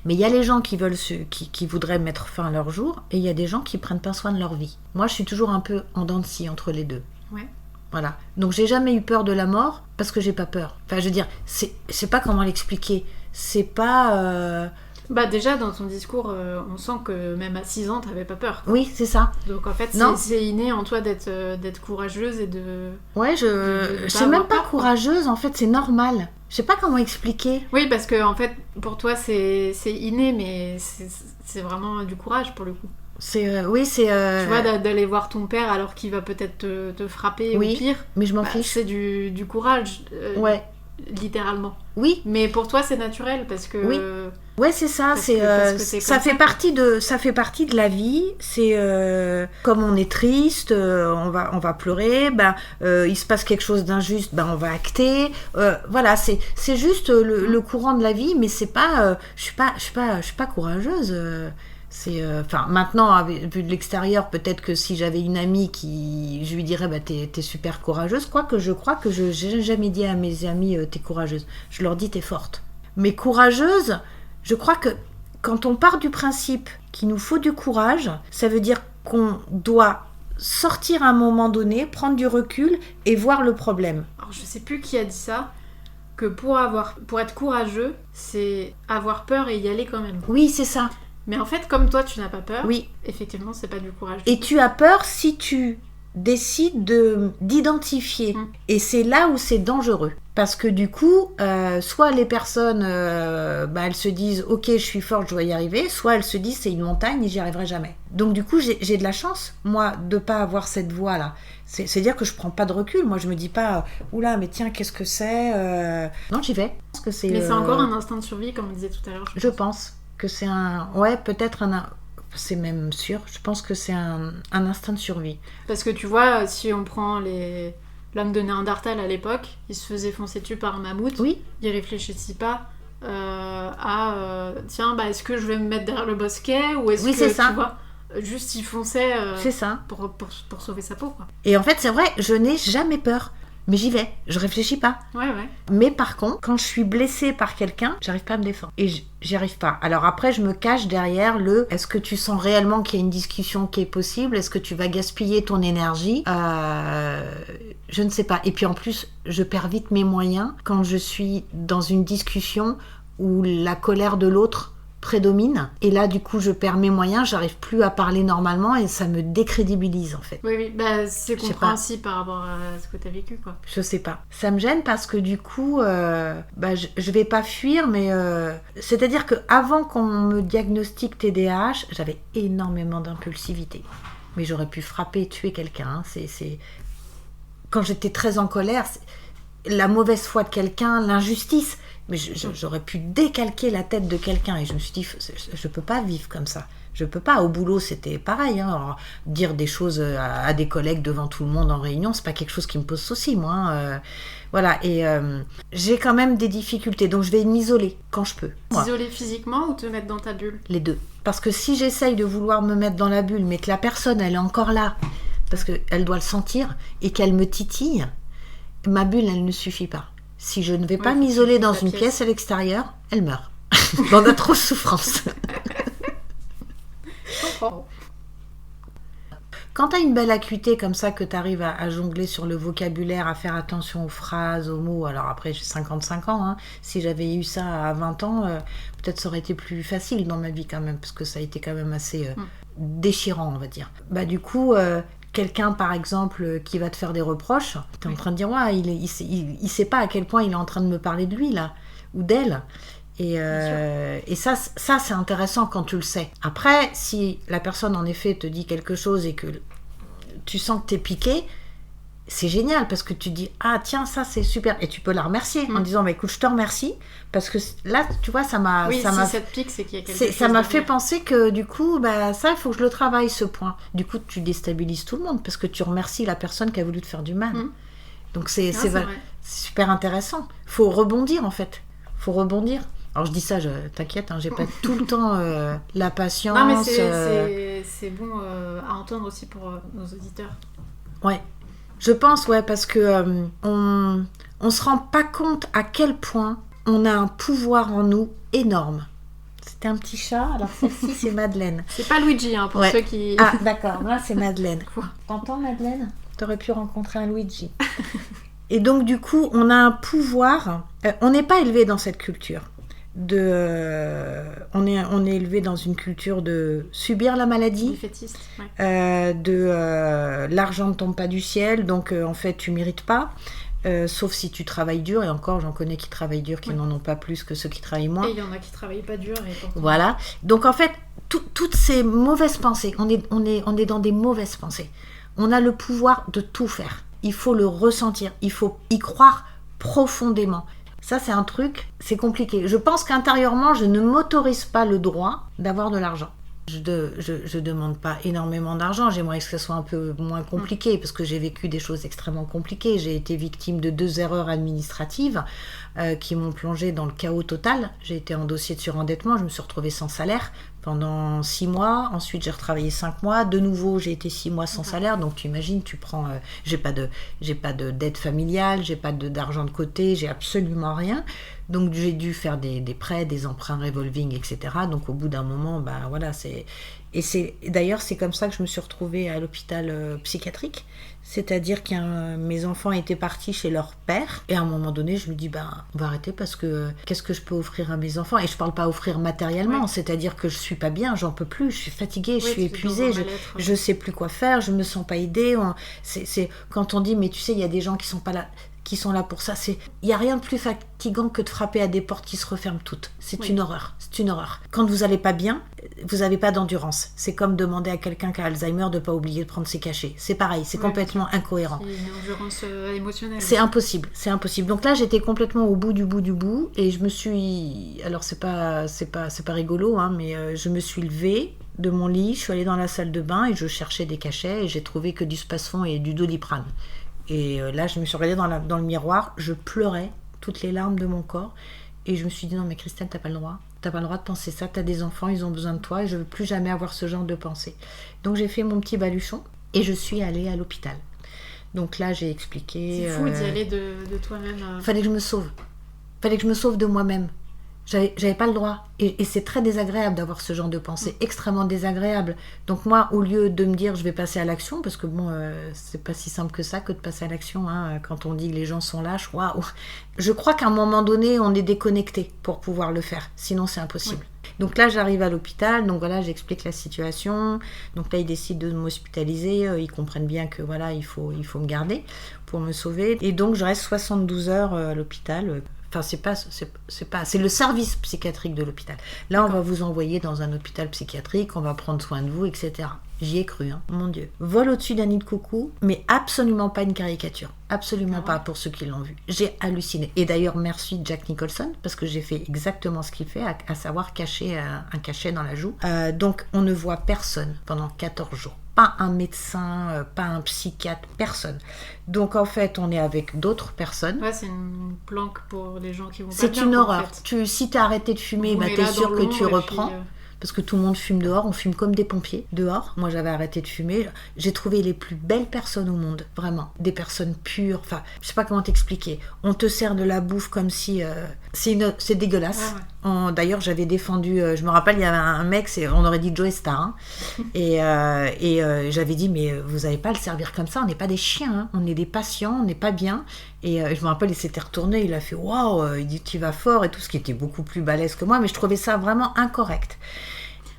Mais il y a les gens qui voudraient mettre fin à leur jour, et il y a des gens qui prennent pas soin de leur vie. Moi, je suis toujours un peu en dents de scie entre les deux. Ouais. Voilà. Donc, j'ai jamais eu peur de la mort parce que j'ai pas peur. Enfin, je veux dire, c'est pas comment l'expliquer. C'est pas. Déjà, dans ton discours, on sent que même à 6 ans, t'avais pas peur. Oui, c'est ça. Donc en fait, c'est inné en toi d'être courageuse et de... Ouais, je suis même pas courageuse, en fait, c'est normal. Je sais pas comment expliquer. Oui, parce que en fait, pour toi, c'est inné, mais c'est vraiment du courage, pour le coup. Tu vois, d'aller voir ton père alors qu'il va peut-être te frapper ou pire. Mais je m'en fiche. C'est du courage. Littéralement. Oui. Mais pour toi, c'est naturel parce que... Oui. Ouais, c'est ça. Ça fait partie de la vie. C'est comme on est triste, on va pleurer. Il se passe quelque chose d'injuste, on va acter. Voilà, c'est juste le courant de la vie, mais c'est pas. Je suis pas courageuse. Maintenant, vu de l'extérieur, peut-être que si j'avais une amie je lui dirais t'es super courageuse. Quoique je crois que je n'ai jamais dit à mes amis t'es courageuse. Je leur dis t'es forte. Mais courageuse, je crois que quand on part du principe qu'il nous faut du courage, ça veut dire qu'on doit sortir à un moment donné, prendre du recul et voir le problème. Alors je sais plus qui a dit ça, que pour être courageux, c'est avoir peur et y aller quand même. Oui, c'est ça. Mais en fait, comme toi, tu n'as pas peur, oui. Effectivement, c'est pas du courage. Et tu as peur si tu décides d'identifier. Et c'est là où c'est dangereux. Parce que du coup, soit les personnes, elles se disent « Ok, je suis forte, je dois y arriver », soit elles se disent « C'est une montagne et j'y arriverai jamais ». Donc du coup, j'ai de la chance, moi, de pas avoir cette voie-là. C'est-à-dire que je prends pas de recul. Moi, je me dis pas « Oula, mais tiens, qu'est-ce que c'est ?» Non, j'y vais. Parce que mais c'est encore un instinct de survie, comme on disait tout à l'heure. Je pense que c'est peut-être c'est même sûr, je pense que c'est un instinct de survie. Parce que tu vois, si on prend l'homme de Néandertal à l'époque, il se faisait foncer dessus par un mammouth, il réfléchissait pas tiens, est-ce que je vais me mettre derrière le bosquet ou est-ce que c'est ça. Tu vois, juste il fonçait C'est ça. Pour sauver sa peau, quoi. Et en fait, c'est vrai, je n'ai jamais peur. Mais j'y vais, je réfléchis pas. Ouais. Mais par contre, quand je suis blessée par quelqu'un, j'arrive pas à me défendre. Et j'y arrive pas. Alors après, je me cache derrière est-ce que tu sens réellement qu'il y a une discussion qui est possible ? Est-ce que tu vas gaspiller ton énergie ? Je ne sais pas. Et puis en plus, je perds vite mes moyens quand je suis dans une discussion où la colère de l'autre prédomine. Et là, du coup, je perds mes moyens, j'arrive plus à parler normalement et ça me décrédibilise, en fait. Oui, bah, c'est compréhensible par rapport à ce que tu as vécu, quoi. Je sais pas. Ça me gêne parce que du coup, je vais pas fuir, mais c'est-à-dire qu'avant qu'on me diagnostique TDAH, j'avais énormément d'impulsivité. Mais j'aurais pu frapper et tuer quelqu'un. Hein. Quand j'étais très en colère, la mauvaise foi de quelqu'un, l'injustice. Mais j'aurais pu décalquer la tête de quelqu'un et je me suis dit, je peux pas vivre comme ça. Je peux pas. Au boulot, c'était pareil. Hein. Alors, dire des choses à des collègues devant tout le monde en réunion, c'est pas quelque chose qui me pose souci, moi. Hein. Voilà. Et j'ai quand même des difficultés. Donc, je vais m'isoler quand je peux. T'isoler physiquement ou te mettre dans ta bulle ? Les deux. Parce que si j'essaye de vouloir me mettre dans la bulle, mais que la personne, elle est encore là, parce qu'elle doit le sentir, et qu'elle me titille, ma bulle, elle ne suffit pas. Si je ne vais pas m'isoler dans une pièce à l'extérieur, elle meurt. Dans d'atroces souffrances. Quand tu as une belle acuité comme ça, que tu arrives à jongler sur le vocabulaire, à faire attention aux phrases, aux mots, alors après j'ai 55 ans, hein. Si j'avais eu ça à 20 ans, peut-être ça aurait été plus facile dans ma vie quand même, parce que ça a été quand même assez déchirant, on va dire. Bah du coup... quelqu'un, par exemple, qui va te faire des reproches, tu es en train de dire, ouais, il sait pas à quel point il est en train de me parler de lui, là, ou d'elle. Et ça, c'est intéressant quand tu le sais. Après, si la personne, en effet, te dit quelque chose et que tu sens que tu es piqué, c'est génial, parce que tu dis, ah tiens, ça c'est super. Et tu peux la remercier en disant, bah, écoute, je te remercie, parce que là, tu vois, ça m'a... Oui, si ça te pique, c'est qu'il y a quelque chose. Ça m'a fait penser que, du coup, bah, ça, il faut que je le travaille, ce point. Du coup, tu déstabilises tout le monde, parce que tu remercies la personne qui a voulu te faire du mal. Donc, c'est super intéressant. Il faut rebondir, en fait. Il faut rebondir. Alors, je dis ça, t'inquiète, hein, j'ai pas tout le temps la patience. Non, mais c'est bon à entendre aussi pour nos auditeurs. Ouais. Je pense, ouais, parce que on se rend pas compte à quel point on a un pouvoir en nous énorme. C'était un petit chat, alors celle-ci, c'est Madeleine. C'est pas Luigi, hein, pour ceux qui... Ah, d'accord, là, c'est Madeleine. T'entends, Madeleine ? T'aurais pu rencontrer un Luigi. Et donc, du coup, on a un pouvoir... on n'est pas élevé dans cette culture. On est élevé dans une culture de subir la maladie, fétiste, ouais. L'argent ne tombe pas du ciel, donc en fait tu mérites pas, sauf si tu travailles dur, et encore j'en connais qui travaillent dur, qui n'en ont pas plus que ceux qui travaillent moins. Et il y en a qui travaillent pas dur. Voilà, donc en fait toutes ces mauvaises pensées, on est dans des mauvaises pensées. On a le pouvoir de tout faire, il faut le ressentir, il faut y croire profondément. Ça, c'est un truc, c'est compliqué. Je pense qu'intérieurement, je ne m'autorise pas le droit d'avoir de l'argent. Je demande pas énormément d'argent. J'aimerais que ce soit un peu moins compliqué, parce que j'ai vécu des choses extrêmement compliquées. J'ai été victime de 2 erreurs administratives qui m'ont plongée dans le chaos total. J'ai été en dossier de surendettement. Je me suis retrouvée sans salaire pendant 6 mois. Ensuite, j'ai retravaillé 5 mois. De nouveau, j'ai été 6 mois sans salaire. Donc, tu imagines, tu prends... j'ai pas de dette familiale, j'ai pas d'argent de côté, j'ai absolument rien. Donc, j'ai dû faire des prêts, des emprunts revolving, etc. Donc, au bout d'un moment, bah voilà, d'ailleurs, c'est comme ça que je me suis retrouvée à l'hôpital psychiatrique. C'est-à-dire que mes enfants étaient partis chez leur père. Et à un moment donné, je me dis, on va arrêter, parce que qu'est-ce que je peux offrir à mes enfants ? Et je parle pas offrir matériellement, c'est-à-dire que je suis pas bien, j'en peux plus, je suis fatiguée, je suis épuisée, je sais plus quoi faire, je me sens pas aidée. C'est quand on dit, mais tu sais, il y a des gens qui sont pas là, qui sont là pour ça. Il n'y a rien de plus fatigant que de frapper à des portes qui se referment toutes. C'est une horreur. C'est une horreur. Quand vous n'allez pas bien, vous n'avez pas d'endurance. C'est comme demander à quelqu'un qui a Alzheimer de ne pas oublier de prendre ses cachets. C'est pareil, c'est complètement incohérent. C'est une endurance émotionnelle. C'est impossible. Donc là, j'étais complètement au bout du bout. Et je me suis... Alors, c'est pas rigolo, hein, mais je me suis levée de mon lit, je suis allée dans la salle de bain et je cherchais des cachets et j'ai trouvé que du Spasfon et du Doliprane. Et là, je me suis regardée dans le miroir, je pleurais toutes les larmes de mon corps Et je me suis dit, non mais Christelle, t'as pas le droit. T'as pas le droit de penser ça, t'as des enfants, ils ont besoin de toi et je veux plus jamais avoir ce genre de pensée. Donc j'ai fait mon petit baluchon et je suis allée à l'hôpital. Donc là, j'ai expliqué... C'est fou d'y aller de toi-même. Fallait que je me sauve. Fallait que je me sauve de moi-même. J'avais pas le droit. Et c'est très désagréable d'avoir ce genre de pensée, extrêmement désagréable. Donc moi, au lieu de me dire je vais passer à l'action, parce que bon, c'est pas si simple que ça que de passer à l'action, hein, quand on dit que les gens sont lâches, waouh. Je crois qu'à un moment donné, on est déconnecté pour pouvoir le faire. Sinon, c'est impossible. Oui. Donc là, j'arrive à l'hôpital, donc voilà, j'explique la situation. Donc là, ils décident de m'hospitaliser. Ils comprennent bien que voilà, il faut me garder pour me sauver. Et donc, je reste 72 heures à l'hôpital. Enfin, c'est le service psychiatrique de l'hôpital. Là, on va vous envoyer dans un hôpital psychiatrique, on va prendre soin de vous, etc. J'y ai cru, hein, mon Dieu. Vol au-dessus d'un nid de coucou, mais absolument pas une caricature. Absolument pas, pour ceux qui l'ont vu. J'ai halluciné. Et d'ailleurs, merci Jack Nicholson, parce que j'ai fait exactement ce qu'il fait, à savoir cacher un cachet dans la joue. Donc, on ne voit personne pendant 14 jours. Pas un médecin, pas un psychiatre, personne. Donc en fait, on est avec d'autres personnes. Ouais, c'est une planque pour les gens qui vont pas bien. C'est une horreur. En fait. Si t'as arrêté de fumer, t'es sûr que tu reprends. Parce que tout le monde fume dehors, on fume comme des pompiers dehors. Moi, j'avais arrêté de fumer. J'ai trouvé les plus belles personnes au monde, vraiment. Des personnes pures. Enfin, je sais pas comment t'expliquer. On te sert de la bouffe comme si... c'est dégueulasse. Ouais. D'ailleurs, j'avais défendu... je me rappelle, il y avait un mec, on aurait dit Joey Star. Hein, et j'avais dit, mais vous n'allez pas le servir comme ça. On n'est pas des chiens. Hein, on est des patients. On n'est pas bien. Et je me rappelle, il s'était retourné. Il a fait, waouh, il dit, tu vas fort et tout, ce qui était beaucoup plus balèze que moi. Mais je trouvais ça vraiment incorrect.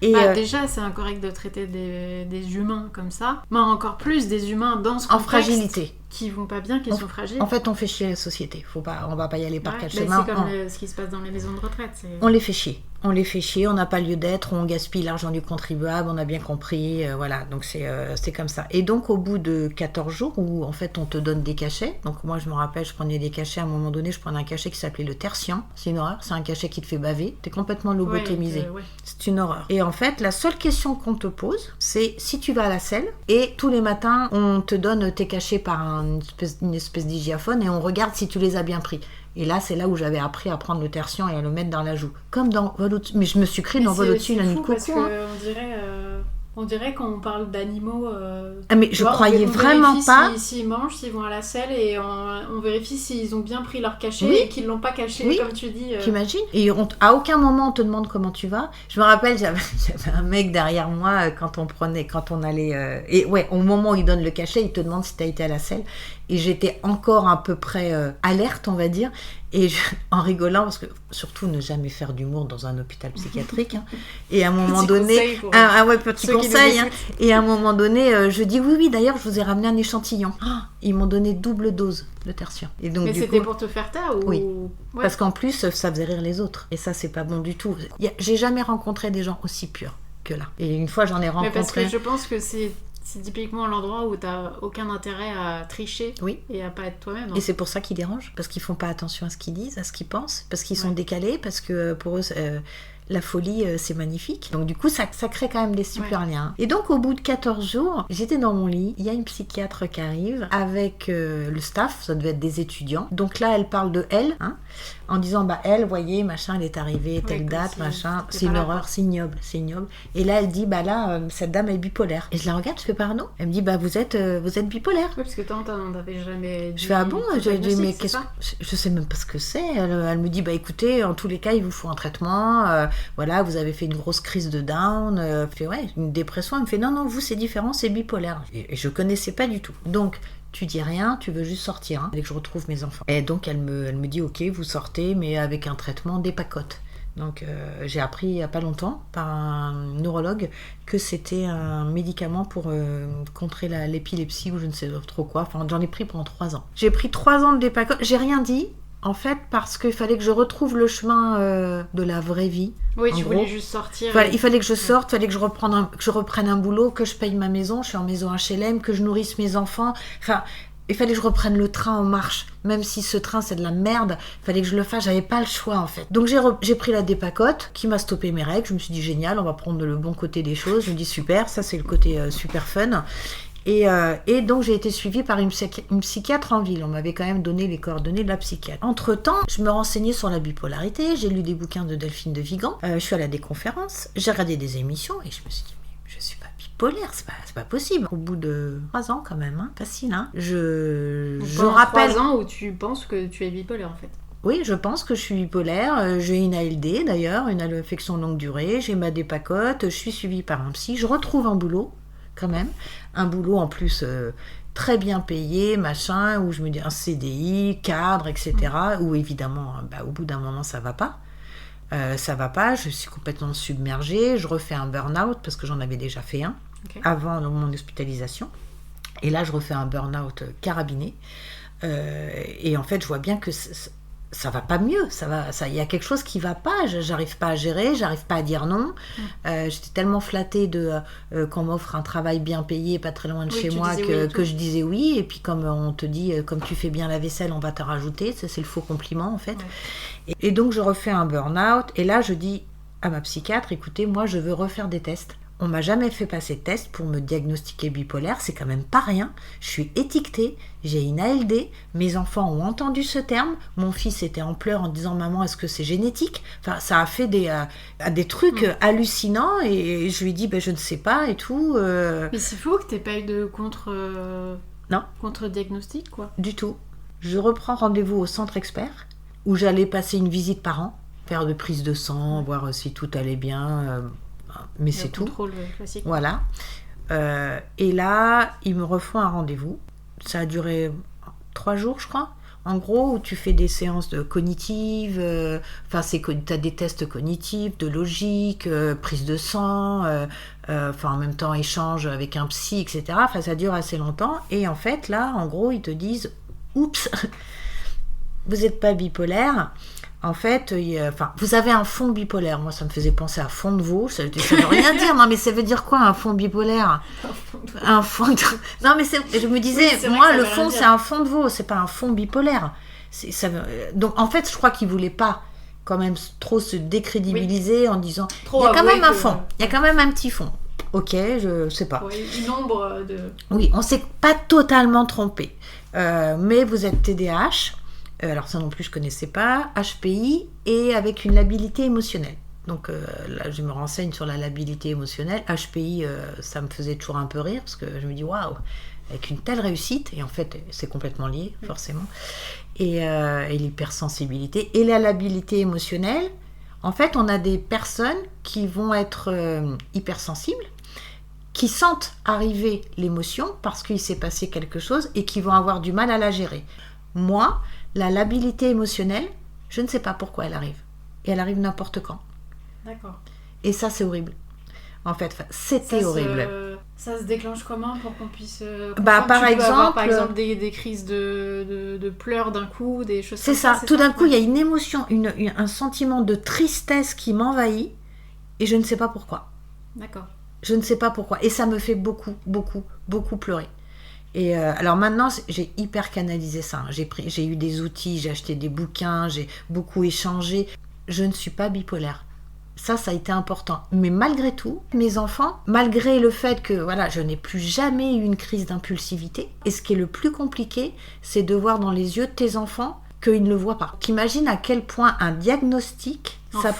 Et déjà, c'est incorrect de traiter des humains comme ça, mais encore plus des humains dans ce contexte, en fragilité, qui vont pas bien, qui sont fragiles. En fait, on fait chier la société. On va pas y aller par quatre chemins. C'est comme ce qui se passe dans les maisons de retraite. On les fait chier. On les fait chier, on n'a pas lieu d'être, on gaspille l'argent du contribuable, on a bien compris, voilà, donc c'est comme ça. Et donc au bout de 14 jours où en fait on te donne des cachets, donc moi je me rappelle, je prenais des cachets, à un moment donné je prenais un cachet qui s'appelait le tertian, c'est une horreur, c'est un cachet qui te fait baver, t'es complètement lobotomisé, c'est une horreur. Et en fait la seule question qu'on te pose, c'est si tu vas à la selle, et tous les matins on te donne tes cachets par une espèce d'hygiaphone et on regarde si tu les as bien pris. Et là, c'est là où j'avais appris à prendre le tertian et à le mettre dans la joue. Comme dans Vol au-dessus. Mais je me suis créée dans Vol au-dessus d'un nid de coucou. Parce qu'on dirait qu'on parle d'animaux... mais je croyais vraiment pas... S'ils mangent, s'ils vont à la selle et on vérifie s'ils ont bien pris leur cachet et qu'ils ne l'ont pas caché, comme tu dis. T'imagines ? Et à aucun moment on te demande comment tu vas. Je me rappelle, j'avais un mec derrière moi quand on allait... et ouais, au moment où il donne le cachet, il te demande si tu as été à la selle. Et j'étais encore à peu près alerte, on va dire. Et en rigolant, parce que surtout ne jamais faire d'humour dans un hôpital psychiatrique. Hein. Et à un moment donné, petit conseil. Hein, et à un moment donné, je dis oui, d'ailleurs, je vous ai ramené un échantillon. Oh, ils m'ont donné double dose de tertian. Et donc, mais c'était pour te faire taire ou... Oui, parce qu'en plus, ça faisait rire les autres. Et ça, c'est pas bon du tout. J'ai jamais rencontré des gens aussi purs que là. Et une fois, j'en ai rencontré... Mais parce que je pense que c'est typiquement l'endroit où t'as aucun intérêt à tricher et à pas être toi-même. Hein. Et c'est pour ça qu'ils dérangent, parce qu'ils font pas attention à ce qu'ils disent, à ce qu'ils pensent, parce qu'ils sont décalés, parce que pour eux, la folie, c'est magnifique. Donc du coup, ça crée quand même des super liens. Et donc au bout de 14 jours, j'étais dans mon lit, il y a une psychiatre qui arrive avec le staff, ça devait être des étudiants. Donc là, elle parle de elle, hein, en disant, elle, voyez, machin, elle est arrivée, telle date, machin, c'est une horreur, c'est ignoble. Et là, elle dit, cette dame est bipolaire. Et je la regarde, je fais, pardon ? Elle me dit, vous êtes bipolaire. Oui, parce que toi, on t'avait jamais dit... Je fais, ah bon ? Je dis, mais qu'est-ce que... Je sais même pas ce que c'est. Elle me dit, écoutez, en tous les cas, il vous faut un traitement, voilà, vous avez fait une grosse crise de down, fait, une dépression. Elle me fait, non, vous, c'est différent, c'est bipolaire. Et je connaissais pas du tout. Donc, tu dis rien, tu veux juste sortir, hein, dès que je retrouve mes enfants. Et donc, elle me dit, ok, vous sortez, mais avec un traitement des pacotes. Donc, j'ai appris il n'y a pas longtemps, par un neurologue, que c'était un médicament pour contrer l'épilepsie ou je ne sais trop quoi. Enfin, j'en ai pris pendant 3 ans. J'ai pris 3 ans de dépacote, j'ai rien dit. En fait, parce qu'il fallait que je retrouve le chemin de la vraie vie. Oui, tu voulais juste sortir. Il fallait que je sorte, il fallait que je reprenne un boulot, que je paye ma maison, je suis en maison HLM, que je nourrisse mes enfants. Enfin, il fallait que je reprenne le train en marche. Même si ce train, c'est de la merde, il fallait que je le fasse, j'avais pas le choix en fait. Donc j'ai pris la dépacote qui m'a stoppé mes règles. Je me suis dit, génial, on va prendre le bon côté des choses. Je me dis, super, ça c'est le côté super fun. Et donc j'ai été suivie par une psychiatre en ville. On m'avait quand même donné les coordonnées de la psychiatre. Entre-temps, je me renseignais sur la bipolarité, j'ai lu des bouquins de Delphine de Vigan, je suis allée à des conférences, j'ai regardé des émissions et je me suis dit, mais je suis pas bipolaire, c'est pas possible. Au bout de 3 ans quand même, facile. Je rappelle... 3 ans où tu penses que tu es bipolaire en fait. Oui, je pense que je suis bipolaire. J'ai une ALD d'ailleurs, une affection longue durée. J'ai ma dépacote. Je suis suivie par un psy. Je retrouve un boulot, quand même. Un boulot en plus très bien payé, machin, où je me dis un CDI, cadre, etc. Où évidemment, au bout d'un moment, ça va pas. Je suis complètement submergée. Je refais un burn-out parce que j'en avais déjà fait un avant mon hospitalisation. Et là, je refais un burn-out carabiné. Et en fait, je vois bien que ça va pas mieux, il y a quelque chose qui va pas, j'arrive pas à gérer, j'arrive pas à dire non. J'étais tellement flattée qu'on m'offre un travail bien payé, pas très loin de chez moi, que je disais oui, et puis comme on te dit, comme tu fais bien la vaisselle, on va te rajouter, c'est le faux compliment en fait. Et donc je refais un burn-out, et là je dis à ma psychiatre, écoutez, moi je veux refaire des tests. On m'a jamais fait passer de test pour me diagnostiquer bipolaire, c'est quand même pas rien. Je suis étiquetée, j'ai une ALD, mes enfants ont entendu ce terme, mon fils était en pleurs en disant « Maman, est-ce que c'est génétique ?» Enfin, ça a fait des trucs hallucinants et je lui dis « Je ne sais pas » et tout. Mais c'est fou que t'aies pas eu de Non. contre-diagnostic, quoi. Du tout. Je reprends rendez-vous au centre expert, où j'allais passer une visite par an, faire de prise de sang, voir si tout allait bien... mais c'est tout. Contrôle classique. Voilà. Et là, ils me refont un rendez-vous. Ça a duré 3 jours, je crois. En gros, où tu fais des séances cognitives, tu as des tests cognitifs, de logique, prise de sang, en même temps échange avec un psy, etc. Enfin, ça dure assez longtemps. Et en fait, là, en gros, ils te disent « Oups, vous n'êtes pas bipolaire ». En fait, vous avez un fond bipolaire. Moi, ça me faisait penser à fond de veau. Ça veut rien dire. Non, mais ça veut dire quoi, un fond bipolaire ? Un fond de... Non, mais je me disais, moi, le fond, c'est un fond de veau. C'est pas un fond bipolaire. Donc, en fait, je crois qu'ils voulaient pas quand même trop se décrédibiliser en disant, il y a quand même un fond. Il y a quand même un petit fond. Ok, je sais pas. Oui, une ombre de... Oui, on s'est pas totalement trompé. Mais vous êtes TDAH. Alors ça non plus je connaissais pas, HPI et avec une labilité émotionnelle. Donc là je me renseigne sur la labilité émotionnelle. HPI ça me faisait toujours un peu rire parce que je me dis waouh, avec une telle réussite, et en fait c'est complètement lié forcément. Et l'hypersensibilité et la labilité émotionnelle, en fait on a des personnes qui vont être hypersensibles, qui sentent arriver l'émotion parce qu'il s'est passé quelque chose et qui vont avoir du mal à la gérer. Moi, la labilité émotionnelle, je ne sais pas pourquoi elle arrive. Et elle arrive n'importe quand. D'accord. Et ça, c'est horrible. En fait, c'était horrible. Ça se déclenche comment pour qu'on puisse... par exemple, des crises de pleurs d'un coup, des choses comme ça. C'est ça. Tout d'un coup, il y a une émotion, un sentiment de tristesse qui m'envahit et je ne sais pas pourquoi. D'accord. Je ne sais pas pourquoi. Et ça me fait beaucoup, beaucoup, beaucoup pleurer. Et alors maintenant, j'ai hyper canalisé ça. J'ai eu des outils, j'ai acheté des bouquins, j'ai beaucoup échangé. Je ne suis pas bipolaire. Ça a été important. Mais malgré tout, mes enfants, malgré le fait que je n'ai plus jamais eu une crise d'impulsivité, et ce qui est le plus compliqué, c'est de voir dans les yeux de tes enfants qu'ils ne le voient pas. T'imagines à quel point un diagnostic, un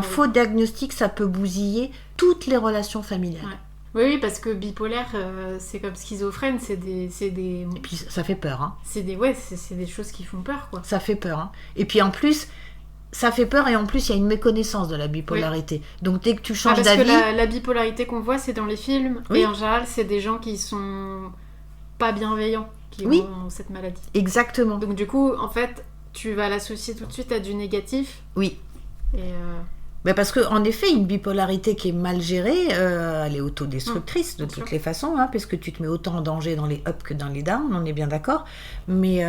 faux diagnostic, ça peut bousiller toutes les relations familiales. Ouais. Oui, parce que bipolaire, c'est comme schizophrène, c'est des... Et puis ça fait peur, hein. C'est des choses qui font peur, quoi. Ça fait peur, hein. Et puis en plus, ça fait peur et en plus, il y a une méconnaissance de la bipolarité. Oui. Donc dès que tu changes d'avis... Parce que la bipolarité qu'on voit, c'est dans les films. Oui. Et en général, c'est des gens qui sont pas bienveillants, qui ont cette maladie. Exactement. Donc du coup, en fait, tu vas l'associer tout de suite à du négatif. Oui. Et... parce qu'en effet, une bipolarité qui est mal gérée, elle est autodestructrice de toutes les façons, hein, parce que tu te mets autant en danger dans les ups que dans les downs, on est bien d'accord, mais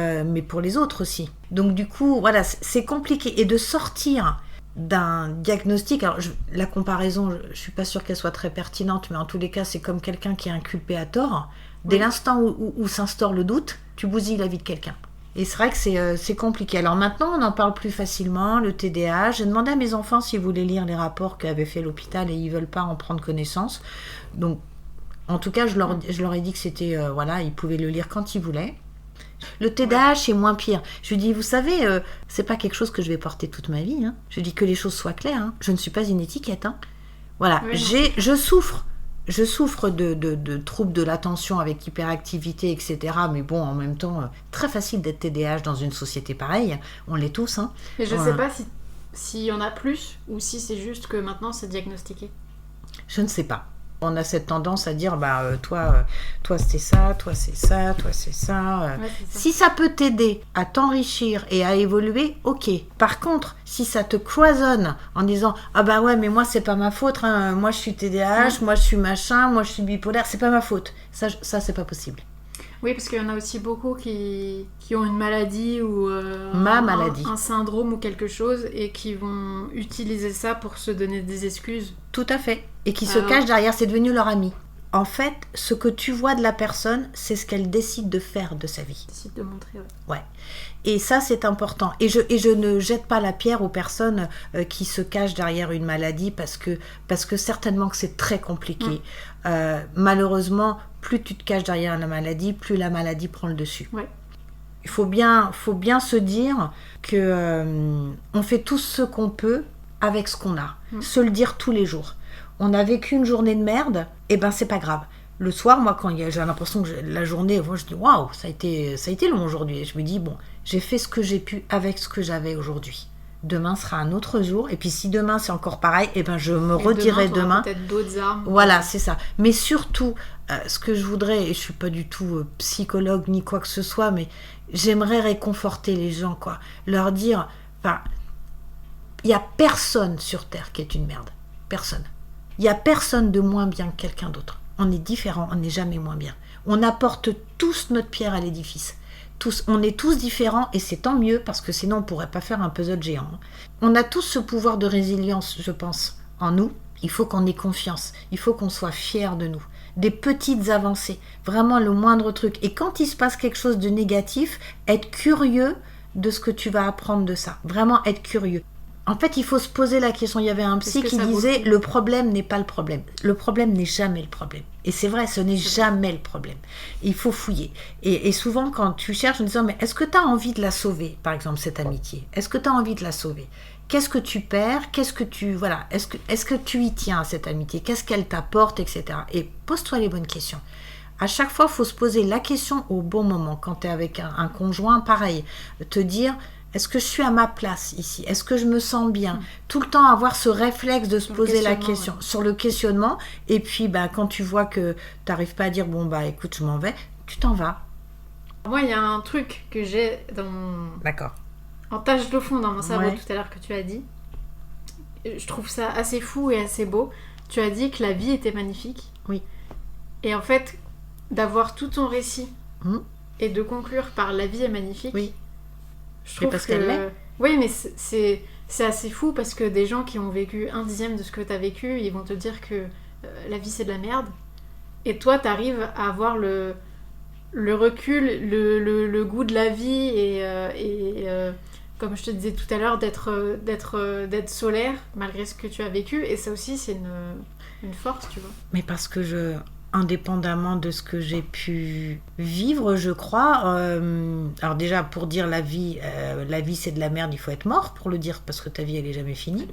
pour les autres aussi. Donc du coup, c'est compliqué. Et de sortir d'un diagnostic, alors la comparaison, je ne suis pas sûre qu'elle soit très pertinente, mais en tous les cas, c'est comme quelqu'un qui est inculpé à tort. Dès l'instant où s'instaure le doute, tu bousilles la vie de quelqu'un. Et c'est vrai que c'est compliqué. Alors maintenant, on en parle plus facilement, le TDAH. J'ai demandé à mes enfants s'ils voulaient lire les rapports qu'avait fait l'hôpital et ils ne veulent pas en prendre connaissance. Donc, En tout cas, je leur ai dit que c'était... voilà, ils pouvaient le lire quand ils voulaient. Le TDAH est moins pire. Je lui dis, vous savez, c'est pas quelque chose que je vais porter toute ma vie. Hein. Je dis que les choses soient claires. Hein. Je ne suis pas une étiquette. Hein. Voilà, je souffre. Je souffre de troubles de l'attention avec hyperactivité, etc. Mais bon, en même temps, très facile d'être TDAH dans une société pareille. On l'est tous. Hein. Mais je sais pas s'il y en a plus ou si c'est juste que maintenant c'est diagnostiqué. Je ne sais pas. On a cette tendance à dire, toi c'est ça, toi c'est ça, toi c'est ça. Ouais, c'est ça. Si ça peut t'aider à t'enrichir et à évoluer, ok. Par contre, si ça te cloisonne en disant, mais moi c'est pas ma faute, hein. Moi je suis TDAH, moi je suis machin, moi je suis bipolaire, c'est pas ma faute. Ça c'est pas possible. Oui, parce qu'il y en a aussi beaucoup qui ont une maladie ou maladie. Un syndrome ou quelque chose et qui vont utiliser ça pour se donner des excuses. Tout à fait. Et qui se cachent derrière, c'est devenu leur ami. En fait, ce que tu vois de la personne, c'est ce qu'elle décide de faire de sa vie. Décide de montrer, ouais. Et ça, c'est important. Et je ne jette pas la pierre aux personnes qui se cachent derrière une maladie parce que certainement que c'est très compliqué. Malheureusement, plus tu te caches derrière la maladie, plus la maladie prend le dessus. Ouais. Il faut bien se dire que on fait tout ce qu'on peut avec ce qu'on a. Se le dire tous les jours. On a vécu une journée de merde, et c'est pas grave. Le soir, moi, quand j'ai l'impression que la journée, moi, je dis waouh, ça a été long aujourd'hui. Et je me dis j'ai fait ce que j'ai pu avec ce que j'avais aujourd'hui. Demain sera un autre jour, et puis si demain c'est encore pareil, je me redirai demain. Peut-être d'autres armes. Voilà, c'est ça. Mais surtout, ce que je voudrais, et je suis pas du tout psychologue ni quoi que ce soit, mais j'aimerais réconforter les gens, quoi. Leur dire, il y a personne sur Terre qui est une merde. Personne. Il n'y a personne de moins bien que quelqu'un d'autre. On est différents, on n'est jamais moins bien. On apporte tous notre pierre à l'édifice. On est tous différents et c'est tant mieux parce que sinon on ne pourrait pas faire un puzzle géant. On a tous ce pouvoir de résilience, je pense, en nous. Il faut qu'on ait confiance, il faut qu'on soit fiers de nous. Des petites avancées, vraiment le moindre truc. Et quand il se passe quelque chose de négatif, être curieux de ce que tu vas apprendre de ça. Vraiment être curieux. En fait, il faut se poser la question. Il y avait un psy qui disait « Le problème n'est pas le problème. Le problème n'est jamais le problème. » Et c'est vrai, ce n'est jamais le problème. Il faut fouiller. Et souvent, quand tu cherches en disant « Mais est-ce que tu as envie de la sauver, par exemple, cette amitié ? Est-ce que tu as envie de la sauver ? Qu'est-ce que tu perds ? Qu'est-ce que tu... Voilà. Est-ce que tu y tiens à cette amitié ? Qu'est-ce qu'elle t'apporte, etc. » Et pose-toi les bonnes questions. À chaque fois, il faut se poser la question au bon moment. Quand tu es avec un conjoint, pareil. Te dire... Est-ce que je suis à ma place ici ? Est-ce que je me sens bien ? Tout le temps avoir ce réflexe de se poser la question sur le questionnement. Et puis, quand tu vois que tu n'arrives pas à dire écoute, je m'en vais, tu t'en vas. Moi, il y a un truc que j'ai D'accord. En tâche de fond dans mon cerveau tout à l'heure que tu as dit. Je trouve ça assez fou et assez beau. Tu as dit que la vie était magnifique. Oui. Et en fait, d'avoir tout ton récit et de conclure par la vie est magnifique. Oui. Je trouve parce qu'elle l'est. Oui, mais c'est assez fou parce que des gens qui ont vécu 1/10 de ce que tu as vécu, ils vont te dire que la vie c'est de la merde. Et toi, tu arrives à avoir le recul, le goût de la vie et comme je te disais tout à l'heure, d'être solaire malgré ce que tu as vécu. Et ça aussi, c'est une force, tu vois. Mais parce que indépendamment de ce que j'ai pu vivre, je crois. Alors déjà, pour dire la vie c'est de la merde, il faut être mort pour le dire, parce que ta vie, elle est jamais finie.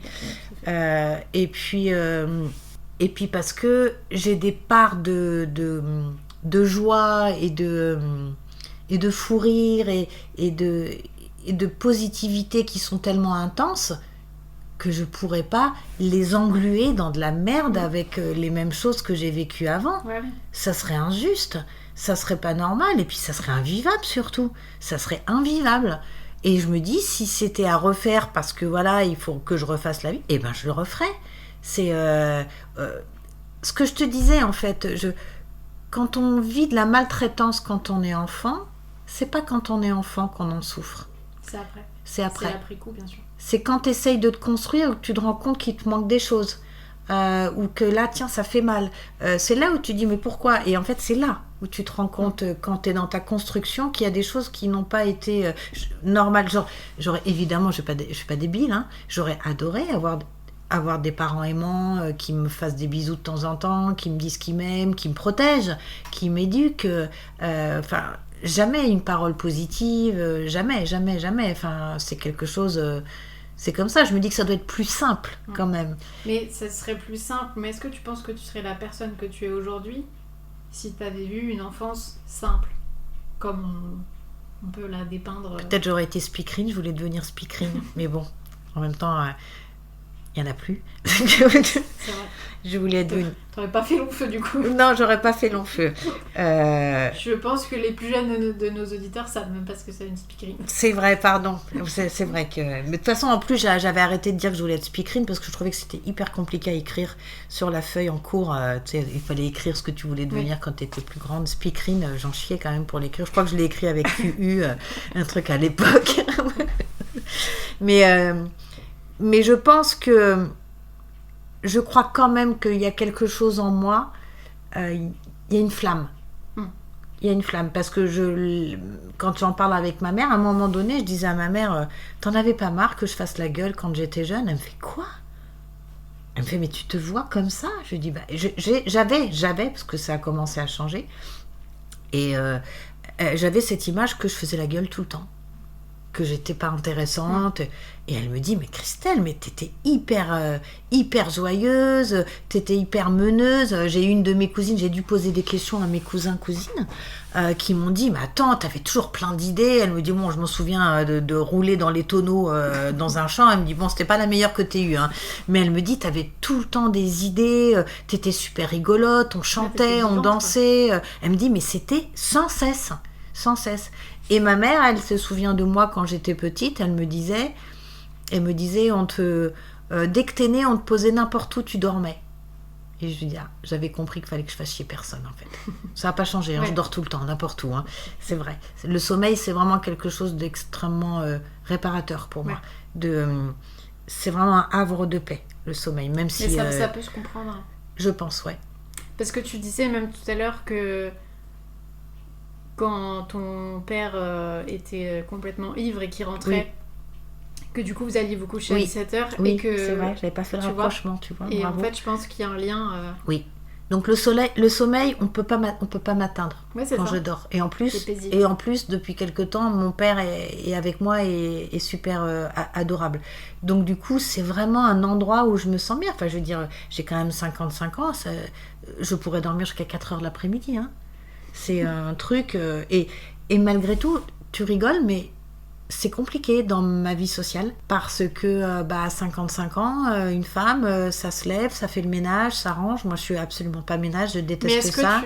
Et puis parce que j'ai des parts de joie et de fou rire et de positivité qui sont tellement intenses que je pourrais pas les engluer dans de la merde avec les mêmes choses que j'ai vécues avant. Ouais. Ça serait injuste, ça serait pas normal, et puis ça serait invivable surtout. Ça serait invivable. Et je me dis, si c'était à refaire parce que voilà, il faut que je refasse la vie, je le referais. C'est ce que je te disais en fait. Quand on vit de la maltraitance quand on est enfant, c'est pas quand on est enfant qu'on en souffre. C'est après. C'est après. C'est après coup, bien sûr. C'est quand tu essayes de te construire ou que tu te rends compte qu'il te manque des choses. Ou que là, tiens, ça fait mal. C'est là où tu dis, mais pourquoi ? Et en fait, c'est là où tu te rends compte, quand tu es dans ta construction, qu'il y a des choses qui n'ont pas été normales. J'aurais, évidemment, je suis pas débile, hein, j'aurais adoré avoir avoir des parents aimants qui me fassent des bisous de temps en temps, qui me disent qu'ils m'aiment, qui me protègent, qui m'éduquent. Jamais une parole positive, jamais. Enfin, c'est quelque chose... c'est comme ça, je me dis que ça doit être plus simple quand même. Mais ça serait plus simple, mais est-ce que tu penses que tu serais la personne que tu es aujourd'hui si tu avais eu une enfance simple, comme on peut la dépeindre? Peut-être j'aurais été speakerine, je voulais devenir speakerine, mais bon, en même temps, il n'y en a plus. C'est vrai. Je voulais être une... T'aurais pas fait long feu du coup. Non, j'aurais pas fait long feu. Je pense que les plus jeunes de nos auditeurs savent même pas ce que c'est une speakerine. C'est vrai, pardon. C'est vrai que... Mais de toute façon, en plus, j'avais arrêté de dire que je voulais être speakerine parce que je trouvais que c'était hyper compliqué à écrire sur la feuille en cours. Il fallait écrire ce que tu voulais devenir quand tu étais plus grande. Speakerine, j'en chiais quand même pour l'écrire. Je crois que je l'ai écrit avec QU, un truc à l'époque. Mais je pense que... Je crois quand même qu'il y a quelque chose en moi. Il y a une flamme. Il y a une flamme. Parce que quand j'en parle avec ma mère, à un moment donné, je disais à ma mère, t'en avais pas marre que je fasse la gueule quand j'étais jeune? Elle me fait quoi? Elle me fait, mais tu te vois comme ça? Je lui dis, j'avais, parce que ça a commencé à changer. Et j'avais cette image que je faisais la gueule tout le temps. Que j'étais pas intéressante. Et elle me dit, mais Christelle, mais t'étais hyper joyeuse, t'étais hyper meneuse. J'ai une de mes cousines, j'ai dû poser des questions à mes cousins-cousines qui m'ont dit, mais attends, t'avais toujours plein d'idées. Elle me dit, bon, je m'en souviens de rouler dans les tonneaux dans un champ. Elle me dit, bon, c'était pas la meilleure que t'aies eue, hein. Mais elle me dit, t'avais tout le temps des idées, t'étais super rigolote, on chantait, on dansait. Elle me dit, mais c'était sans cesse. Et ma mère, elle se souvient de moi quand j'étais petite, elle me disait, dès que t'es née, on te posait n'importe où, tu dormais. Et je lui dis, j'avais compris qu'il fallait que je fasse chier personne, en fait. Ça n'a pas changé, je dors tout le temps, n'importe où, c'est vrai. Le sommeil, c'est vraiment quelque chose d'extrêmement réparateur pour moi. C'est vraiment un havre de paix, le sommeil, même si... Mais ça peut se comprendre. Je pense, ouais. Parce que tu disais même tout à l'heure que quand ton père était complètement ivre et qu'il rentrait, que du coup vous alliez vous coucher à 17h. Oui, et que, c'est vrai, j'avais pas fait le rapprochement, tu vois. Et bravo. en fait, je pense qu'il y a un lien... Oui. Donc le sommeil, on peut pas m'atteindre quand je dors. Et en plus, depuis quelque temps, mon père est avec moi et est super adorable. Donc du coup, c'est vraiment un endroit où je me sens bien. Enfin, je veux dire, j'ai quand même 55 ans, je pourrais dormir jusqu'à 4h l'après-midi, C'est un truc... et malgré tout, tu rigoles, mais c'est compliqué dans ma vie sociale parce que à 55 ans, une femme, ça se lève, ça fait le ménage, ça range. Moi, je suis absolument pas ménage, je déteste ça.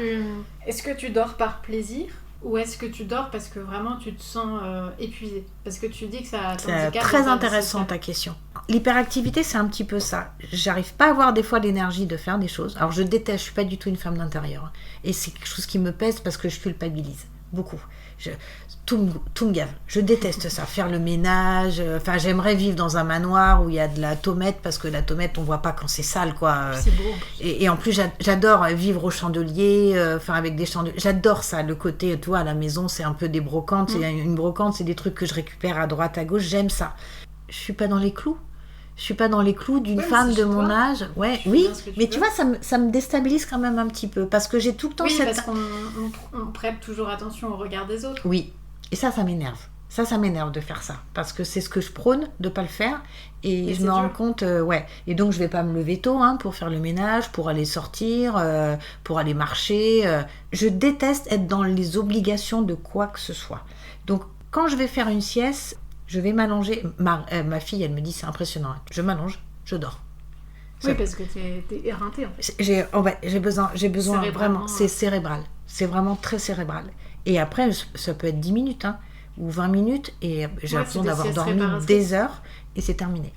Est-ce que tu dors par plaisir ou est-ce que tu dors parce que vraiment tu te sens épuisée? Parce que tu dis que ça c'est très intéressant ta question. L'hyperactivité, c'est un petit peu ça. J'arrive pas à avoir des fois l'énergie de faire des choses. Alors, je déteste, je suis pas du tout une femme d'intérieur. Et c'est quelque chose qui me pèse parce que je culpabilise beaucoup. Tout me gave. Je déteste ça. Faire le ménage. J'aimerais vivre dans un manoir où il y a de la tomate parce que la tomate, on voit pas quand c'est sale, quoi. C'est beau. Et en plus, j'adore vivre au chandelier, avec des chandeliers. J'adore ça. Le côté, tu vois, à la maison, c'est un peu des brocantes. Une brocante, c'est des trucs que je récupère à droite, à gauche. J'aime ça. Je suis pas dans les clous. Je suis pas dans les clous d'une femme de mon âge. Ouais, oui, mais tu vois, ça me déstabilise quand même un petit peu parce que j'ai tout le temps parce qu'on prête toujours attention au regard des autres. Oui, et ça m'énerve. Ça m'énerve de faire ça parce que c'est ce que je prône de pas le faire et je me rends compte, Et donc je vais pas me lever tôt pour faire le ménage, pour aller sortir, pour aller marcher. Je déteste être dans les obligations de quoi que ce soit. Donc quand je vais faire une sieste, je vais m'allonger. Ma fille, elle me dit, c'est impressionnant. Je m'allonge, je dors. Oui, parce que t'es éreintée, en fait. J'ai besoin vraiment. C'est cérébral. C'est vraiment très cérébral. Et après, ça peut être 10 minutes, ou 20 minutes, et j'ai l'impression d'avoir dormi des heures, et c'est terminé.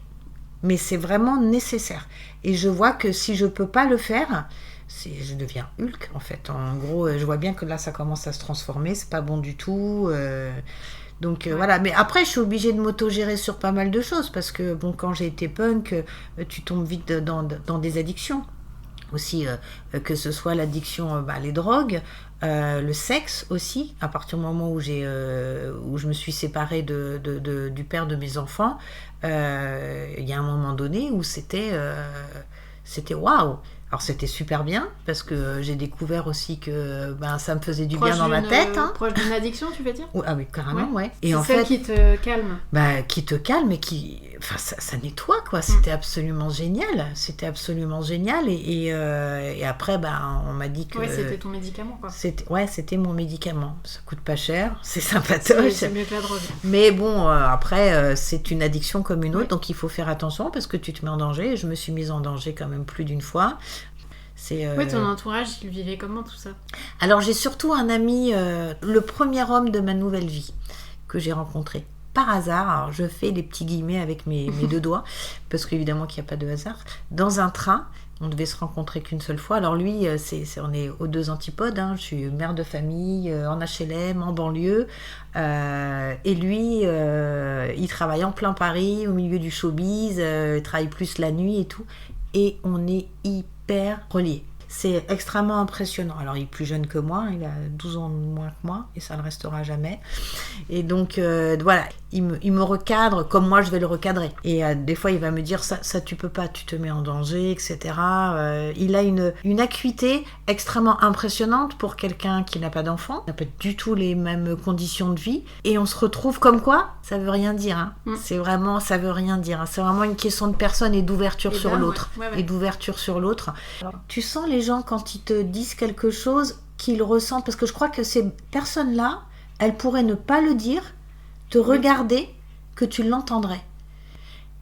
Mais c'est vraiment nécessaire. Et je vois que si je peux pas le faire, je deviens Hulk, en fait. En gros, je vois bien que là, ça commence à se transformer. C'est pas bon du tout. Donc voilà, mais après je suis obligée de m'autogérer sur pas mal de choses parce que quand j'ai été punk, tu tombes vite dans des addictions. aussi, que ce soit l'addiction, les drogues, le sexe aussi. À partir du moment où je me suis séparée du père de mes enfants, il y a un moment donné où c'était waouh. Alors c'était super bien parce que j'ai découvert aussi que ça me faisait du bien dans ma tête. Proche d'une addiction, tu veux dire ? Ah oui, carrément, ouais. Et c'est en fait, qui te calme. Qui te calme et ça nettoie, quoi. C'était absolument génial. C'était absolument génial. Et après, on m'a dit que... Ouais, c'était ton médicament, quoi. C'était mon médicament. Ça coûte pas cher, c'est sympatoche. C'est mieux que la drogue. Mais bon, après, c'est une addiction comme une autre, donc il faut faire attention parce que tu te mets en danger. Et je me suis mise en danger quand même plus d'une fois. Oui, ton entourage, il vivait comment tout ça ? Alors j'ai surtout un ami, le premier homme de ma nouvelle vie que j'ai rencontré par hasard. Alors je fais les petits guillemets avec mes deux doigts parce qu'évidemment qu'il n'y a pas de hasard. Dans un train, on devait se rencontrer qu'une seule fois. Alors lui, on est aux deux antipodes. Je suis mère de famille en HLM, en banlieue. Et lui, il travaille en plein Paris, au milieu du showbiz. Il travaille plus la nuit et tout. Et on est hyper reliés. C'est extrêmement impressionnant. Alors, il est plus jeune que moi, il a 12 ans de moins que moi, et ça ne le restera jamais. Et donc, voilà, il me recadre comme moi, je vais le recadrer. Et des fois, il va me dire, ça tu peux pas, tu te mets en danger, etc. Il a une acuité extrêmement impressionnante pour quelqu'un qui n'a pas d'enfant, n'a pas du tout les mêmes conditions de vie. Et on se retrouve comme quoi, ça veut rien dire. C'est vraiment, ça veut rien dire. C'est vraiment une question de personne et d'ouverture sur l'autre. Ouais. Et d'ouverture sur l'autre. Alors, tu sens les gens quand ils te disent quelque chose qu'ils ressentent, parce que je crois que ces personnes-là, elles pourraient ne pas le dire, te regarder, que tu l'entendrais.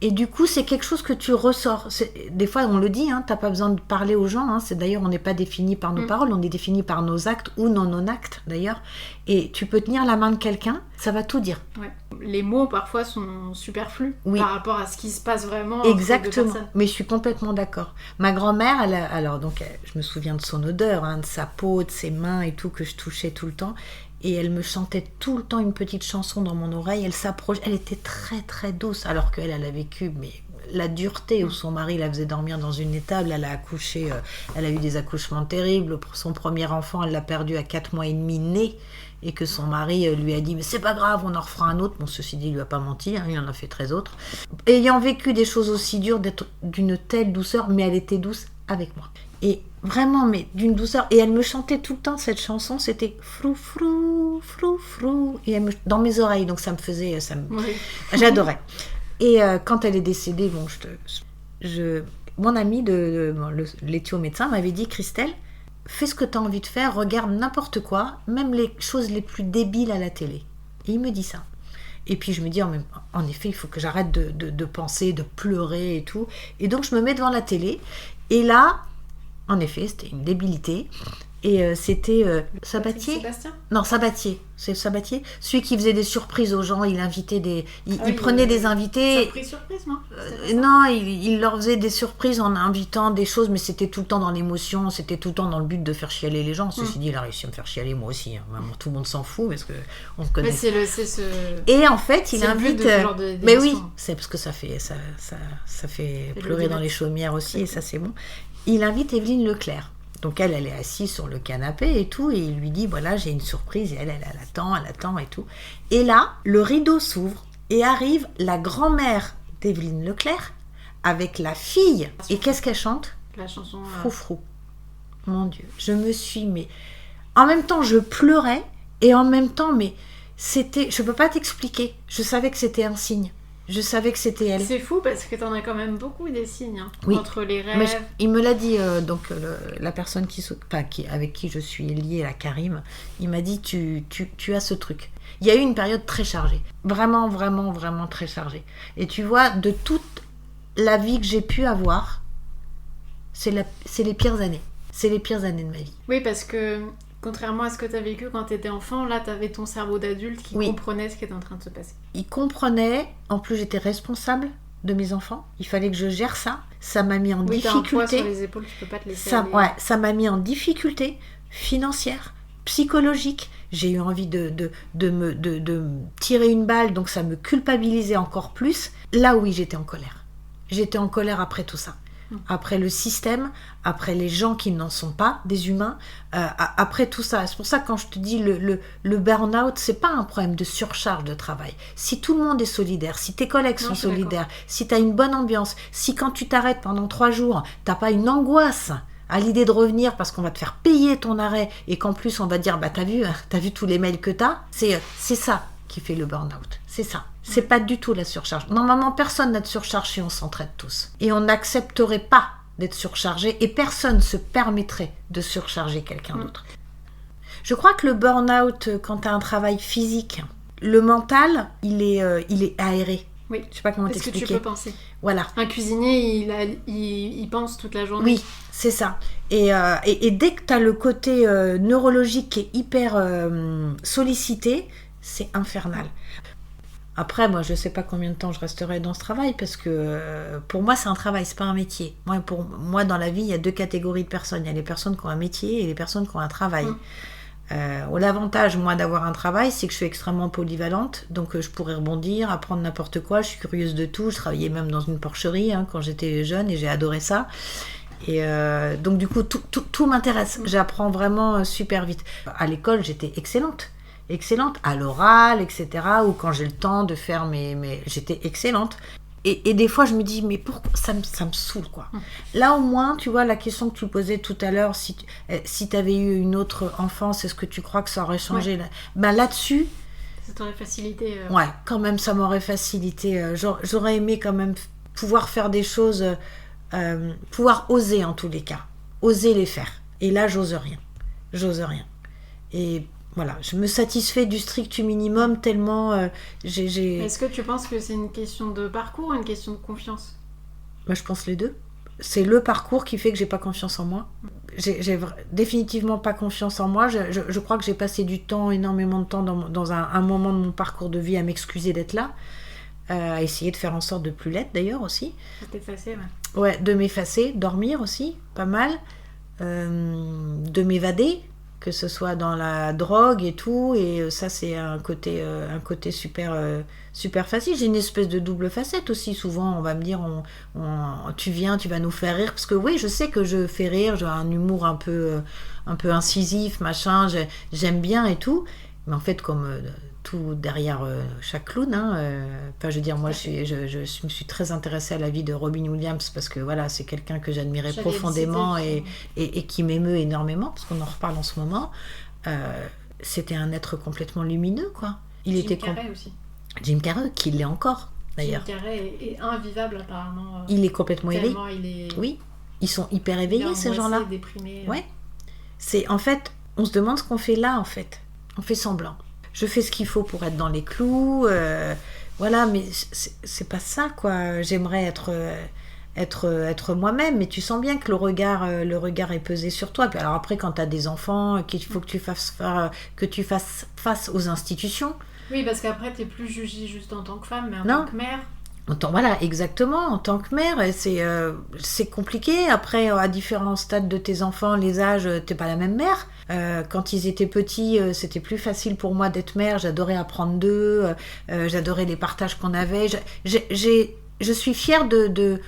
Et du coup, c'est quelque chose que tu ressors. Des fois, on le dit, t'as pas besoin de parler aux gens. C'est d'ailleurs, on n'est pas défini par nos paroles, on est défini par nos actes ou non-actes d'ailleurs. Et tu peux tenir la main de quelqu'un, ça va tout dire. Ouais. Les mots parfois sont superflus par rapport à ce qui se passe vraiment. Exactement. Mais je suis complètement d'accord. Ma grand-mère, je me souviens de son odeur, de sa peau, de ses mains et tout que je touchais tout le temps. Et elle me chantait tout le temps une petite chanson dans mon oreille. Elle s'approche, elle était très très douce, alors qu'elle a vécu la dureté où son mari la faisait dormir dans une étable. Elle a accouché, elle a eu des accouchements terribles. Son premier enfant, elle l'a perdu à 4 mois et demi né, et que son mari lui a dit mais c'est pas grave, on en refera un autre. Bon, ceci dit, il lui a pas menti, il en a fait 13 autres. Ayant vécu des choses aussi dures, d'être d'une telle douceur, mais elle était douce avec moi. Et vraiment, mais d'une douceur. Et elle me chantait tout le temps cette chanson, c'était frou frou frou frou, et dans mes oreilles, donc ça me faisait, j'adorais. Et quand elle est décédée, mon ami l'éthio-médecin m'avait dit, Christelle, fais ce que tu as envie de faire, regarde n'importe quoi, même les choses les plus débiles à la télé. Et il me dit ça. Et puis je me dis, en effet, il faut que j'arrête de penser, de pleurer et tout. Et donc je me mets devant la télé, et là, en effet, c'était une débilité. Et c'était Sabatier. Sébastien ? Non, Sabatier. C'est Sabatier. Celui qui faisait des surprises aux gens, il invitait il prenait des invités. Surprise, non ? Non, il leur faisait des surprises en invitant des choses, mais c'était tout le temps dans l'émotion, c'était tout le temps dans le but de faire chialer les gens. Ceci dit, il a réussi à me faire chialer moi aussi. Vraiment, tout le monde s'en fout parce que on connaît. Mais c'est ce. Et en fait, il invite. Le but de ce genre mais oui, c'est parce que ça fait pleurer dans les chaumières aussi, et ça c'est bon. Il invite Evelyne Leclerc. Donc elle est assise sur le canapé et tout, et il lui dit, voilà, j'ai une surprise, et elle attend et tout. Et là, le rideau s'ouvre, et arrive la grand-mère d'Evelyne Leclerc, avec la fille. Et qu'est-ce qu'elle chante ? La chanson... Froufrou. Mon Dieu, je me suis... Mais en même temps, je pleurais, et en même temps, mais c'était... Je peux pas t'expliquer. Je savais que c'était un signe. Je savais que c'était elle. C'est fou parce que t'en as quand même beaucoup des signes entre les rêves. Mais il me l'a dit, la personne avec qui je suis liée, la Karim, il m'a dit tu as ce truc. Il y a eu une période très chargée, vraiment, vraiment, vraiment très chargée. Et tu vois, de toute la vie que j'ai pu avoir, c'est les pires années. C'est les pires années de ma vie. Oui, parce que contrairement à ce que tu as vécu quand tu étais enfant, là, tu avais ton cerveau d'adulte qui comprenait ce qui était en train de se passer. Il comprenait. En plus, j'étais responsable de mes enfants. Il fallait que je gère ça. Ça m'a mis en difficulté. Oui, t'as un poids sur les épaules, tu peux pas te laisser aller. Ça m'a mis en difficulté financière, psychologique. J'ai eu envie de me tirer une balle, donc ça me culpabilisait encore plus. Là, oui, j'étais en colère. J'étais en colère après tout ça. après le système, après les gens qui n'en sont pas, des humains, après tout ça. C'est pour ça que quand je te dis le burn-out, c'est pas un problème de surcharge de travail. Si tout le monde est solidaire, si tes collègues sont solidaires, si tu as une bonne ambiance, si quand tu t'arrêtes pendant 3 jours, t'as pas une angoisse à l'idée de revenir parce qu'on va te faire payer ton arrêt et qu'en plus on va dire t'as vu tous les mails que t'as, c'est ça qui fait le burn-out. C'est ça. C'est pas du tout la surcharge. Normalement, personne n'a de surcharge si on s'entraide tous. Et on n'accepterait pas d'être surchargé et personne se permettrait de surcharger quelqu'un d'autre. Je crois que le burn-out, quand tu as un travail physique, le mental, il est aéré. Oui. Je sais pas comment t'expliquer. Est-ce que tu peux penser ? Voilà. Un cuisinier, il pense toute la journée. Oui, c'est ça. Et dès que tu as le côté neurologique qui est hyper sollicité, c'est infernal. Après, moi, je sais pas combien de temps je resterai dans ce travail parce que pour moi, c'est un travail, c'est pas un métier. Pour moi, dans la vie, il y a 2 catégories de personnes. Il y a les personnes qui ont un métier et les personnes qui ont un travail. L'avantage, moi, d'avoir un travail, c'est que je suis extrêmement polyvalente. Donc, je pourrais rebondir, apprendre n'importe quoi. Je suis curieuse de tout. Je travaillais même dans une porcherie quand j'étais jeune et j'ai adoré ça. Et donc, du coup, tout m'intéresse. J'apprends vraiment super vite. À l'école, j'étais excellente à l'oral, etc. Ou quand j'ai le temps de faire j'étais excellente. Et des fois, je me dis, mais pourquoi ça me saoule, quoi. Là, au moins, tu vois, la question que tu posais tout à l'heure, si tu avais eu une autre enfance, est-ce que tu crois que ça aurait changé là-dessus, ça t'aurait facilité. Ouais, quand même, ça m'aurait facilité. J'aurais aimé quand même pouvoir faire des choses, pouvoir oser en tous les cas. Oser les faire. Et là, j'ose rien. Et voilà, je me satisfais du strict minimum tellement j'ai... Est-ce que tu penses que c'est une question de parcours ou une question de confiance ? Moi, je pense les deux. C'est le parcours qui fait que j'ai pas confiance en moi. J'ai définitivement pas confiance en moi. Je crois que j'ai passé énormément de temps dans un moment de mon parcours de vie à m'excuser d'être là, à essayer de faire en sorte de plus l'être d'ailleurs aussi. De t'effacer, ouais, de m'effacer, dormir aussi, pas mal, de m'évader, que ce soit dans la drogue et tout, et ça c'est un côté super facile. J'ai une espèce de double facette aussi. Souvent on va me dire tu vas nous faire rire, parce que oui, je sais que je fais rire, j'ai un humour un peu incisif, machin, j'aime bien et tout, mais en fait comme tout derrière chaque clown, je veux dire, moi je me suis très intéressée à la vie de Robin Williams parce que voilà, c'est quelqu'un que j'admirais profondément et qui m'émeut énormément, parce qu'on en reparle en ce moment. C'était un être complètement lumineux, quoi. Jim Carrey aussi. Jim Carrey, qui l'est encore d'ailleurs. Jim Carrey est invivable apparemment. Il est complètement éveillé. Oui, ils sont hyper éveillés, ces gens-là. Déprimé. Ouais. C'est en fait, on se demande ce qu'on fait là, en fait. On fait semblant. Je fais ce qu'il faut pour être dans les clous, voilà, mais c'est pas ça, quoi. J'aimerais être moi-même, mais tu sens bien que le regard est pesé sur toi. Puis alors après, quand tu as des enfants, qu'il faut que tu fasses face aux institutions. Oui, parce qu'après, tu n'es plus jugée juste en tant que femme, mais en tant que mère. Voilà, exactement, en tant que mère, c'est compliqué. Après, à différents stades de tes enfants, les âges, t'es pas la même mère. Quand ils étaient petits, c'était plus facile pour moi d'être mère. J'adorais apprendre d'eux, j'adorais les partages qu'on avait. Je suis fière de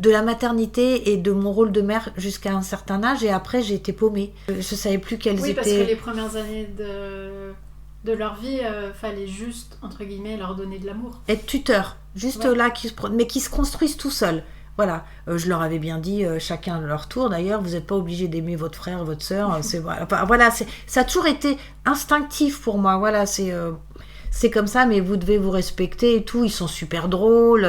la maternité et de mon rôle de mère jusqu'à un certain âge, et après j'ai été paumée. Je savais plus quelles étaient... Oui, parce que les premières années de leur vie, fallait juste, entre guillemets, leur donner de l'amour. Être tuteur, juste là, mais qui se construisent tout seuls. Voilà, je leur avais bien dit, chacun à leur tour d'ailleurs, vous n'êtes pas obligés d'aimer votre frère, votre sœur. Ça a toujours été instinctif pour moi. Voilà, c'est comme ça, mais vous devez vous respecter et tout. Ils sont super drôles.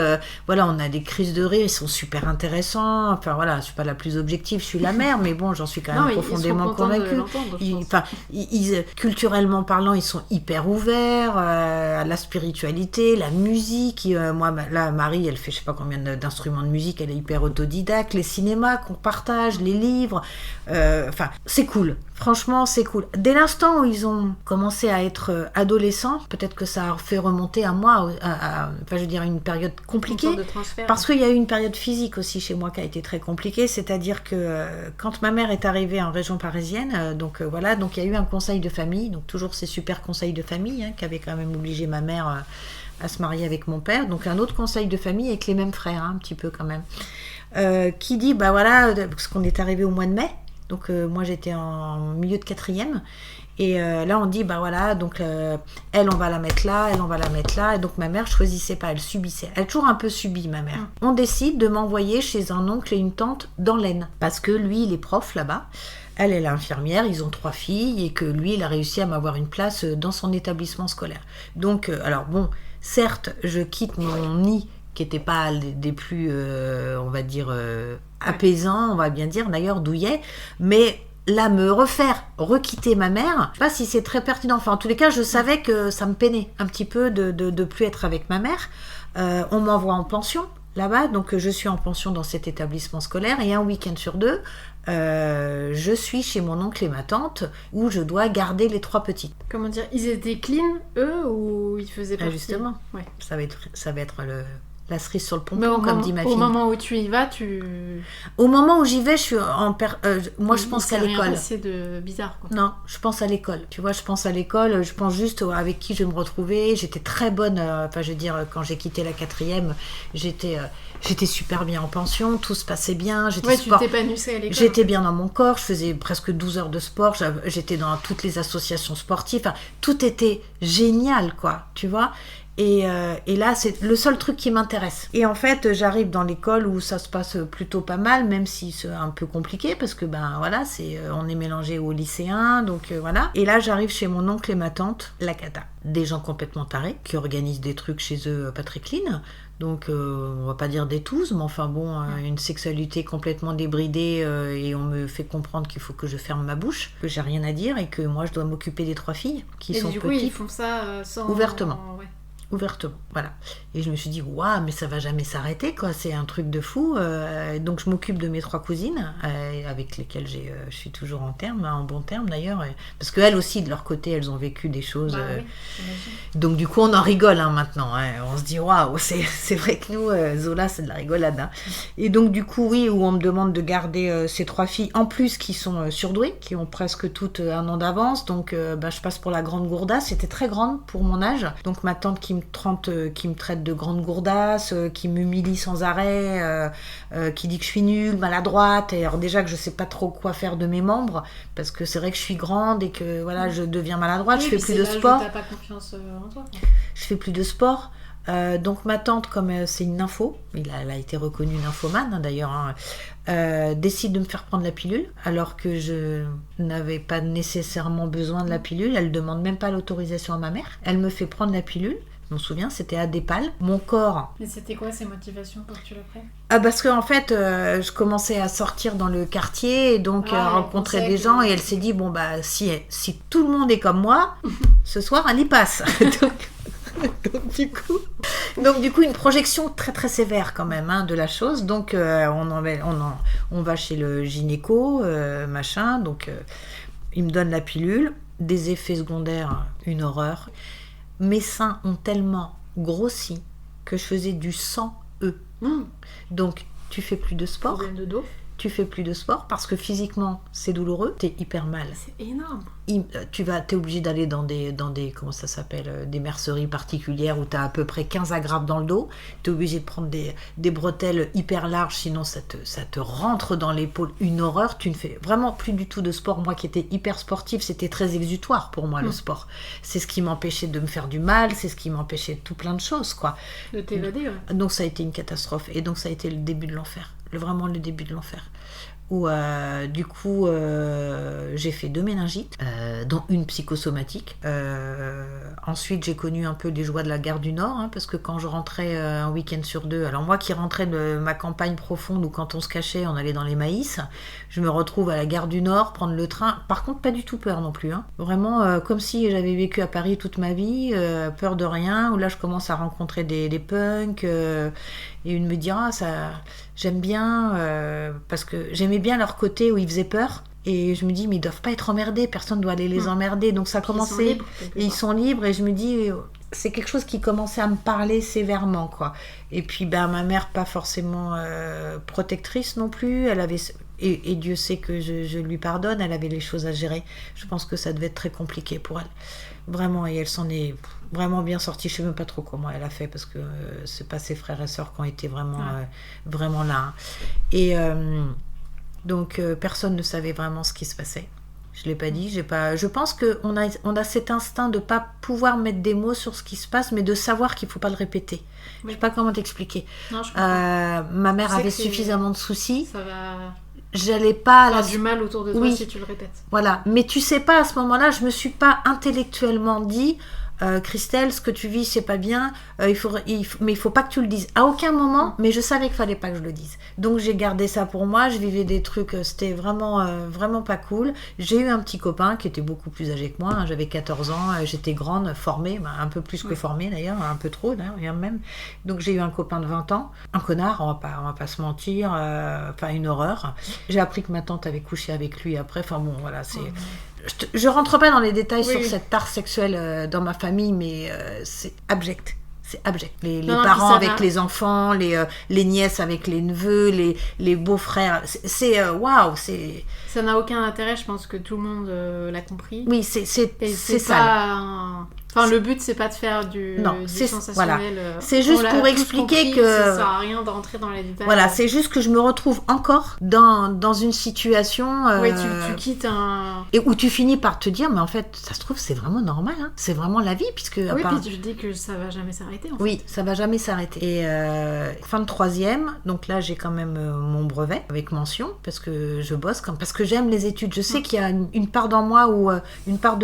Voilà, on a des crises de rire, ils sont super intéressants. Enfin voilà, je suis pas la plus objective, je suis la mère, mais bon, j'en suis quand même profondément convaincue. Culturellement parlant, ils sont hyper ouverts à la spiritualité, la musique. Moi, là, Marie, elle fait je sais pas combien d'instruments de musique, elle est hyper autodidacte. Les cinémas qu'on partage, les livres. C'est cool. Franchement, c'est cool. Dès l'instant où ils ont commencé à être adolescents, peut-être que ça a fait remonter à moi, une période compliquée. Une sorte de transfert. Parce qu'il y a eu une période physique aussi chez moi qui a été très compliquée. C'est-à-dire que quand ma mère est arrivée en région parisienne, donc il y a eu un conseil de famille, donc toujours ces super conseils de famille, qui avaient quand même obligé ma mère à se marier avec mon père. Donc un autre conseil de famille avec les mêmes frères, un petit peu quand même. qui dit, bah voilà, parce qu'on est arrivé au mois de mai, donc moi j'étais en milieu de 4e, et là on dit, bah voilà, donc elle on va la mettre là, elle on va la mettre là, et donc ma mère choisissait pas, elle subissait. Elle a toujours un peu subi, ma mère. On décide de m'envoyer chez un oncle et une tante dans l'Aisne, parce que lui il est prof là-bas. Elle est infirmière, ils ont 3 filles, et que lui, il a réussi à m'avoir une place dans son établissement scolaire. Donc, alors bon, certes, je quitte mon nid, qui n'était pas des plus, on va dire, apaisants, on va bien dire, d'ailleurs, douillet, mais là, requitter ma mère, je sais pas si c'est très pertinent. Enfin, en tous les cas, je savais que ça me peinait un petit peu de plus être avec ma mère. On m'envoie en pension là-bas, donc je suis en pension dans cet établissement scolaire, et un week-end sur 2, je suis chez mon oncle et ma tante, où je dois garder les 3 petites. Comment dire, ils étaient clean, eux, ou ils faisaient partie? Justement, ouais. Ça va être la cerise sur le pompon, comme dit ma fille. Au moment où tu y vas, Au moment où j'y vais, je suis moi, je pense qu'à l'école. C'est de bizarre, quoi. Non, je pense à l'école. Tu vois, je pense à l'école. Je pense juste avec qui je vais me retrouver. J'étais très bonne. Enfin, je veux dire, quand j'ai quitté la 4e, j'étais super bien en pension. Tout se passait bien. Tu t'épanouissais à l'école. J'étais bien dans mon corps. Je faisais presque 12 heures de sport. J'étais dans toutes les associations sportives. Enfin, tout était génial, quoi. Tu vois. Et là, c'est le seul truc qui m'intéresse. Et en fait, j'arrive dans l'école où ça se passe plutôt pas mal, même si c'est un peu compliqué, parce que ben voilà, on est mélangé aux lycéens, donc voilà. Et là, j'arrive chez mon oncle et ma tante, la cata. Des gens complètement tarés, qui organisent des trucs chez eux pas très clean. Donc, on va pas dire des touzes, mais enfin bon, une sexualité complètement débridée, et on me fait comprendre qu'il faut que je ferme ma bouche, que j'ai rien à dire, et que moi, je dois m'occuper des 3 filles qui sont petites. Et du coup, ils font ça sans... Ouvertement. Ouais. Ouvertement, voilà. Et je me suis dit, waouh, mais ça va jamais s'arrêter, quoi. C'est un truc de fou. Donc je m'occupe de mes 3 cousines, avec lesquelles je suis toujours en bon terme d'ailleurs, parce qu'elles aussi, de leur côté, elles ont vécu des choses. Oui, donc du coup, on en rigole maintenant. On se dit, waouh, c'est vrai que nous, Zola, c'est de la rigolade. Hein. Et donc du coup, oui, où on me demande de garder ces 3 filles, en plus qui sont surdouées, qui ont presque toutes 1 an d'avance. Donc je passe pour la grande gourdasse. C'était très grande pour mon âge. Donc ma tante qui me traite de grande gourdasse, qui m'humilie sans arrêt, qui dit que je suis nulle, maladroite, et alors déjà que je sais pas trop quoi faire de mes membres, parce que c'est vrai que je suis grande et que voilà, je deviens maladroite, je fais plus de sport. T'as pas confiance en toi, quoi. Je fais plus de sport. Donc ma tante, comme c'est une nympho, elle a été reconnue nymphomane d'ailleurs, décide de me faire prendre la pilule, alors que je n'avais pas nécessairement besoin de la pilule. Elle demande même pas l'autorisation à ma mère. Elle me fait prendre la pilule. Je m'en souviens, c'était à Dépal. Mon corps... Mais c'était quoi ces motivations pour que tu la prennes ? Parce qu'en fait, je commençais à sortir dans le quartier et donc rencontrer des gens. Et elle s'est dit, bon, bah, si tout le monde est comme moi, ce soir, elle y passe. Donc du coup, une projection très très sévère quand même de la chose. Donc on va chez le gynéco, machin. Donc il me donne la pilule. Des effets secondaires, une horreur. Mes seins ont tellement grossi que je faisais du sang Donc tu fais plus de sport. Problème de dos. Tu fais plus de sport parce que physiquement c'est douloureux, t'es hyper mal. C'est énorme. T'es obligé d'aller dans des comment ça s'appelle, des merceries particulières où t'as à peu près 15 agrafes dans le dos. T'es obligé de prendre des bretelles hyper larges, sinon ça te rentre dans l'épaule. Une horreur. Tu ne fais vraiment plus du tout de sport. Moi qui étais hyper sportive, c'était très exutoire pour moi le sport. C'est ce qui m'empêchait de me faire du mal, c'est ce qui m'empêchait de tout plein de choses, quoi. De t'évader, ouais. Donc ça a été une catastrophe et donc ça a été le début de l'enfer. Vraiment le début de l'enfer. Où du coup j'ai fait 2 méningites, dont une psychosomatique. Ensuite j'ai connu un peu les joies de la gare du Nord, parce que quand je rentrais un week-end sur 2, alors moi qui rentrais de ma campagne profonde où quand on se cachait on allait dans les maïs, je me retrouve à la gare du Nord, prendre le train, par contre pas du tout peur non plus, vraiment comme si j'avais vécu à Paris toute ma vie, peur de rien, où là je commence à rencontrer des punks, et une me dira ça, j'aime bien, parce que j'aimais bien leur côté où ils faisaient peur. Et je me dis, mais ils doivent pas être emmerdés, personne doit aller les emmerder. Donc ça a commencé, ils sont libres, et je me dis, c'est quelque chose qui commençait à me parler sévèrement, quoi. Et puis ma mère, pas forcément protectrice non plus, elle avait et Dieu sait que je lui pardonne, elle avait les choses à gérer. Je pense que ça devait être très compliqué pour elle. Vraiment, et elle s'en est vraiment bien sortie. Je ne sais même pas trop comment elle a fait, parce que c'est pas ses frères et sœurs qui ont été vraiment là. Hein. Et donc, personne ne savait vraiment ce qui se passait. Je ne l'ai pas dit. Je pense qu'on a cet instinct de ne pas pouvoir mettre des mots sur ce qui se passe, mais de savoir qu'il ne faut pas le répéter. Oui. Je ne sais pas comment t'expliquer. Non, je comprends. Ma mère avait suffisamment de soucis. Ça va... J'allais pas faire du mal autour de toi si tu le répètes. Voilà, mais tu sais pas, à ce moment-là, je me suis pas intellectuellement dit Christelle, ce que tu vis, c'est pas bien, mais il faut pas que tu le dises. À aucun moment, mais je savais qu'il fallait pas que je le dise. Donc j'ai gardé ça pour moi, je vivais des trucs, c'était vraiment pas cool. J'ai eu un petit copain qui était beaucoup plus âgé que moi, hein, j'avais 14 ans, j'étais grande, formée, un peu plus que formée d'ailleurs, un peu trop d'ailleurs même. Donc j'ai eu un copain de 20 ans, un connard, on va pas se mentir, une horreur. J'ai appris que ma tante avait couché avec lui après, enfin bon, voilà, c'est... Je rentre pas dans les détails sur cette tare sexuelle dans ma famille, mais c'est abject. C'est abject. Les parents avec les enfants, les nièces avec les neveux, les beaux-frères. Waouh, c'est... Ça n'a aucun intérêt, je pense que tout le monde l'a compris. Oui, c'est ça. Enfin, le but, c'est pas de faire du sensationnel. Voilà. C'est juste pour expliquer que... Ça sert à rien d'entrer dans les détails. Voilà, c'est juste que je me retrouve encore dans une situation... Oui, tu quittes un... Et où tu finis par te dire, mais en fait, ça se trouve, c'est vraiment normal. Hein. C'est vraiment la vie, puisque... Oui, puis tu te dis que ça va jamais s'arrêter, en fait. Oui, ça va jamais s'arrêter. Et fin de 3e, donc là, j'ai quand même mon brevet, avec mention, parce que je bosse, parce que j'aime les études. Je sais qu'il y a une part de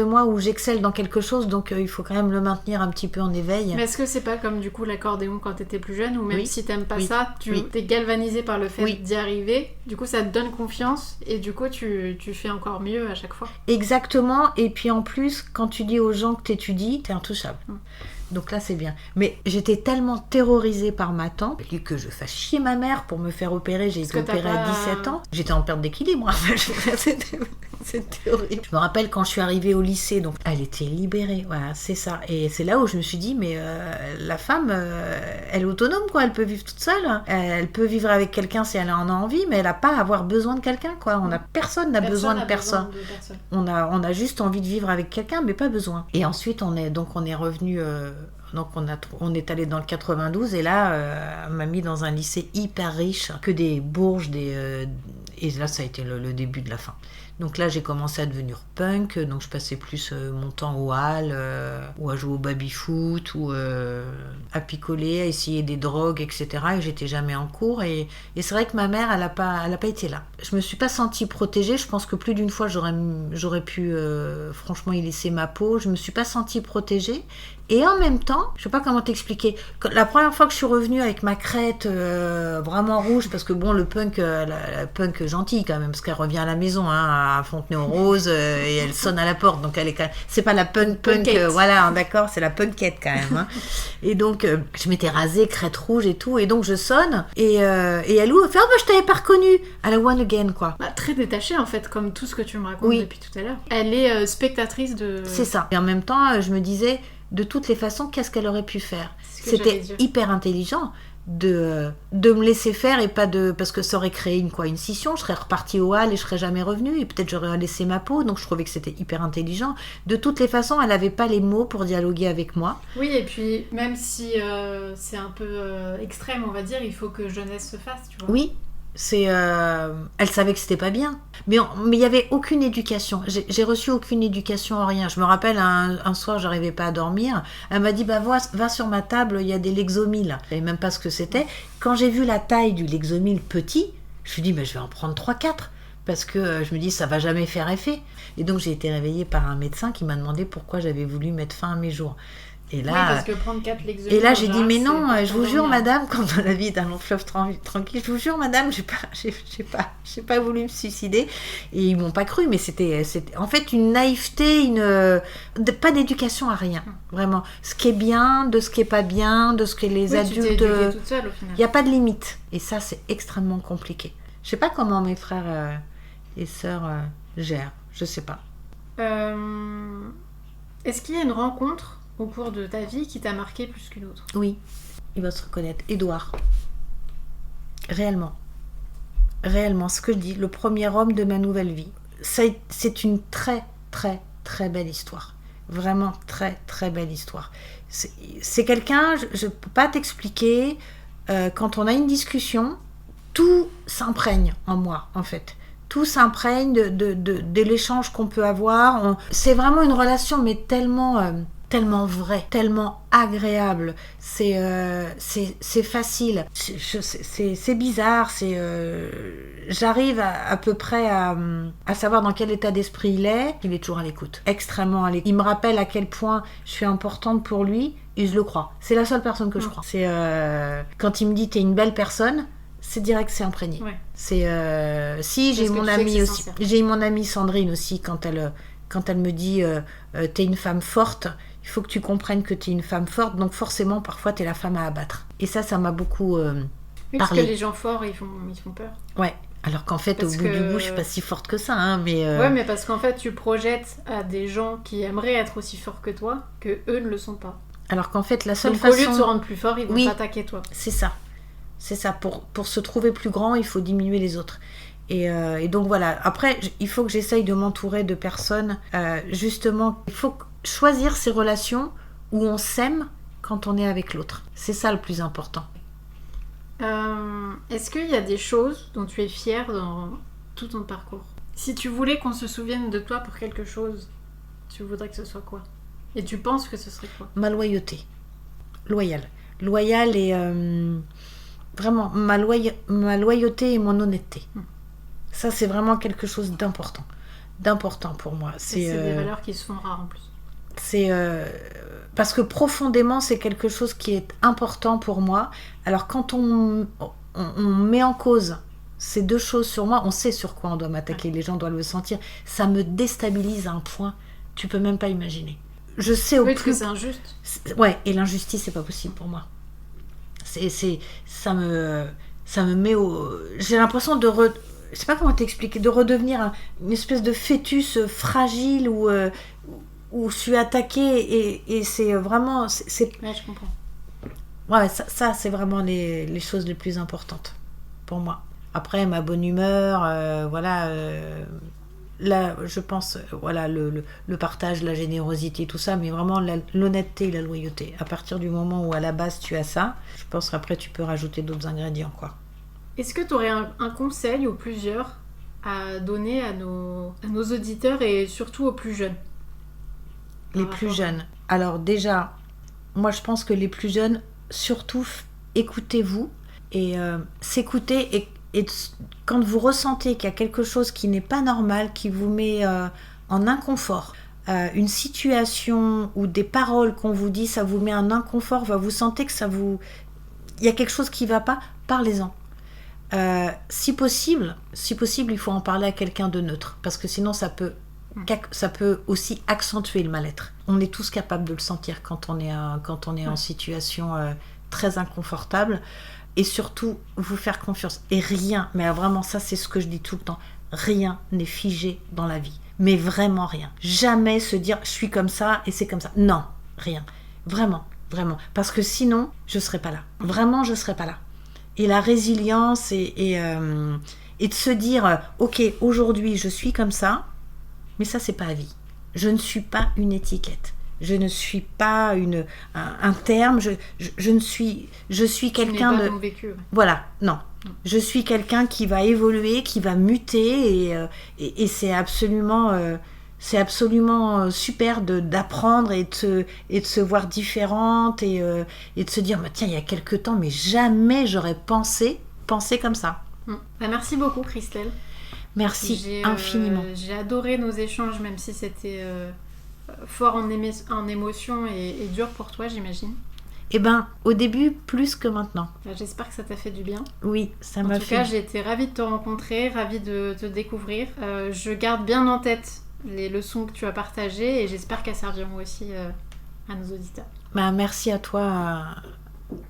moi où j'excelle dans quelque chose, donc il faut quand même le maintenir un petit peu en éveil. Mais est-ce que c'est pas comme du coup l'accordéon quand t'étais plus jeune, ou même si t'aimes pas ça, t'es galvanisé par le fait d'y arriver, du coup ça te donne confiance et du coup tu fais encore mieux à chaque fois. Exactement, et puis en plus quand tu dis aux gens que t'étudies, t'es intouchable. Donc là, c'est bien. Mais j'étais tellement terrorisée par ma tante que je fasse chier ma mère pour me faire opérer. J'ai été opérée à 17 ans. J'étais en perte d'équilibre. C'était horrible. Je me rappelle quand je suis arrivée au lycée, donc elle était libérée. Voilà, c'est ça. Et c'est là où je me suis dit, mais la femme, elle est autonome, quoi. Elle peut vivre toute seule. Elle peut vivre avec quelqu'un si elle en a envie, mais elle n'a pas à avoir besoin de quelqu'un, quoi. Personne n'a besoin de personne. On a juste envie de vivre avec quelqu'un, mais pas besoin. Et ensuite, on est revenu... Donc on est allé dans le 92 et là, on m'a mis dans un lycée hyper riche, que des bourges, et là ça a été le début de la fin. Donc là j'ai commencé à devenir punk, donc je passais plus mon temps au hall, ou à jouer au baby-foot, ou à picoler, à essayer des drogues, etc. Et j'étais jamais en cours, et c'est vrai que ma mère elle a pas été là. Je me suis pas sentie protégée, je pense que plus d'une fois j'aurais pu franchement y laisser ma peau, je me suis pas sentie protégée. Et en même temps, je sais pas comment t'expliquer, la première fois que je suis revenue avec ma crête vraiment rouge, parce que bon, le punk, la punk gentille quand même, parce qu'elle revient à la maison, hein, à Fontenay-aux-Roses, et elle sonne à la porte, donc elle est c'est pas la punk, voilà, d'accord, c'est la punkette quand même. Hein. Et donc, je m'étais rasée, crête rouge et tout, et donc je sonne, et elle ouvre, elle fait « Oh, bah, je t'avais pas reconnue !» À la one again, quoi. Bah, très détachée, en fait, comme tout ce que tu me racontes depuis tout à l'heure. Elle est spectatrice de... C'est ça. Et en même temps, je me disais... De toutes les façons, qu'est-ce qu'elle aurait pu faire ? C'était hyper intelligent de me laisser faire et pas de... Parce que ça aurait créé une scission, je serais repartie au hall et je serais jamais revenue et peut-être j'aurais laissé ma peau, donc je trouvais que c'était hyper intelligent. De toutes les façons, elle n'avait pas les mots pour dialoguer avec moi. Oui, et puis même si c'est un peu extrême, on va dire, il faut que jeunesse se fasse, tu vois. Oui. Elle savait que c'était pas bien, mais il y avait aucune éducation. J'ai reçu aucune éducation en rien. Je me rappelle un soir, j'arrivais pas à dormir. Elle m'a dit va sur ma table, il y a des Lexomil. Je savais même pas ce que c'était. Quand j'ai vu la taille du Lexomil petit, je me suis dit je vais en prendre 3-4 parce que je me dis ça va jamais faire effet. Et donc j'ai été réveillée par un médecin qui m'a demandé pourquoi j'avais voulu mettre fin à mes jours. Et là, parce que prendre 4 Lexomil, et là j'ai dit mais non, je vous jure madame, quand dans la vie est un long fleuve tranquille, je vous jure madame, j'ai pas voulu me suicider. Et ils m'ont pas cru, mais c'était en fait une naïveté, pas d'éducation à rien, vraiment. Ce qui est bien, de ce qui est pas bien, de ce que les adultes... Tu t'es éduquée toute seule au final. Il n'y a pas de limite. Et ça c'est extrêmement compliqué. Je sais pas comment mes frères et sœurs gèrent, je sais pas. Est-ce qu'il y a une rencontre au cours de ta vie qui t'a marqué plus qu'une autre ? Oui, il va se reconnaître. Édouard. Réellement. réellement, ce que je dis, le premier homme de ma nouvelle vie. C'est une très, très, très belle histoire. Vraiment très, très belle histoire. C'est quelqu'un, je ne peux pas t'expliquer, quand on a une discussion, tout s'imprègne en moi, en fait. Tout s'imprègne de l'échange qu'on peut avoir. C'est vraiment une relation, mais tellement vraie, tellement agréable. C'est facile. C'est bizarre. J'arrive à peu près à savoir dans quel état d'esprit il est. Il est toujours à l'écoute, extrêmement à l'écoute. Il me rappelle à quel point je suis importante pour lui, et je le crois. C'est la seule personne que je crois. C'est quand il me dit t'es une belle personne, c'est direct, c'est imprégné. Ouais. J'ai mon amie aussi. J'ai mon amie Sandrine aussi, quand elle me dit t'es une femme forte, il faut que tu comprennes que t'es une femme forte, donc forcément parfois t'es la femme à abattre. Et ça m'a beaucoup parlé. Parce que les gens forts ils font peur. Ouais. Alors qu'en fait, au bout du bout, je suis pas si forte que ça, hein, mais... Ouais, mais parce qu'en fait, tu projettes à des gens qui aimeraient être aussi forts que toi, que eux ne le sont pas. Alors qu'en fait, la seule donc, façon... au lieu de se rendre plus fort, ils vont t'attaquer toi. C'est ça. Pour se trouver plus grand, il faut diminuer les autres. Et donc voilà. Après, il faut que j'essaye de m'entourer de personnes. Justement, il faut choisir ces relations où on s'aime quand on est avec l'autre. C'est ça le plus important. Est-ce qu'il y a des choses dont tu es fière dans tout ton parcours ? Si tu voulais qu'on se souvienne de toi pour quelque chose, tu voudrais que ce soit quoi ? Et tu penses que ce serait quoi ? Ma loyauté. Loyale et... vraiment, ma loyauté et mon honnêteté. Ça, c'est vraiment quelque chose d'important pour moi. C'est des valeurs qui se font rares en plus. Parce que profondément, c'est quelque chose qui est important pour moi. Alors, quand on met en cause ces deux choses sur moi, on sait sur quoi on doit m'attaquer. Les gens doivent le sentir. Ça me déstabilise à un point, tu peux même pas imaginer. Je sais au plus... Parce que c'est injuste. Ouais, et l'injustice, c'est pas possible pour moi. Ça me met au... J'ai l'impression de... Je sais pas comment t'expliquer, de redevenir une espèce de fœtus fragile où je suis attaquée et c'est vraiment... Ouais, je comprends. Ouais, ça c'est vraiment les choses les plus importantes pour moi. Après, ma bonne humeur, là, je pense, le partage, la générosité, tout ça, mais vraiment l'honnêteté et la loyauté. À partir du moment où à la base tu as ça, je pense qu'après tu peux rajouter d'autres ingrédients, quoi. Est-ce que tu aurais un conseil ou plusieurs à donner à nos auditeurs et surtout aux plus jeunes ? Les plus jeunes. Alors déjà, moi je pense que les plus jeunes, surtout écoutez-vous et s'écouter et quand vous ressentez qu'il y a quelque chose qui n'est pas normal, qui vous met en inconfort, une situation ou des paroles qu'on vous dit, ça vous met en inconfort, vous sentez que il y a quelque chose qui ne va pas, parlez-en. Si possible, il faut en parler à quelqu'un de neutre, parce que sinon ça peut aussi accentuer le mal-être. On est tous capables de le sentir quand on est en situation très inconfortable. Et surtout, vous faire confiance. Et rien, mais vraiment ça c'est ce que je dis tout le temps, rien n'est figé dans la vie. Mais vraiment rien. Jamais se dire je suis comme ça et c'est comme ça. Non, rien. Vraiment. Parce que sinon, je serais pas là. Vraiment, je serais pas là. Et la résilience et de se dire ok, aujourd'hui je suis comme ça, mais ça c'est pas à vie. Je ne suis pas une étiquette. Je ne suis pas un terme, je suis quelqu'un de... vécu, ouais. Voilà, non. Je suis quelqu'un qui va évoluer, qui va muter et c'est absolument super d'apprendre et de se voir différente et de se dire, tiens, il y a quelque temps, mais jamais j'aurais pensé comme ça. Merci beaucoup, Christelle. Merci infiniment. J'ai adoré nos échanges, même si c'était... fort en émotion et dur pour toi, j'imagine. Eh ben, au début, plus que maintenant. J'espère que ça t'a fait du bien. Oui, ça m'a fait. En tout cas, j'ai été ravie de te rencontrer, ravie de te découvrir. Je garde bien en tête les leçons que tu as partagées et j'espère qu'elles serviront aussi à nos auditeurs. Merci à toi.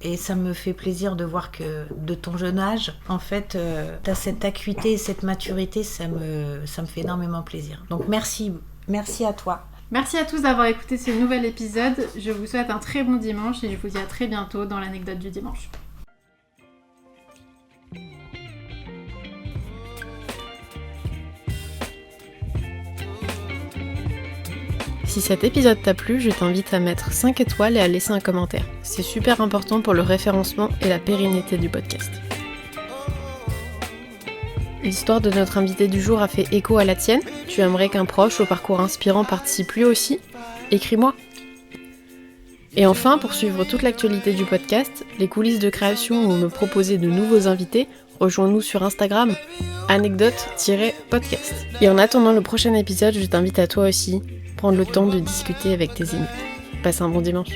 Et ça me fait plaisir de voir que de ton jeune âge, en fait, tu as cette acuité et cette maturité, ça me fait énormément plaisir. Donc merci à toi. Merci à tous d'avoir écouté ce nouvel épisode. Je vous souhaite un très bon dimanche et je vous dis à très bientôt dans l'anecdote du dimanche. Si cet épisode t'a plu, je t'invite à mettre 5 étoiles et à laisser un commentaire. C'est super important pour le référencement et la pérennité du podcast. L'histoire de notre invité du jour a fait écho à la tienne. Tu aimerais qu'un proche au parcours inspirant participe lui aussi ? Écris-moi. Et enfin, pour suivre toute l'actualité du podcast, les coulisses de création ou me proposer de nouveaux invités, rejoins-nous sur Instagram, anecdote-podcast. Et en attendant le prochain épisode, je t'invite à toi aussi prendre le temps de discuter avec tes amis. Passe un bon dimanche.